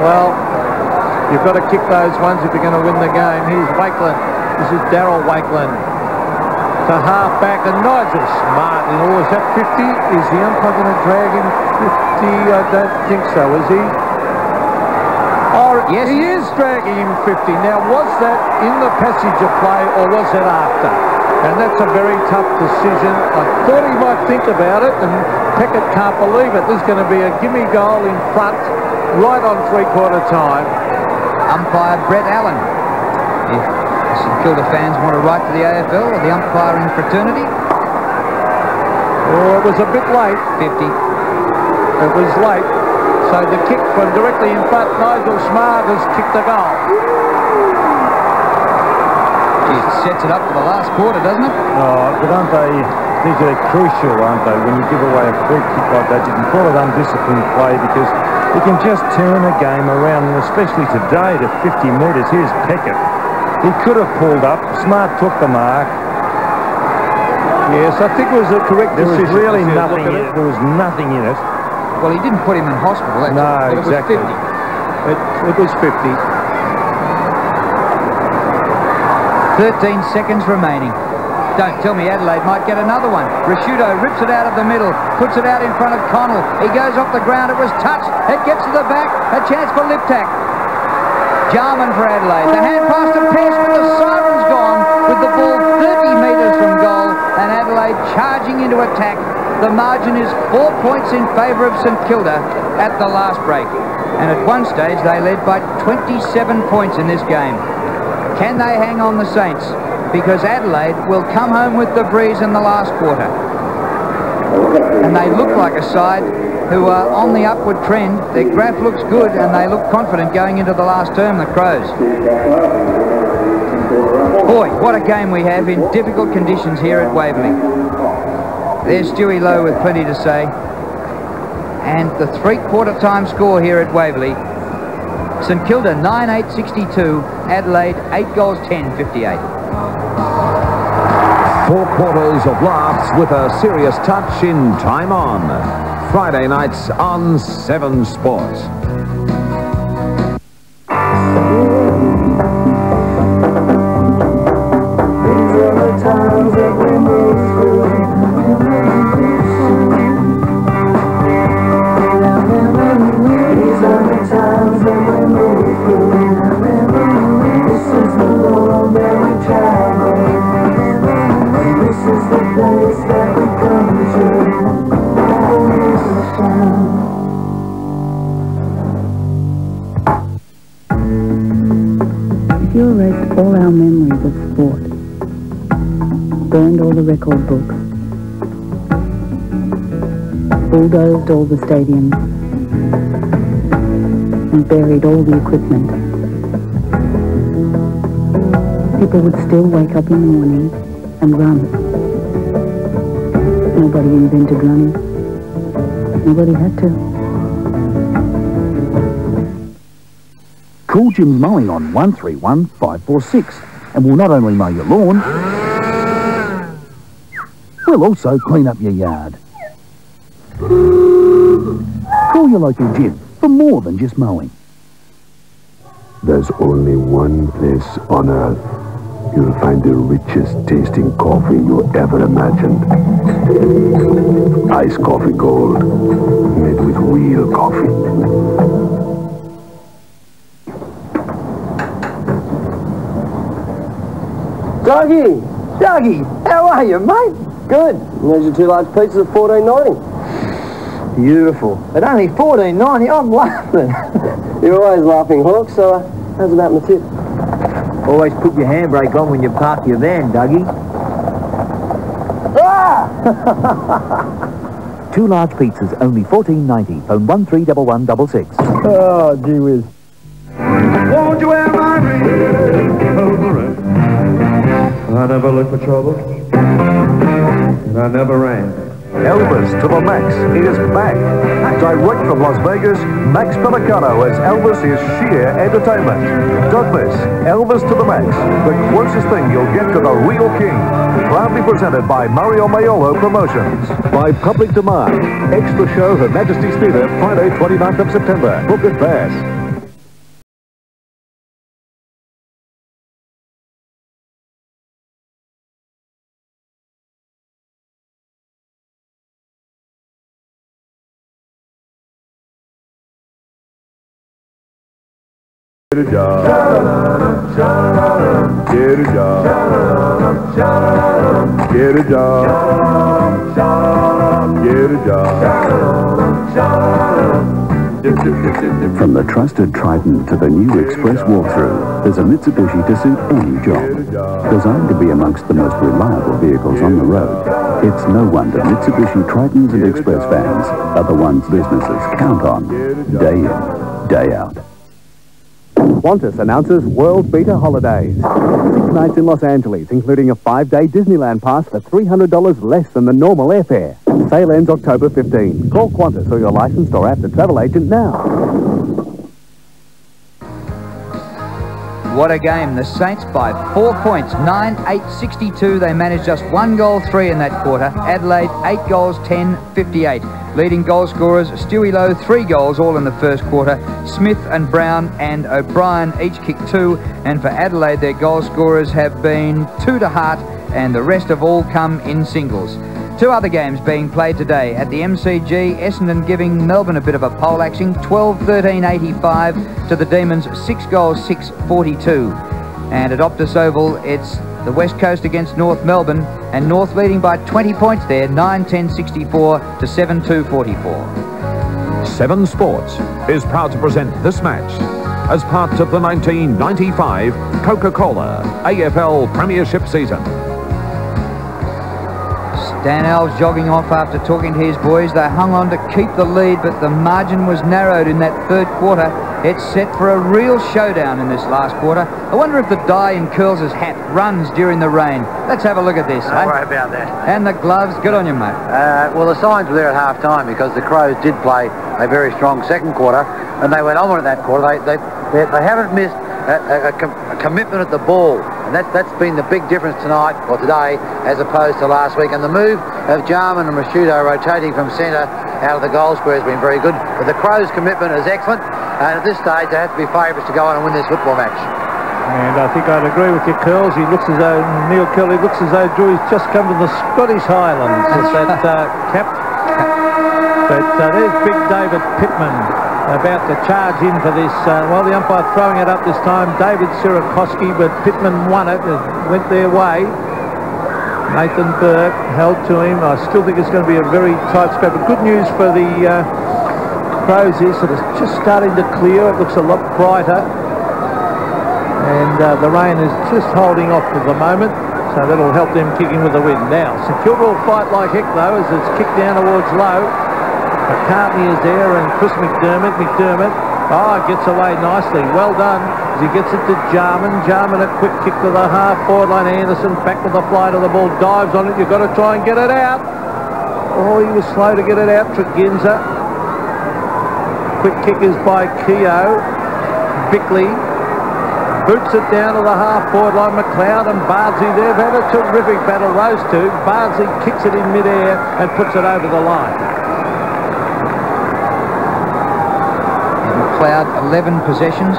well, you've got to kick those ones if you're going to win the game. Here's Wakeland. This is Darryl Wakeland. To half back, and Nigel Smart. Oh, is that 50? Is the umpire going to drag him 50? I don't think so, is he? Oh, yes, he is dragging him 50. Now, was that in the passage of play or was that after? And that's a very tough decision. I thought he might think about it, and Peckett can't believe it. There's going to be a gimme goal in front, right on three-quarter time. Umpire Brett Allen. If St Kilda fans want to write to the AFL or the umpiring fraternity. Oh, it was a bit late. 50. It was late. So the kick from directly in front, Nigel Smart has kicked the goal. It sets it up for the last quarter, doesn't it? Oh, but aren't they, these are crucial, aren't they? When you give away a free kick like that, you can call it undisciplined play because you can just turn a game around, and especially today to 50 metres. Here's Peckett. He could have pulled up. Smart took the mark. Yes, I think it was a correct decision. There was really nothing in it. There was nothing in it. Well, he didn't put him in hospital. That's no, it. Exactly. It was 50. 13 seconds remaining. Don't tell me Adelaide might get another one. Rashudo rips it out of the middle, puts it out in front of Connell. He goes off the ground. It was touched. It gets to the back. A chance for Liptak. Jarman for Adelaide. The hand pass to Pearce, but the siren's gone with the ball 30 metres from goal, and Adelaide charging into attack. The margin is 4 points in favour of St Kilda at the last break. And at one stage, they led by 27 points in this game. Can they hang on the Saints? Because Adelaide will come home with the breeze in the last quarter. And they look like a side who are on the upward trend. Their graph looks good and they look confident going into the last term, the Crows. Boy, what a game we have in difficult conditions here at Waverley. There's Stewie Lowe with plenty to say. And the three-quarter time score here at Waverley. St Kilda 9-8-62, Adelaide 8 goals 10-58. 4 quarters of laughs with a serious touch in time on. Friday nights on 7 Sports. If you erased all our memories of sport, burned all the record books, bulldozed all the stadiums, and buried all the equipment, people would still wake up in the morning and run. Nobody invented running. Nobody had to. Call Jim Mowing on 131 546 and we'll not only mow your lawn, we'll also clean up your yard. Call your local Jim for more than just mowing. There's only one place on earth you'll find the richest tasting coffee you ever imagined. Iced Coffee Gold, made with real coffee. Dougie, how are you, mate? Good. There's your 2 large pizzas at $14.90. Beautiful. At only $14.90, I'm laughing. You're always laughing, Hawk, so how's about my tip? Always put your handbrake on when you park your van, Dougie. Ah! 2 large pizzas, only $14.90. Phone 131166. Oh, gee whiz. Won't you wear my ring over it? I never looked for trouble, and I never ran. Elvis to the Max is back. Direct from Las Vegas, Max Pelicano as Elvis is sheer entertainment. Don't miss Elvis to the Max, the closest thing you'll get to the real king. Proudly presented by Mario Maiolo Promotions. By public demand. Extra show Her Majesty's Theatre, Friday, 29th of September. Book it fast. Get a job. Get a job. Get a job. Get a job. From the trusted Triton to the new Express walkthrough, there's a Mitsubishi to suit any job. Designed to be amongst the most reliable vehicles on the road, it's no wonder Mitsubishi Tritons and Express vans are the ones businesses count on, day in, day out. Qantas announces World Beater Holidays. 6 nights in Los Angeles, including a 5-day Disneyland pass for $300 less than the normal airfare. Sale ends October 15. Call Qantas or your licensed or active travel agent now. What a game. The Saints by 4 points, 9-8-62. They managed just 1 goal, 3 in that quarter. Adelaide, 8 goals, 10-58. Leading goal scorers, Stewie Lowe, 3 goals, all in the first quarter. Smith and Brown and O'Brien each kicked 2. And for Adelaide, their goal scorers have been 2 to Hart, and the rest have all come in singles. 2 other games being played today. At the MCG, Essendon giving Melbourne a bit of a pole action, 12-13-85 to the Demons, 6 goals, 6-42. And at Optus Oval, it's the West Coast against North Melbourne, and North leading by 20 points there, 9-10-64 to 7-2-44. 7 Sports is proud to present this match as part of the 1995 Coca-Cola AFL Premiership season. Dan Alves jogging off after talking to his boys. They hung on to keep the lead, but the margin was narrowed in that third quarter. It's set for a real showdown in this last quarter. I wonder if the dye in Curls' hat runs during the rain. Let's have a look at this. Don't worry about that. And the gloves, good on you, mate. Well, the signs were there at half-time because the Crows did play a very strong second quarter, and they went on with that quarter. They haven't missed a commitment at the ball, and that's been the big difference tonight, or today, as opposed to last week. And the move of Jarman and Rashudo rotating from centre out of the goal square has been very good. But the Crows' commitment is excellent, and at this stage they have to be favourites to go on and win this football match. And I think I'd agree with you, Curls. He looks as though, Neil Curley looks as though Drew's just come to the Scottish Highlands with that cap. But there's big David Pittman about to charge in for this. Well, the umpire throwing it up this time. David Sirakoski, but Pittman won it. It went their way. Nathan Burke held to him. I still think it's going to be a very tight scrape. But good news for the Crows is that it's just starting to clear. It looks a lot brighter. And the rain is just holding off for the moment, so that'll help them kicking with the wind. Now, St Kilda will fight like heck, though, as it's kicked down towards low. McCartney is there, and Chris McDermott, gets away nicely. Well done, as he gets it to Jarman. Jarman, a quick kick to the half-forward line. Anderson back with the flight of the ball, dives on it. You've got to try and get it out. Oh, he was slow to get it out. Tregenza. Quick kickers by Keogh. Bickley. Boots it down to the half-forward line. McLeod and Bardsley, they've had a terrific battle, those two. Bardsley kicks it in mid-air and puts it over the line. McLeod, 11 possessions.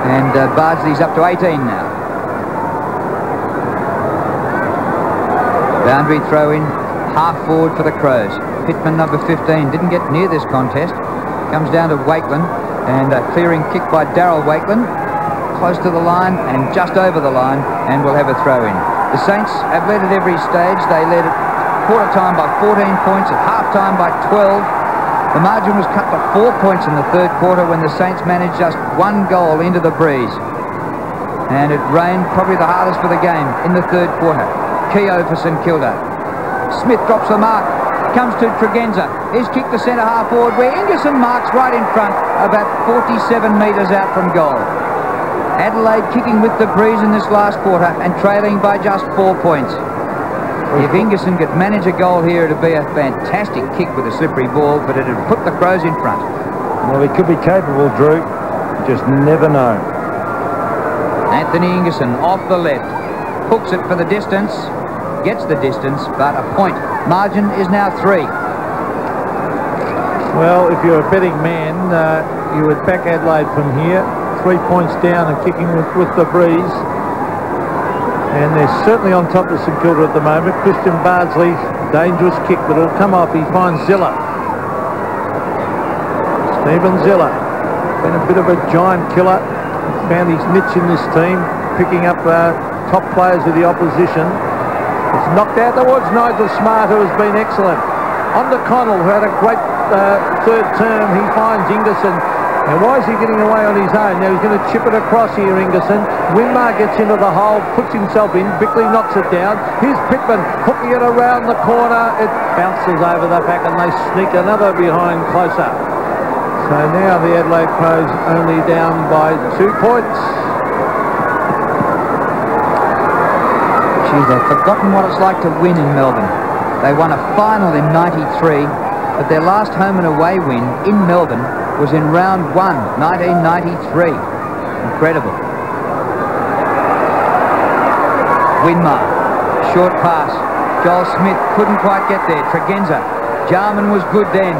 And Bardsley's up to 18 now. Boundary throw in, half-forward for the Crows. Pittman, number 15, didn't get near this contest. Comes down to Wakeland. And a clearing kick by Darryl Wakeland, close to the line and just over the line, and we'll have a throw in. The Saints have led at every stage. They led at quarter time by 14 points, at half time by 12. The margin was cut to 4 points in the third quarter when the Saints managed just one goal into the breeze. And it rained probably the hardest for the game in the third quarter. Keogh for St Kilda. Smith drops the mark. Comes to Tregenza. He's kicked the centre half forward where Ingerson marks right in front, about 47 metres out from goal. Adelaide kicking with the breeze in this last quarter and trailing by just 4 points. If Ingerson could manage a goal here, it'd be a fantastic kick with a slippery ball, but it'd put the Crows in front. Well, he could be capable, Drew. Just never know. Anthony Ingerson off the left. Hooks it for the distance. Gets the distance, but a point. Margin is now 3. Well, if you're a betting man, you would back Adelaide from here. 3 points down and kicking with the breeze. And they're certainly on top of St Kilda at the moment. Christian Bardsley, dangerous kick, but it'll come off. He finds Zilla. Stephen Zilla. Been a bit of a giant killer. Found his niche in this team, picking up top players of the opposition. It's knocked out towards Nigel Smart, who has been excellent. On to Connell, who had a great third term. He finds Ingerson. And why is he getting away on his own? Now he's going to chip it across here, Ingerson. Winmar gets into the hole, puts himself in. Bickley knocks it down. Here's Pittman hooking it around the corner. It bounces over the back and they sneak another behind closer. So now the Adelaide Crows only down by 2 points. They've forgotten what it's like to win in Melbourne. They won a final in '93, but their last home and away win in Melbourne was in round 1, 1993. Incredible. Winmar, short pass. Joel Smith couldn't quite get there. Tregenza. Jarman was good then.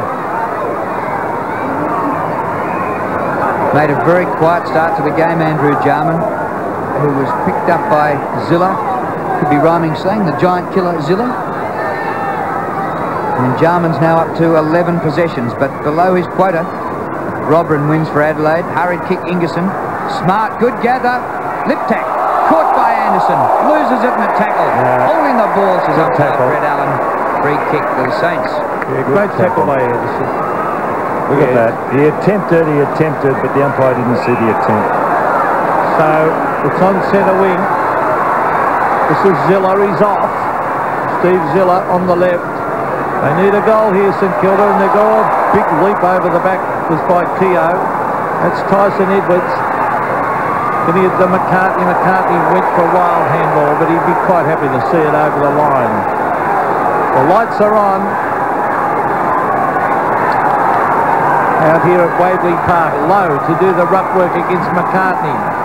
Made a very quiet start to the game, Andrew Jarman, who was picked up by Zilla. Could be rhyming slang, the giant killer Zilla. And Jarman's now up to 11 possessions, but below his quota. Robrin wins for Adelaide. Hurried kick, Ingerson. Smart, good gather. Lip tack. Caught by Anderson. Loses it in the tackle. Holding the ball, says umpire Fred Allen. Free kick to the Saints. Yeah, great tackle by Anderson. Look at that. He attempted, but the umpire didn't see the attempt. So, it's on centre wing. This is Zilla, he's off. Steve Zilla on the left. They need a goal here, St Kilda, and they go a big leap over the back was by Keogh. That's Tyson Edwards. Then he had the McCartney. McCartney went for a wild handball, but he'd be quite happy to see it over the line. The lights are on. Out here at Waverley Park. Low to do the ruck work against McCartney.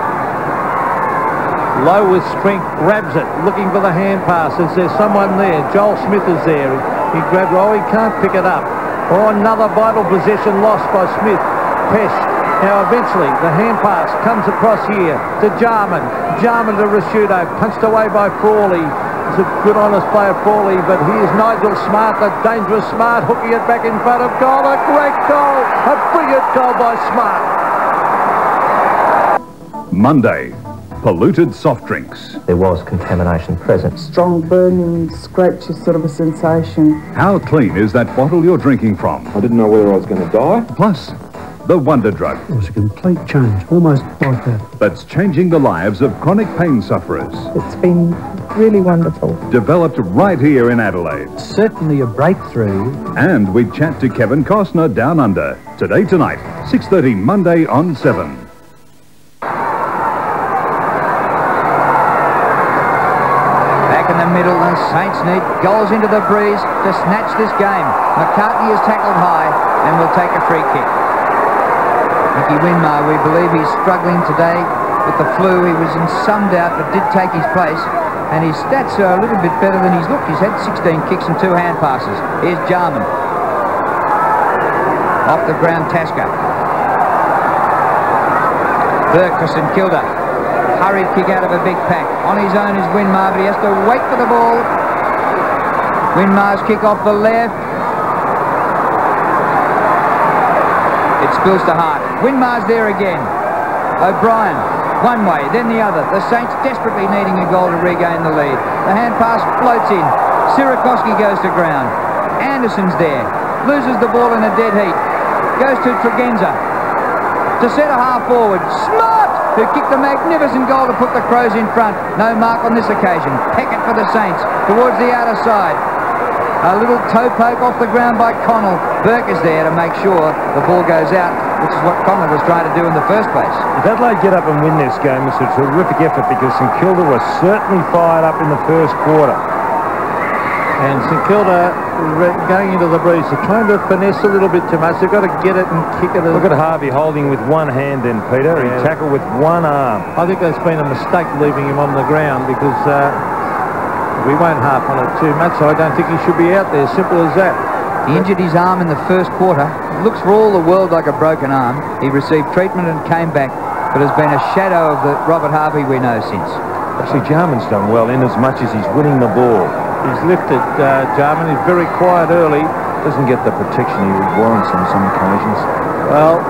Low with strength, grabs it, looking for the hand pass. Is there someone there? Joel Smith is there. He grabbed, oh, he can't pick it up. Oh, another vital possession lost by Smith. Pesh. Now eventually the hand pass comes across here to Jarman. Jarman to Rashudo, punched away by Frawley. It's a good honest play of Frawley, but here's Nigel Smart, the dangerous Smart, hooking it back in front of goal. A great goal, a brilliant goal by Smart. Monday, polluted soft drinks. There was contamination present. Strong burning, scratchy sort of a sensation. How clean is that bottle you're drinking from? I didn't know whether I was going to die. Plus, the Wonder Drug. It was a complete change, almost like that. That's changing the lives of chronic pain sufferers. It's been really wonderful. Developed right here in Adelaide. Certainly a breakthrough. And we chat to Kevin Costner down under. Today, tonight, 6:30 Monday on 7. In the middle, the Saints need goals into the breeze to snatch this game. McCartney is tackled high and will take a free kick. Mickey Winmar, we believe he's struggling today with the flu. He was in some doubt but did take his place, and his stats are a little bit better than he's looked. He's had 16 kicks and 2 hand passes. Here's Jarman. Off the ground, Tasker. Burke for St Kilda. Hurried kick out of a big pack. On his own is Winmar, but he has to wait for the ball. Winmar's kick off the left. It spills to Hart. Winmar's there again. O'Brien, one way, then the other. The Saints desperately needing a goal to regain the lead. The hand pass floats in. Sirakoski goes to ground. Anderson's there. Loses the ball in a dead heat. Goes to Tregenza. To centre half forward. Smart! Who kicked a magnificent goal to put the Crows in front. No mark on this occasion. Peckett for the Saints towards the outer side. A little toe poke off the ground by Connell. Burke is there to make sure the ball goes out, which is what Connell was trying to do in the first place. If Adelaide get up and win this game, it's a terrific effort because St Kilda was certainly fired up in the first quarter. And St Kilda going into the breeze, they're trying to finesse a little bit too much. They've got to get it and kick it. Look at Harvey holding with one hand then, Peter. Yeah. He tackled with one arm. I think that's been a mistake leaving him on the ground because we won't harp on it too much. I don't think he should be out there. Simple as that. He injured his arm in the first quarter. It looks for all the world like a broken arm. He received treatment and came back, but has been a shadow of the Robert Harvey we know since. Actually, Jarman's done well in as much as he's winning the ball. He's lifted Jarman. He's very quiet early. Doesn't get the protection he warrants on some occasions. Well,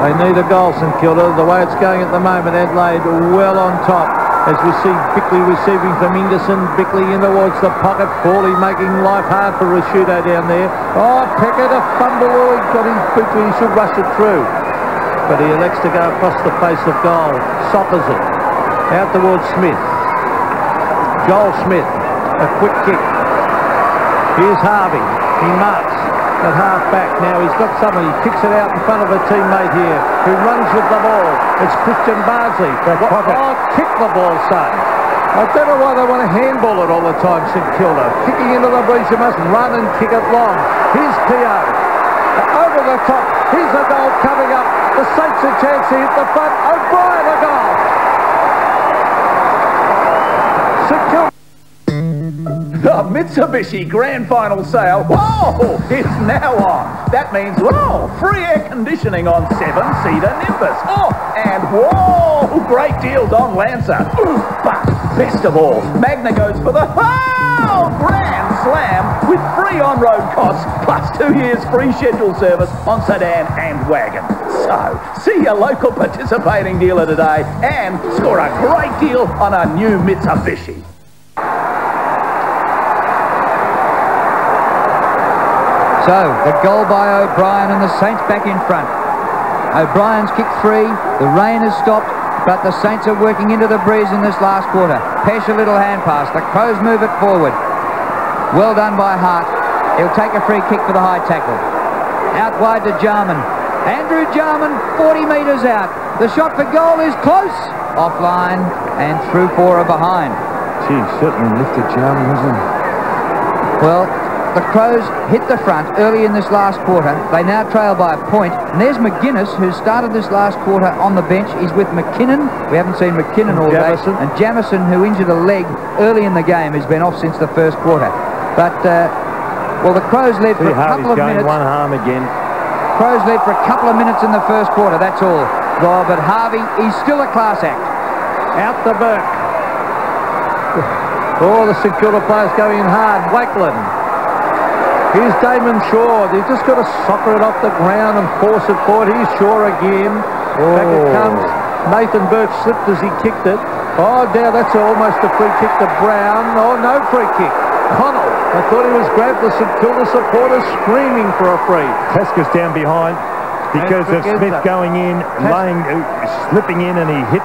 they need a goal, St Kilda. The way it's going at the moment, Adelaide well on top. As we see Bickley receiving from Ingerson. Bickley in towards the pocket. Frawley making life hard for Rashudo down there. Oh, Peckett, a fumble. Oh, he got his boot. He should rush it through. But he elects to go across the face of goal. Soppers it. Out towards Smith. Joel Smith. A quick kick. Here's Harvey. He marks at half back. Now he's got somebody. He kicks it out in front of a teammate here who runs with the ball. It's Christian Bardsley. Oh, kick the ball, son. I don't know why they want to handball it all the time, St Kilda. Kicking into the breeze, you must run and kick it long. Here's Keogh. Over the top. Here's the goal coming up. The Saints a chance to hit the front. O'Brien a goal. St Kilda. The Mitsubishi Grand Final Sale, whoa, is now on. That means, whoa, free air conditioning on 7-seater Nimbus. Oh, and whoa, great deals on Lancer. But best of all, Magna goes for the Grand Slam with free on-road costs plus 2 years free scheduled service on sedan and wagon. So, see your local participating dealer today and score a great deal on a new Mitsubishi. So, the goal by O'Brien and the Saints back in front. O'Brien's kicked free, the rain has stopped, but the Saints are working into the breeze in this last quarter. Pesh a little hand pass, the Crows move it forward. Well done by Hart. He'll take a free kick for the high tackle. Out wide to Jarman. Andrew Jarman, 40 metres out. The shot for goal is close. Offline and through for a behind. Gee, certainly lifted Jarman, hasn't he? Well, the Crows hit the front early in this last quarter. They now trail by a point. And there's McGuinness, who started this last quarter on the bench. He's with McKinnon. We haven't seen McKinnon all day. And Jamison, who injured a leg early in the game, has been off since the first quarter. But Well, the Crows led for a couple of minutes. One harm again. Crows led for a couple of minutes in the first quarter, that's all. Oh, but Harvey, he's still a class act. Out to Burke. Oh, the St Kilda players going in hard. Wakeland. Here's Damon Shaw. He's just got to soccer it off the ground and force it forward. Here's Shaw again. Back it comes. Nathan Burke slipped as he kicked it. Oh, now that's almost a free kick to Brown. Oh, no free kick. Connell. I thought he was grabbed. The St Kilda supporters screaming for a free. Tasker's down behind because of Smith going in, slipping in, and he hit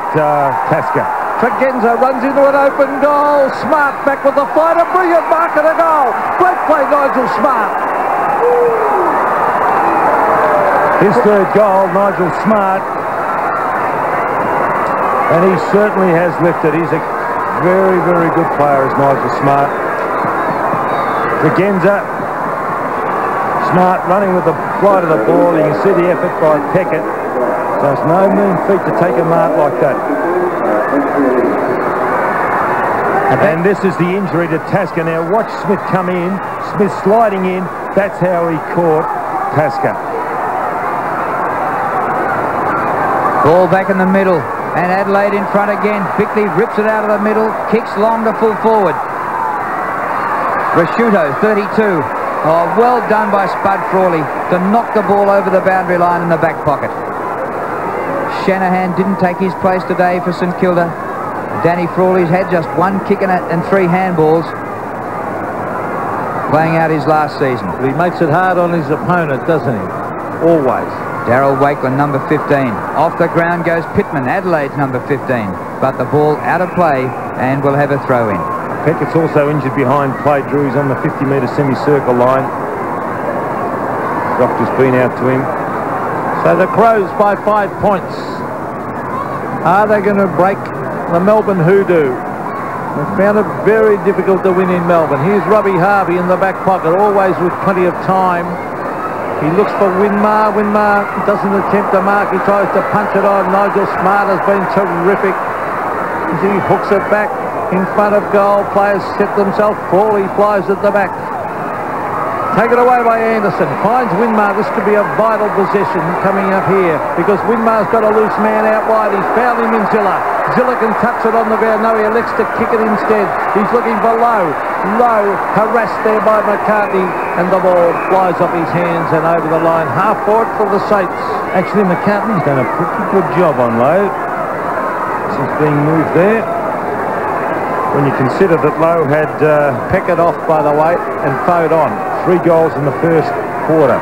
Tasker. Tregenza runs into an open goal. Smart back with the fight. A brilliant mark and a goal. Great play, Nigel Smart. His third goal, Nigel Smart. And he certainly has lifted. He's a very, very good player, as Nigel Smart. Tregenza. Smart running with the flight of the ball. You can see the effort by Peckett. So it's no mean feat to take a mark like that. And this is the injury to Tasker. Now watch Smith come in. Smith sliding in. That's how he caught Tasker. Ball back in the middle. And Adelaide in front again. Bickley rips it out of the middle. Kicks long to full forward. Rasciuto, 32. Oh, well done by Spud Frawley to knock the ball over the boundary line in the back pocket. Shanahan didn't take his place today for St Kilda. Danny Frawley's had just one kick and 3 handballs, playing out his last season. He makes it hard on his opponent, doesn't he? Always. Darryl Wakeland, number 15. Off the ground goes Pittman, Adelaide's number 15. But the ball out of play and will have a throw in. Peckett's also injured behind play. Drew, he's on the 50-metre semicircle line. Doctor's been out to him. So the Crows by 5 points. Are they going to break the Melbourne hoodoo? They found it very difficult to win in Melbourne. Here's Robbie Harvey in the back pocket, always with plenty of time. He looks for Winmar. Winmar doesn't attempt to mark. He tries to punch it on. Nigel Smart has been terrific. He hooks it back in front of goal. Players set themselves. Frawley flies at the back. Taken away by Anderson. Finds Winmar. This could be a vital possession coming up here because Winmar's got a loose man out wide. He's found him in Zilla. Zilla can touch it on the ground. No, he elects to kick it instead. He's looking for Lowe. Lowe harassed there by McCartney, and the ball flies off his hands and over the line. Half forward for the Saints. Actually, McCartney's done a pretty good job on Lowe since being moved there. When you consider that Lowe had Peckett off, by the way, and Fode on. 3 goals in the first quarter.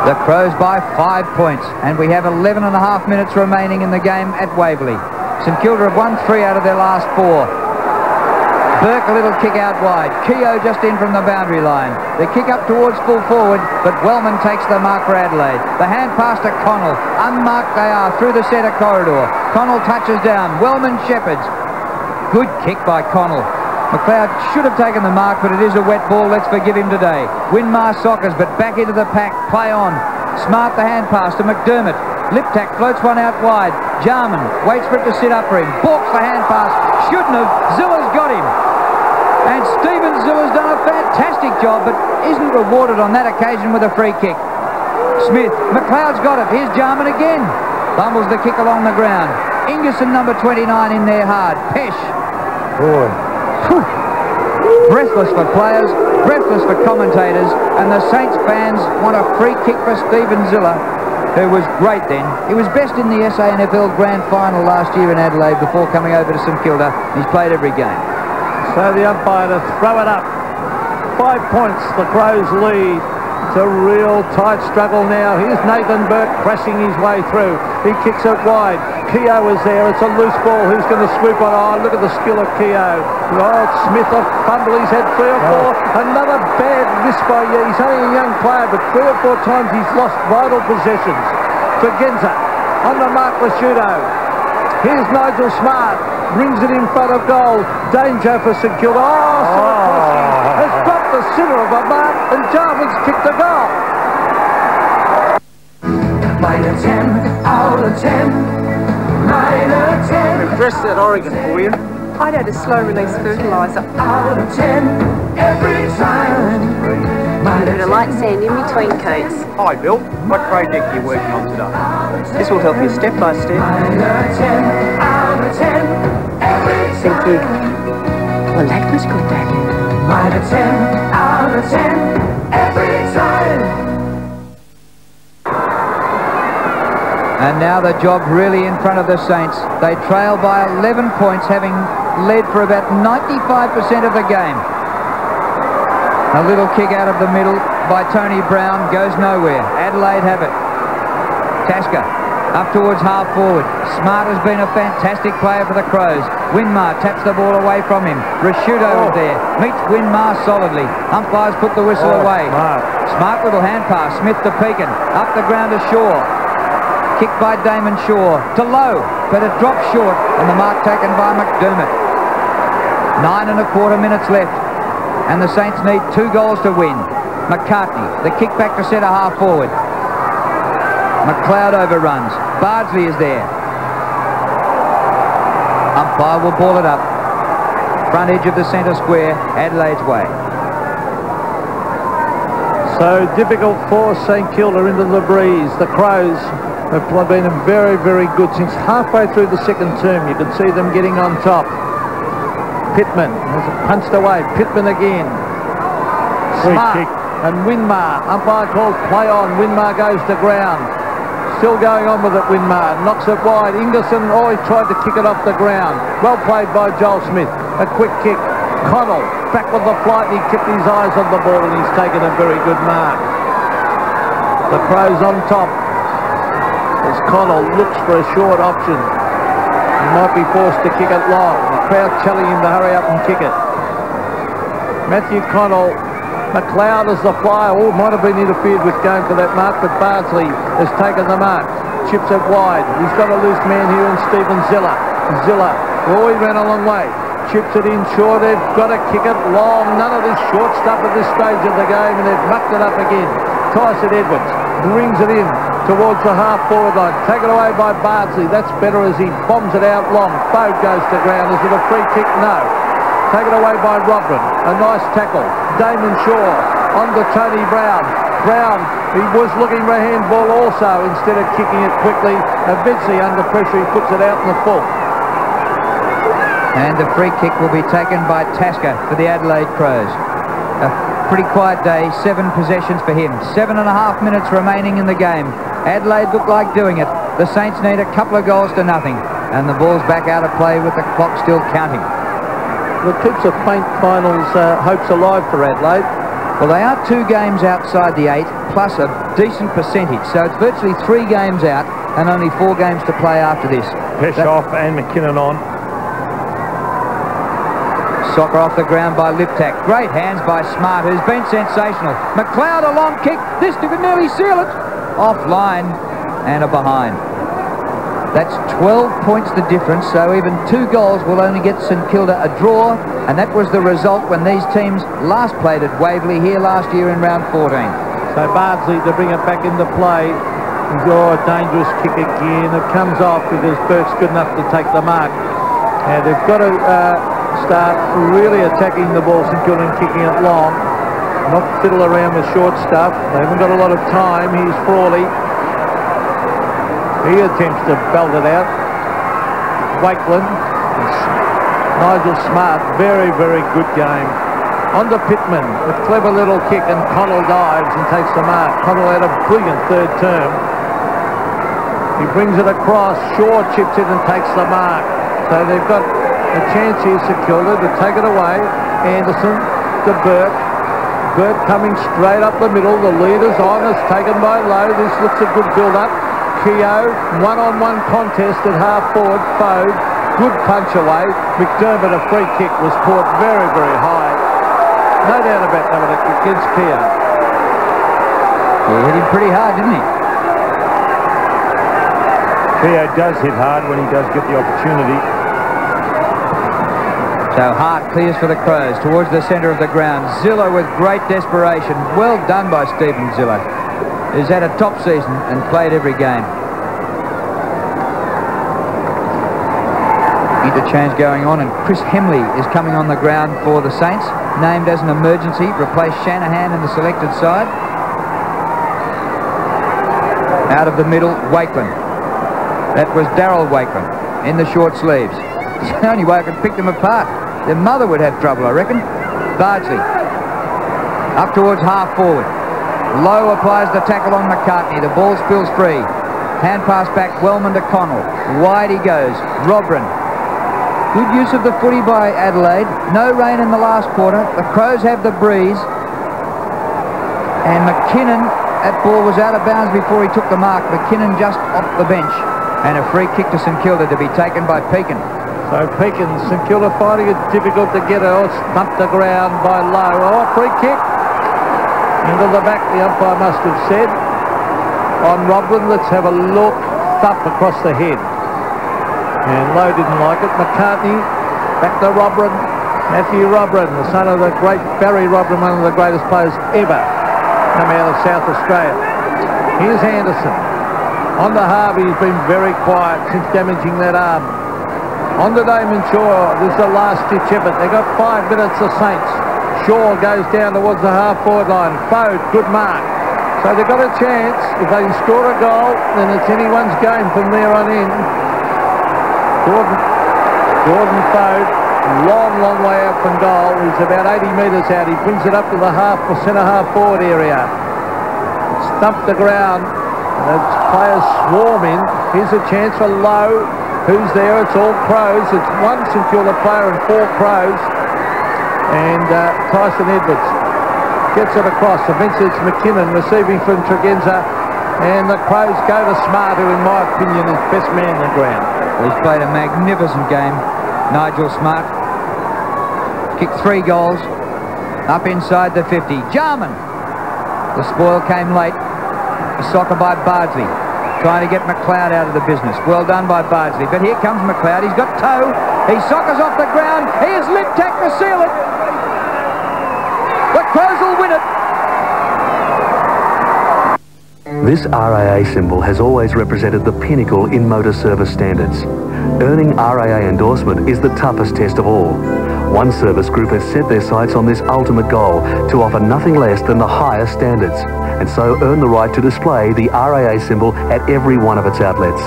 The Crows by 5 points, and we have 11.5 minutes remaining in the game at Waverley. St Kilda have won 3 out of their last 4. Burke a little kick out wide. Keogh just in from the boundary line. The kick up towards full forward, but Wellman takes the mark for Adelaide. The hand pass to Connell. Unmarked they are through the centre corridor. Connell touches down. Wellman shepherds. Good kick by Connell. McLeod should have taken the mark, but it is a wet ball. Let's forgive him today. Winmar soccers, but back into the pack. Play on. Smart the hand pass to McDermott. Liptak floats one out wide. Jarman waits for it to sit up for him. Balks the hand pass. Shouldn't have. Zilla's got him. And Stephen Zilla's done a fantastic job, but isn't rewarded on that occasion with a free kick. Smith. McLeod's got it. Here's Jarman again. Bumbles the kick along the ground. Ingerson, number 29, in there hard. Pesh. Boy. Breathless for players, breathless for commentators, and the Saints fans want a free kick for Stephen Zilla, who was great then. He was best in the SANFL Grand Final last year in Adelaide before coming over to St Kilda. He's played every game. So the umpire to throw it up. 5 points, the Crows lead. It's a real tight struggle now. Here's Nathan Burke pressing his way through. He kicks it wide. Keogh is there. It's a loose ball. Who's going to swoop on? Oh, look at the skill of Keogh. Oh, Smith off fumble. He's had 3 or 4. Another bad miss by you. He's only a young player, but 3 or 4 times he's lost vital possessions. Tregenza on the mark for Shudo. Here's Nigel Smart. Brings it in front of goal. Danger for St Kilda. Has dropped the centre of a mark, and Jarman's kicked the goal. Played a 10 out of 10. 9 out of 10. Refresh that Oregon for you. I'd add a slow release fertiliser. Out of 10. every time. Put a light sand in between coats. Hi Bill, what project are you working on today? This will help you step by step. Thank you. Well, that was good, Daddy. 10 out of 10 every time. And now the job really in front of the Saints. They trail by 11 points, having led for about 95% of the game. A little kick out of the middle by Tony Brown goes nowhere. Adelaide have it. Tasker up towards half forward. Smart has been a fantastic player for the Crows. Winmar taps the ball away from him. Rashudo is there. Meets Winmar solidly. Umpires put the whistle away. Smart little hand pass. Smith to Pekin. Up the ground to Shaw. Kicked by Damon Shaw to Lowe, but it dropped short, and the mark taken by McDermott. 9.25 minutes left, and the Saints need 2 goals to win. McCartney, the kick back to centre half forward. McLeod overruns. Bardsley is there. Umpire will ball it up. Front edge of the centre square, Adelaide's way. So difficult for St Kilda into the breeze. The Crows have been very, very good since halfway through the second term. You can see them getting on top. Pittman has punched away. Pittman again. Smart and Winmar. Umpire calls play on. Winmar goes to ground. Still going on with it, Winmar. Knocks it wide. Ingerson, he tried to kick it off the ground. Well played by Joel Smith. A quick kick. Connell back with the flight. He kept his eyes on the ball and he's taken a very good mark. The Crows on top. As Connell looks for a short option. He might be forced to kick it long. The crowd telling him to hurry up and kick it. Matthew Connell, McLeod as the flyer. Might have been interfered with going for that mark, but Bardsley has taken the mark. Chips it wide. He's got a loose man here in Stephen Ziller. He ran a long way. Chips it in short. They've got to kick it long. None of this short stuff at this stage of the game, and they've mucked it up again. Tyson Edwards brings it in towards the half-forward line. Taken away by Bardsley. That's better as he bombs it out long. Bode goes to ground. Is it a free kick? No. Taken away by Rodman. A nice tackle. Damon Shaw on to Tony Brown. Brown, he was looking for a handball also instead of kicking it quickly. Eventually, under pressure, he puts it out in the full. And the free kick will be taken by Tasker for the Adelaide Crows. A pretty quiet day, 7 possessions for him. 7.5 minutes remaining in the game. Adelaide look like doing it. The Saints need a couple of goals to nothing. And the ball's back out of play with the clock still counting. Well, it keeps the faint finals hopes alive for Adelaide. Well, they are 2 games outside the 8, plus a decent percentage. So it's virtually 3 games out and only 4 games to play after this. Peshoff and McKinnon on. Soccer off the ground by Liptak. Great hands by Smart, who's been sensational. McLeod, a long kick. This could nearly seal it. Offline and a behind. That's 12 points the difference, so even 2 goals will only get St Kilda a draw, and that was the result when these teams last played at Waverley here last year in round 14. So Bardsley to bring it back into play. A dangerous kick again. It comes off because Burke's good enough to take the mark. And they've got to start really attacking the ball, St Kilda, and kicking it long. Not fiddle around with short stuff. They haven't got a lot of time. Here's Frawley. He attempts to belt it out. Wakeland. Nigel Smart. Very, very good game. On to Pittman. A clever little kick, and Connell dives and takes the mark. Connell had a brilliant third term. He brings it across. Shaw chips it and takes the mark. So they've got a chance here, St Kilda, to take it away. Anderson to Burke. Burke coming straight up the middle. The leader's on. It's taken by Lowe. This looks a good build-up. Keogh, one-on-one contest at half-forward. Fode, good punch away. McDermott, a free kick, was caught very, very high. No doubt about that against Keogh. He hit him pretty hard, didn't he? Keogh does hit hard when he does get the opportunity. So Hart clears for the Crows towards the centre of the ground. Ziller with great desperation. Well done by Stephen Ziller, who's had a top season and played every game. Interchange going on, and Chris Hemley is coming on the ground for the Saints. named as an emergency, replaced Shanahan in the selected side. Out of the middle, Wakeland. That was Darryl Wakeland in the short sleeves. It's the only way I could pick them apart. Their mother would have trouble, I reckon. Bardsley. Up towards half forward. Lowe applies the tackle on McCartney. The ball spills free. Hand pass back, Wellman to Connell. Wide he goes. Robran. Good use of the footy by Adelaide. No rain in the last quarter. The Crows have the breeze. And McKinnon, that ball was out of bounds before he took the mark. McKinnon just off the bench. And a free kick to St Kilda to be taken by Pekin. So Pekin, St Kilda finding it difficult to get out. Stumped the ground by Lowe. Oh, free kick. Into the back, the umpire must have said. On Robran, let's have a look. Thump across the head. And Lowe didn't like it. McCartney, back to Robran. Matthew Robran, the son of the great Barry Robran, one of the greatest players ever come out of South Australia. Here's Anderson. On to Harvey, he's been very quiet since damaging that arm. On to Damon Shaw, this is the last ditch effort. They've got 5 minutes, the Saints. Shaw goes down towards the half-forward line. Fode, good mark. So they've got a chance. If they can score a goal, then it's anyone's game from there on in. Gordon Fode, long way out from goal. He's about 80 metres out. He brings it up to the centre half-forward area. Stumped the ground. The players swarm in. Here's a chance for Lowe. Who's there? It's all Crows. It's 1 St Kilda player and 4 Crows. And Tyson Edwards gets it across. Eventually it's McKinnon receiving from Tregenza. And the Crows go to Smart, who in my opinion is best man on the ground. He's played a magnificent game, Nigel Smart. Kicked 3 goals. Up inside the 50. Jarman. The spoil came late. A soccer by Bardsley. Trying to get McLeod out of the business. Well done by Bardsley. But here comes McLeod. He's got toe. He soccers off the ground. He has lip tack to seal it. The Crows will win it. This RAA symbol has always represented the pinnacle in motor service standards. Earning RAA endorsement is the toughest test of all. One service group has set their sights on this ultimate goal, to offer nothing less than the highest standards, and so earn the right to display the RAA symbol at every one of its outlets.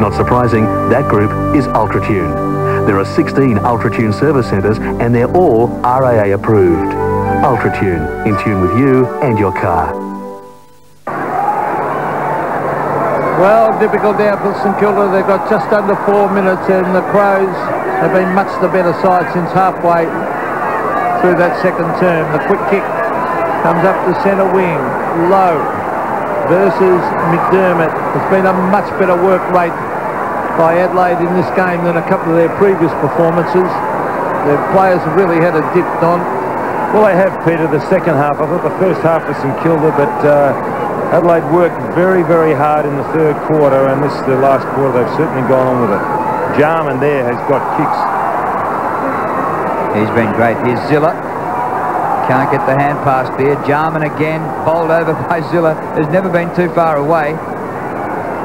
Not surprising, that group is Ultratune. There are 16 Ultratune service centres and they're all RAA approved. Ultratune, in tune with you and your car. Well, difficult now for St Kilda. They've got just under 4 minutes and the Crows have been much the better side since halfway through that second term. The quick kick comes up to centre wing. Lowe versus McDermott. It's been a much better work rate by Adelaide in this game than a couple of their previous performances. Their players have really had a dip on. Well, they have, Peter, the second half. I thought the first half was St Kilda, but Adelaide worked very hard in the third quarter, and this is the last quarter. They've certainly gone on with it. Jarman there has got kicks. He's been great. Here's Zilla. Can't get the hand pass there. Jarman again, bowled over by Zilla, has never been too far away.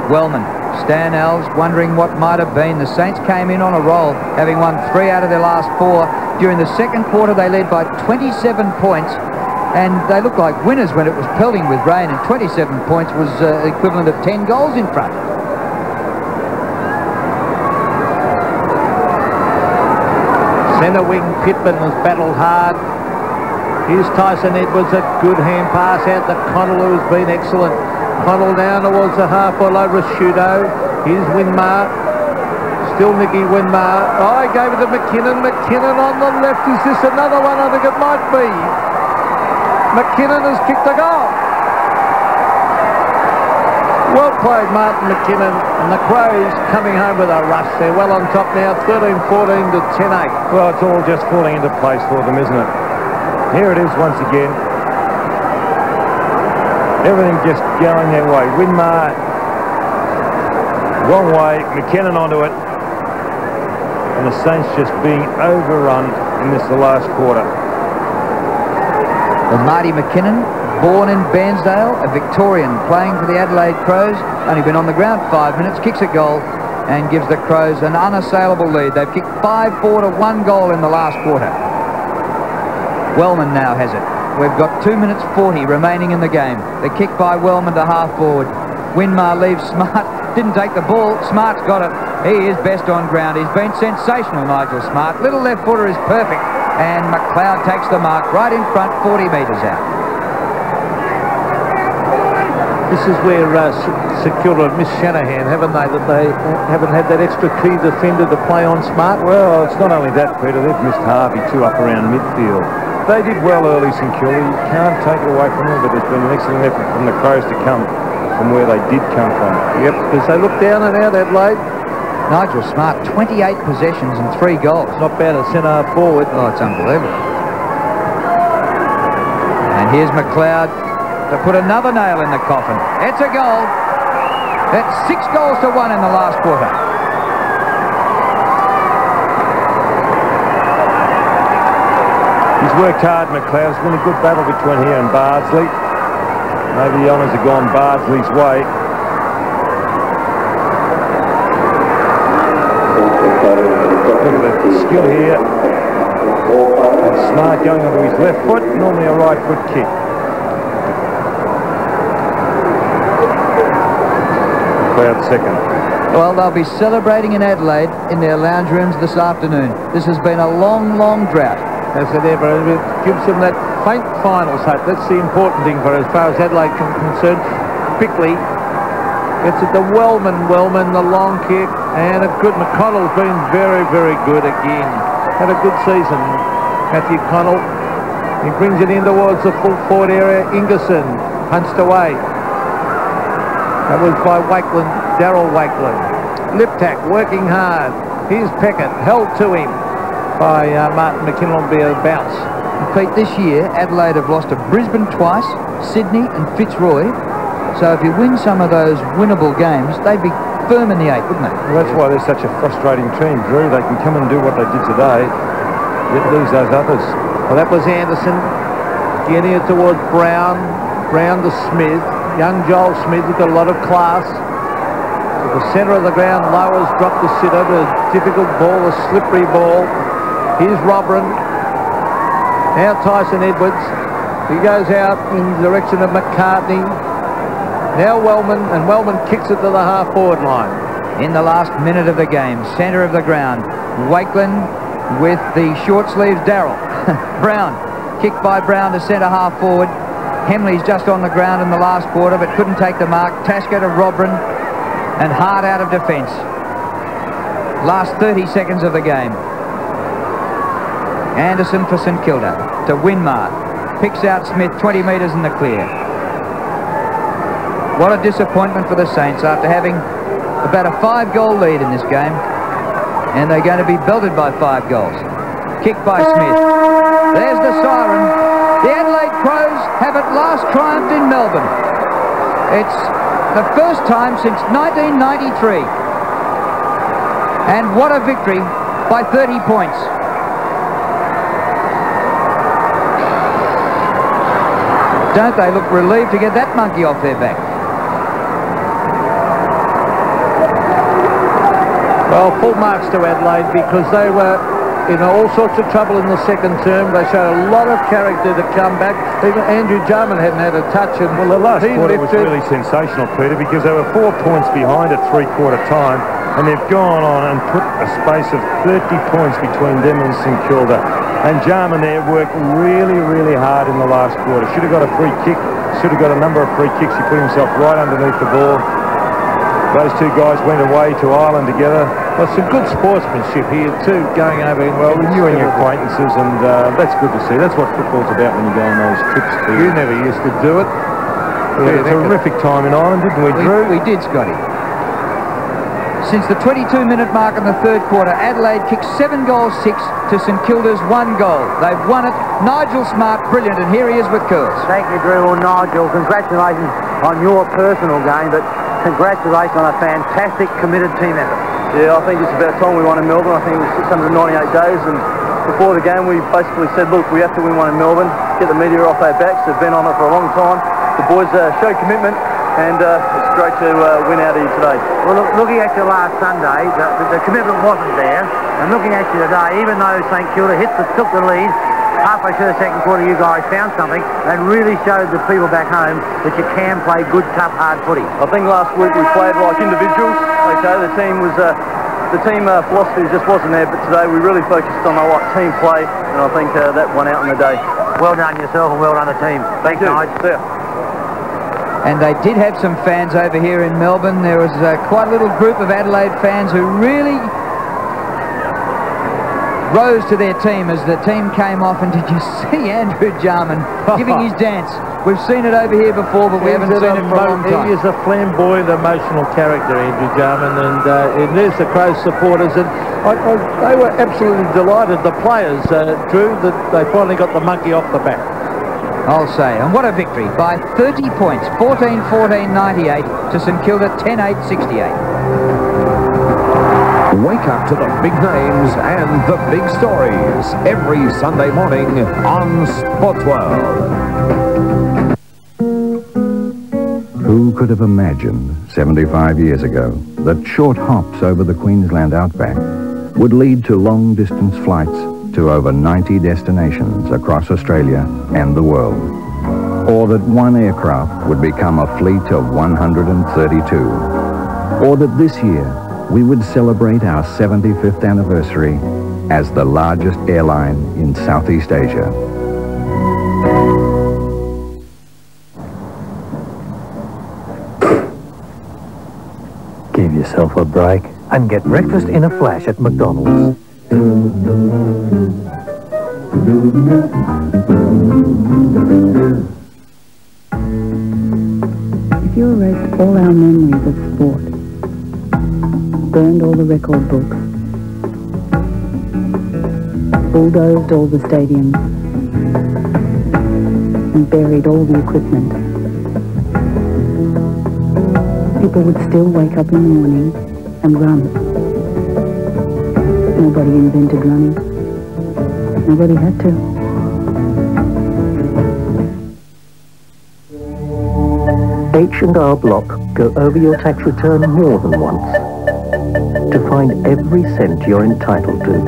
Wellman, Stan Alves wondering what might have been. The Saints came in on a roll, having won 3 out of their last 4. During the second quarter, they led by 27 points, and they looked like winners when it was pelting with rain, and 27 points was equivalent of 10 goals in front. Centre wing Pittman has battled hard. Here's Tyson Edwards, a good hand pass out to Connell, who has been excellent. Connell down towards the half below Rashudo. Here's Winmar. Still Nicky Winmar. Oh, he gave it to McKinnon. McKinnon on the left. Is this another one? I think it might be. McKinnon has kicked a goal. Well played, Martin McKinnon. And the Crows coming home with a rush. They're well on top now, 13-14 to 10-8. Well, it's all just falling into place for them, isn't it? Here it is once again. Everything just going their way. Winmar, wrong way. McKinnon onto it. And the Saints just being overrun in the last quarter. Well, Marty McKinnon, born in Bairnsdale, a Victorian, playing for the Adelaide Crows, only been on the ground 5 minutes, kicks a goal and gives the Crows an unassailable lead. They've kicked 5-4 to 1 goal in the last quarter. Wellman now has it. We've got 2 minutes 40 remaining in the game. The kick by Wellman to half forward. Winmar leaves Smart. Didn't take the ball. Smart's got it. He is best on ground. He's been sensational, Nigel Smart. Little left footer is perfect. And McLeod takes the mark right in front, 40 metres out. This is where St Kilda have missed Shanahan, haven't they? That they haven't had that extra key defender to play on Smart. Well, it's not only that, Peter. They've missed Harvey too up around midfield. They did well early, St Kilda. You can't take it away from them, but there's been an excellent effort from the Crows to come from where they did come from. Yep, because they look down and out, Adelaide. Nigel Smart, 28 possessions and 3 goals. Not bad at centre forward. Oh, it's unbelievable. And here's McLeod to put another nail in the coffin. It's a goal. It's 6 goals to 1 in the last quarter. He's worked hard, McLeod. It's been a good battle between here and Bardsley. Maybe the honours have gone Bardsley's way. Look at the skill here. And Smart going onto his left foot, normally a right foot kick. McLeod second. Well, they'll be celebrating in Adelaide in their lounge rooms this afternoon. This has been a long, long drought. As it ever, it gives them that faint finals hope. That's the important thing for as far as Adelaide is concerned. Quickly gets it to Wellman, the long kick, and a good McConnell's been very, very good again. Had a good season, Matthew Connell. He brings it in towards the full forward area. Ingerson punched away. That was by Wakeland, Darryl Wakeland. Liptak working hard. Here's Peckett, held to him by Martin McKinnon. Will be a bounce. Pete, this year Adelaide have lost to Brisbane twice, Sydney and Fitzroy. So if you win some of those winnable games, they'd be firm in the 8, wouldn't they? Well, that's why they're such a frustrating team, Drew. They can come and do what they did today, yet lose those others. Well, that was Anderson getting it towards Brown. Brown to Smith. Young Joel Smith has got a lot of class. At the centre of the ground, Lowers dropped the sitter. A difficult ball, a slippery ball. Here's Robran. Now Tyson Edwards. He goes out in the direction of McCartney. Now Wellman, and Wellman kicks it to the half-forward line. In the last minute of the game, centre of the ground, Wakeland with the short sleeves Darryl. Brown, kicked by Brown to centre half-forward. Hemley's just on the ground in the last quarter, but couldn't take the mark. Tasker to Robran, and Hart out of defence. Last 30 seconds of the game. Anderson for St Kilda to Winmar. Picks out Smith, 20 metres in the clear. What a disappointment for the Saints after having about a 5-goal lead in this game. And they're going to be belted by 5 goals. Kick by Smith. There's the siren. The Adelaide Crows have at last triumphed in Melbourne. It's the first time since 1993. And what a victory by 30 points. Don't they look relieved to get that monkey off their back? Well, full marks to Adelaide because they were in all sorts of trouble in the second term. They showed a lot of character to come back. Even Andrew Jarman hadn't had a touch. And well, the last quarter was really sensational, Peter, because they were 4 points behind at 3-quarter time, and they've gone on and put a space of 30 points between them and St Kilda. And Jarman there worked really, really hard in the last quarter. Should have got a free kick, should have got a number of free kicks. He put himself right underneath the ball. Those two guys went away to Ireland together. Well, some good sportsmanship here too, going over in well, renewing acquaintances, and that's good to see. That's what football's about when you go on those trips. You never used to do it. We had a terrific time in Ireland, didn't we, Drew? We did, Scotty. Since the 22-minute mark in the third quarter, Adelaide kicked 7 goals, 6 to St Kilda's 1 goal. They've won it. Nigel Smart, brilliant, and here he is with curls. Thank you, Drew. Well, Nigel, congratulations on your personal game, but congratulations on a fantastic, committed team effort. Yeah, I think it's about time we won in Melbourne. I think it was 698 days, and before the game we basically said, look, we have to win one in Melbourne, get the media off our backs. They've been on it for a long time. The boys showed commitment, and it's great to win out here today. Well, looking at you last Sunday, the commitment wasn't there, and looking at you today, even though St Kilda took the lead, halfway through the second quarter, you guys found something and really showed the people back home that you can play good, tough, hard footy. I think last week we played like individuals. Okay, the team philosophy just wasn't there, but today we really focused on like team play, and I think that won out on the day. Well done yourself and well done the team. Thanks, Nigel. See ya. And they did have some fans over here in Melbourne. There was quite a little group of Adelaide fans who really rose to their team as the team came off. And did you see Andrew Jarman giving his dance? We've seen it over here before, but we haven't seen it for a long time. He is a flamboyant, emotional character, Andrew Jarman, and there's the Crows supporters. And they were absolutely delighted, the players, Drew, that they finally got the monkey off the back. I'll say. And what a victory by 30 points, 14-14, 98 to St Kilda, 10-8, 68. Wake up to the big names and the big stories every Sunday morning on Sports World. Who could have imagined 75 years ago that short hops over the Queensland outback would lead to long-distance flights to over 90 destinations across Australia and the world, or that one aircraft would become a fleet of 132, or that this year we would celebrate our 75th anniversary as the largest airline in Southeast Asia. Give yourself a break and get breakfast in a flash at McDonald's. If you erased all our memories of sport, burned all the record books, bulldozed all the stadiums, and buried all the equipment, people would still wake up in the morning and run. Nobody invented running. Nobody had to. H&R Block go over your tax return more than once to find every cent you're entitled to.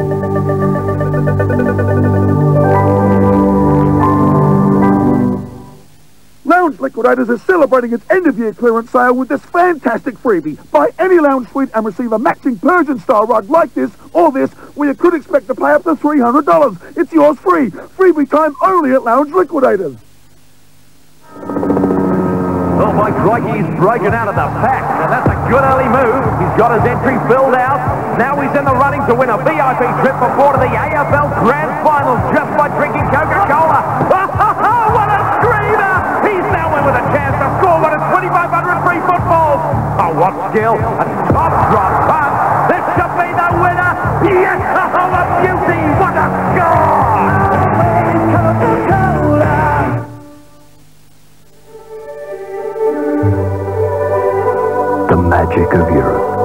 Lounge Liquidators is celebrating its end-of-year clearance sale with this fantastic freebie. Buy any lounge suite and receive a matching Persian-style rug like this or this, where you could expect to pay up to $300. It's yours free. Freebie time only at Lounge Liquidators. Oh, my crikey, he's broken out of the pack, and that's a good early move. He's got his entry filled out. Now he's in the running to win a VIP trip before to the AFL Grand Final just by drinking Coca-Cola. What a screamer! He's now in with a chance to score one of 2,500 free footballs. Oh, what skill! A top drop punt. This should be the winner. Yes! Oh, a beauty! What a score! The magic of Europe.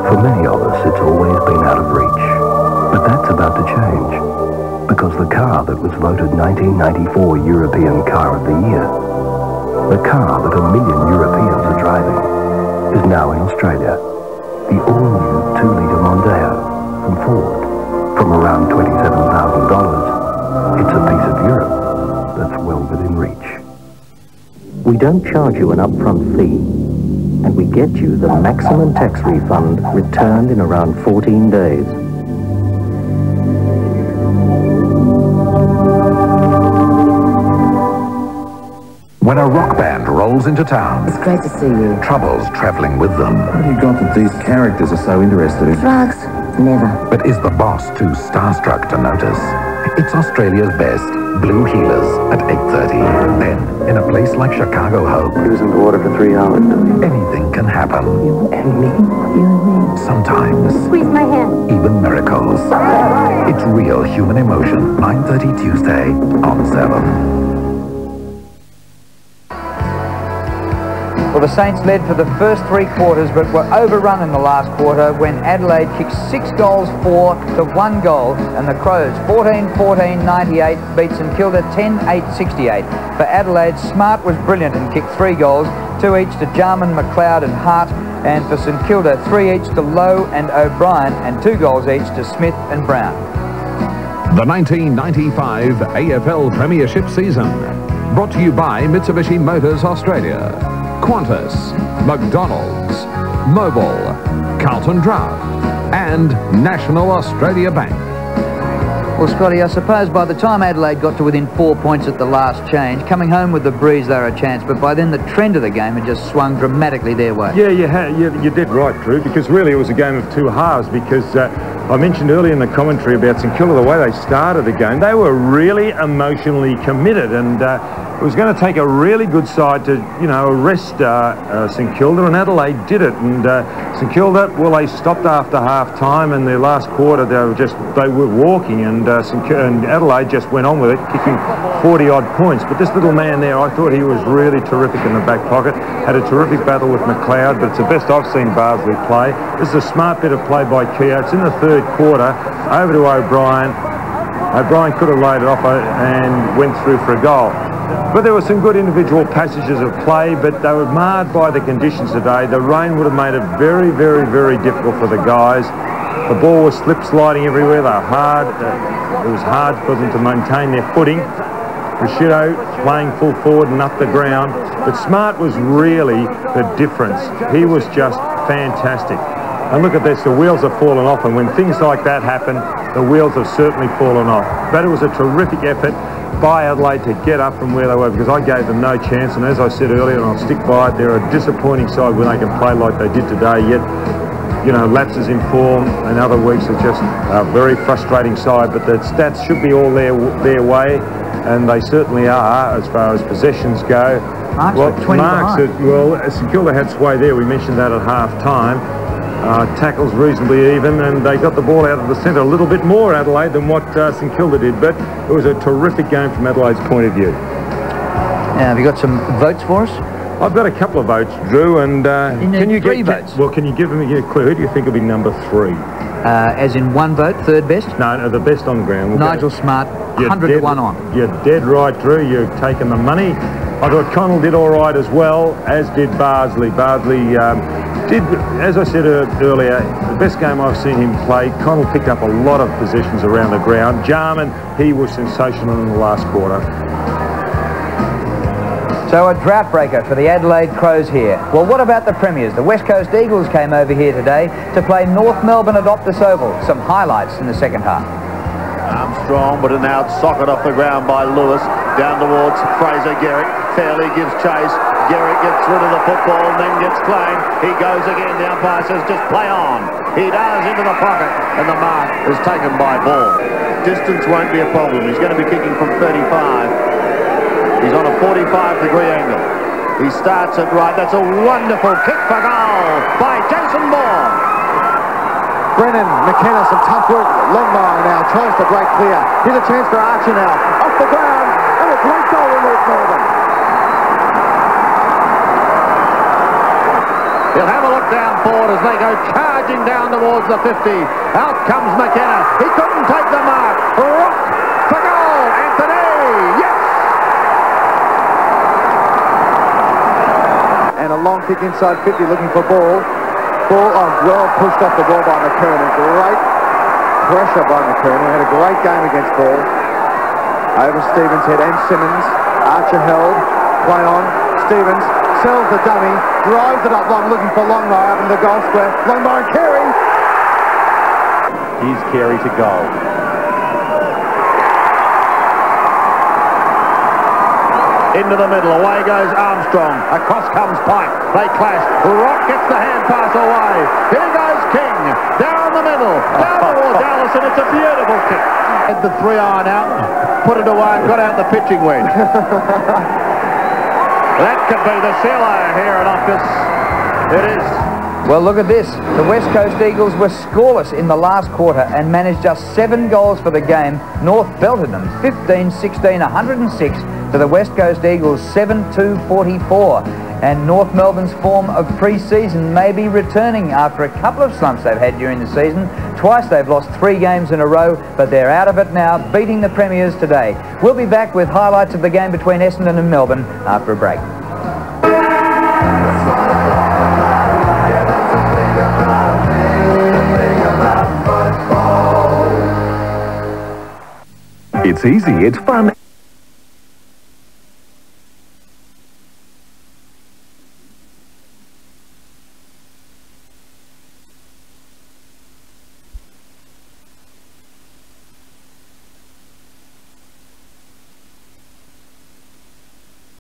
For many of us, it's always been out of reach. But that's about to change. Because the car that was voted 1994 European Car of the Year, the car that 1 million Europeans are driving, is now in Australia. The all-new 2-litre Mondeo from Ford. From around $27,000, it's a piece of Europe that's well within reach. We don't charge you an upfront fee, and we get you the maximum tax refund returned in around 14 days. When a rock band rolls into town, It's great to see you. trouble's travelling with them. What have you got that these characters are so interested in? Drugs? Never. But is the boss too starstruck to notice? It's Australia's best, Blue Healers at 8:30. Then, in a place like Chicago Hope, He was in the water for 3 hours. anything can happen. You and me. Sometimes, Squeeze my hand. even miracles. It's real human emotion, 9:30 Tuesday on 7. Well, the Saints led for the first 3 quarters, but were overrun in the last quarter when Adelaide kicked 6 goals for the 1 goal, and the Crows 14-14, 98 beat St Kilda 10-8, 68. For Adelaide, Smart was brilliant and kicked 3 goals, 2 each to Jarman, McLeod and Hart, and for St Kilda, 3 each to Lowe and O'Brien, and 2 goals each to Smith and Brown. The 1995 AFL Premiership season. Brought to you by Mitsubishi Motors Australia, Qantas, McDonald's, Mobil, Carlton Draft, and National Australia Bank. Well, Scotty, I suppose by the time Adelaide got to within 4 points at the last change, coming home with the breeze, they were a chance, but by then the trend of the game had just swung dramatically their way. Yeah, you did right, Drew, because really it was a game of two halves, because I mentioned earlier in the commentary about St Kilda, the way they started the game, they were really emotionally committed, and it was going to take a really good side to, arrest St Kilda, and Adelaide did it. And St Kilda, well, they stopped after half-time, and their last quarter they were walking, and Adelaide just went on with it, kicking 40-odd points. But this little man there, I thought he was really terrific in the back pocket. Had a terrific battle with McLeod, but it's the best I've seen Barsley play. This is a smart bit of play by Keogh. It's in the third quarter, over to O'Brien. O'Brien could have laid it off and went through for a goal. But there were some good individual passages of play, but they were marred by the conditions today. The rain would have made it very, very, very difficult for the guys. The ball was slip-sliding everywhere. They were hard. It was hard for them to maintain their footing. Rashido playing full forward and up the ground. But Smart was really the difference. He was just fantastic. And look at this, the wheels have fallen off, and when things like that happen, the wheels have certainly fallen off. But it was a terrific effort by Adelaide to get up from where they were, because I gave them no chance, and as I said earlier, and I'll stick by it, they're a disappointing side when they can play like they did today, yet, lapses in form and other weeks are just a very frustrating side, but the stats should be all their way, and they certainly are as far as possessions go. St Kilda had sway there, we mentioned that at half-time. Tackles reasonably even, and they got the ball out of the centre a little bit more, Adelaide, than what St Kilda did, but it was a terrific game from Adelaide's point of view. Have you got some votes for us? I've got a couple of votes, Drew, and can you give votes? Well, can you give me a clue? Who do you think will be number 3? As in one vote, third best? No, the best on ground. Nigel Smart, 100 to 1 on. You're dead right, Drew. You've taken the money. I thought Connell did all right as well, as did Barsley. Barsley did, as I said earlier, the best game I've seen him play. Connell picked up a lot of possessions around the ground. Jarman, he was sensational in the last quarter. So a drought breaker for the Adelaide Crows here. Well, what about the Premiers? The West Coast Eagles came over here today to play North Melbourne at Optus Oval. Some highlights in the second half. Armstrong, but an out socket off the ground by Lewis. Down towards Fraser Garrick. Fairley gives chase. Garrick gets rid of the football and then gets claimed. He goes again. The umpire says just play on. He does, into the pocket, and the mark is taken by Ball. Distance won't be a problem. He's going to be kicking from 35. He's on a 45-degree angle. He starts it right. That's a wonderful kick for goal by Jason Ball. Brennan, McKenna, some tough work. Longmire now tries to break clear. Here's a chance for Archer now. Off the ground, and a great goal in North Melbourne. He'll have a look down forward as they go charging down towards the 50. Out comes McKenna. He couldn't take the mark. Rock for goal. Anthony, yes! And a long kick inside 50 looking for Ball. Ball well pushed off the ball by McKernan. Great pressure by McKernan. Had a great game against Ball. Over Stevens' head and Simmons. Archer held. Play on. Stevens sells the dummy. Drives it up long looking for Longmire up in the goal square. Longmire and Carey. Here's Carey to goal. Into the middle, away goes Armstrong. Across comes Pike. They clash. Rock gets the hand pass away. Here goes King. Down the middle. Down towards Allison. It's a beautiful kick. Had the 3-iron out, put it away and got out the pitching wedge. That could be the sealer here at Optus. It is. Well, look at this. The West Coast Eagles were scoreless in the last quarter and managed just 7 goals for the game. North belted them 15-16, 106 to the West Coast Eagles 7-2-44. And North Melbourne's form of pre-season may be returning after a couple of slumps they've had during the season. Twice they've lost 3 games in a row, but they're out of it now, beating the Premiers today. We'll be back with highlights of the game between Essendon and Melbourne after a break. It's easy, it's fun.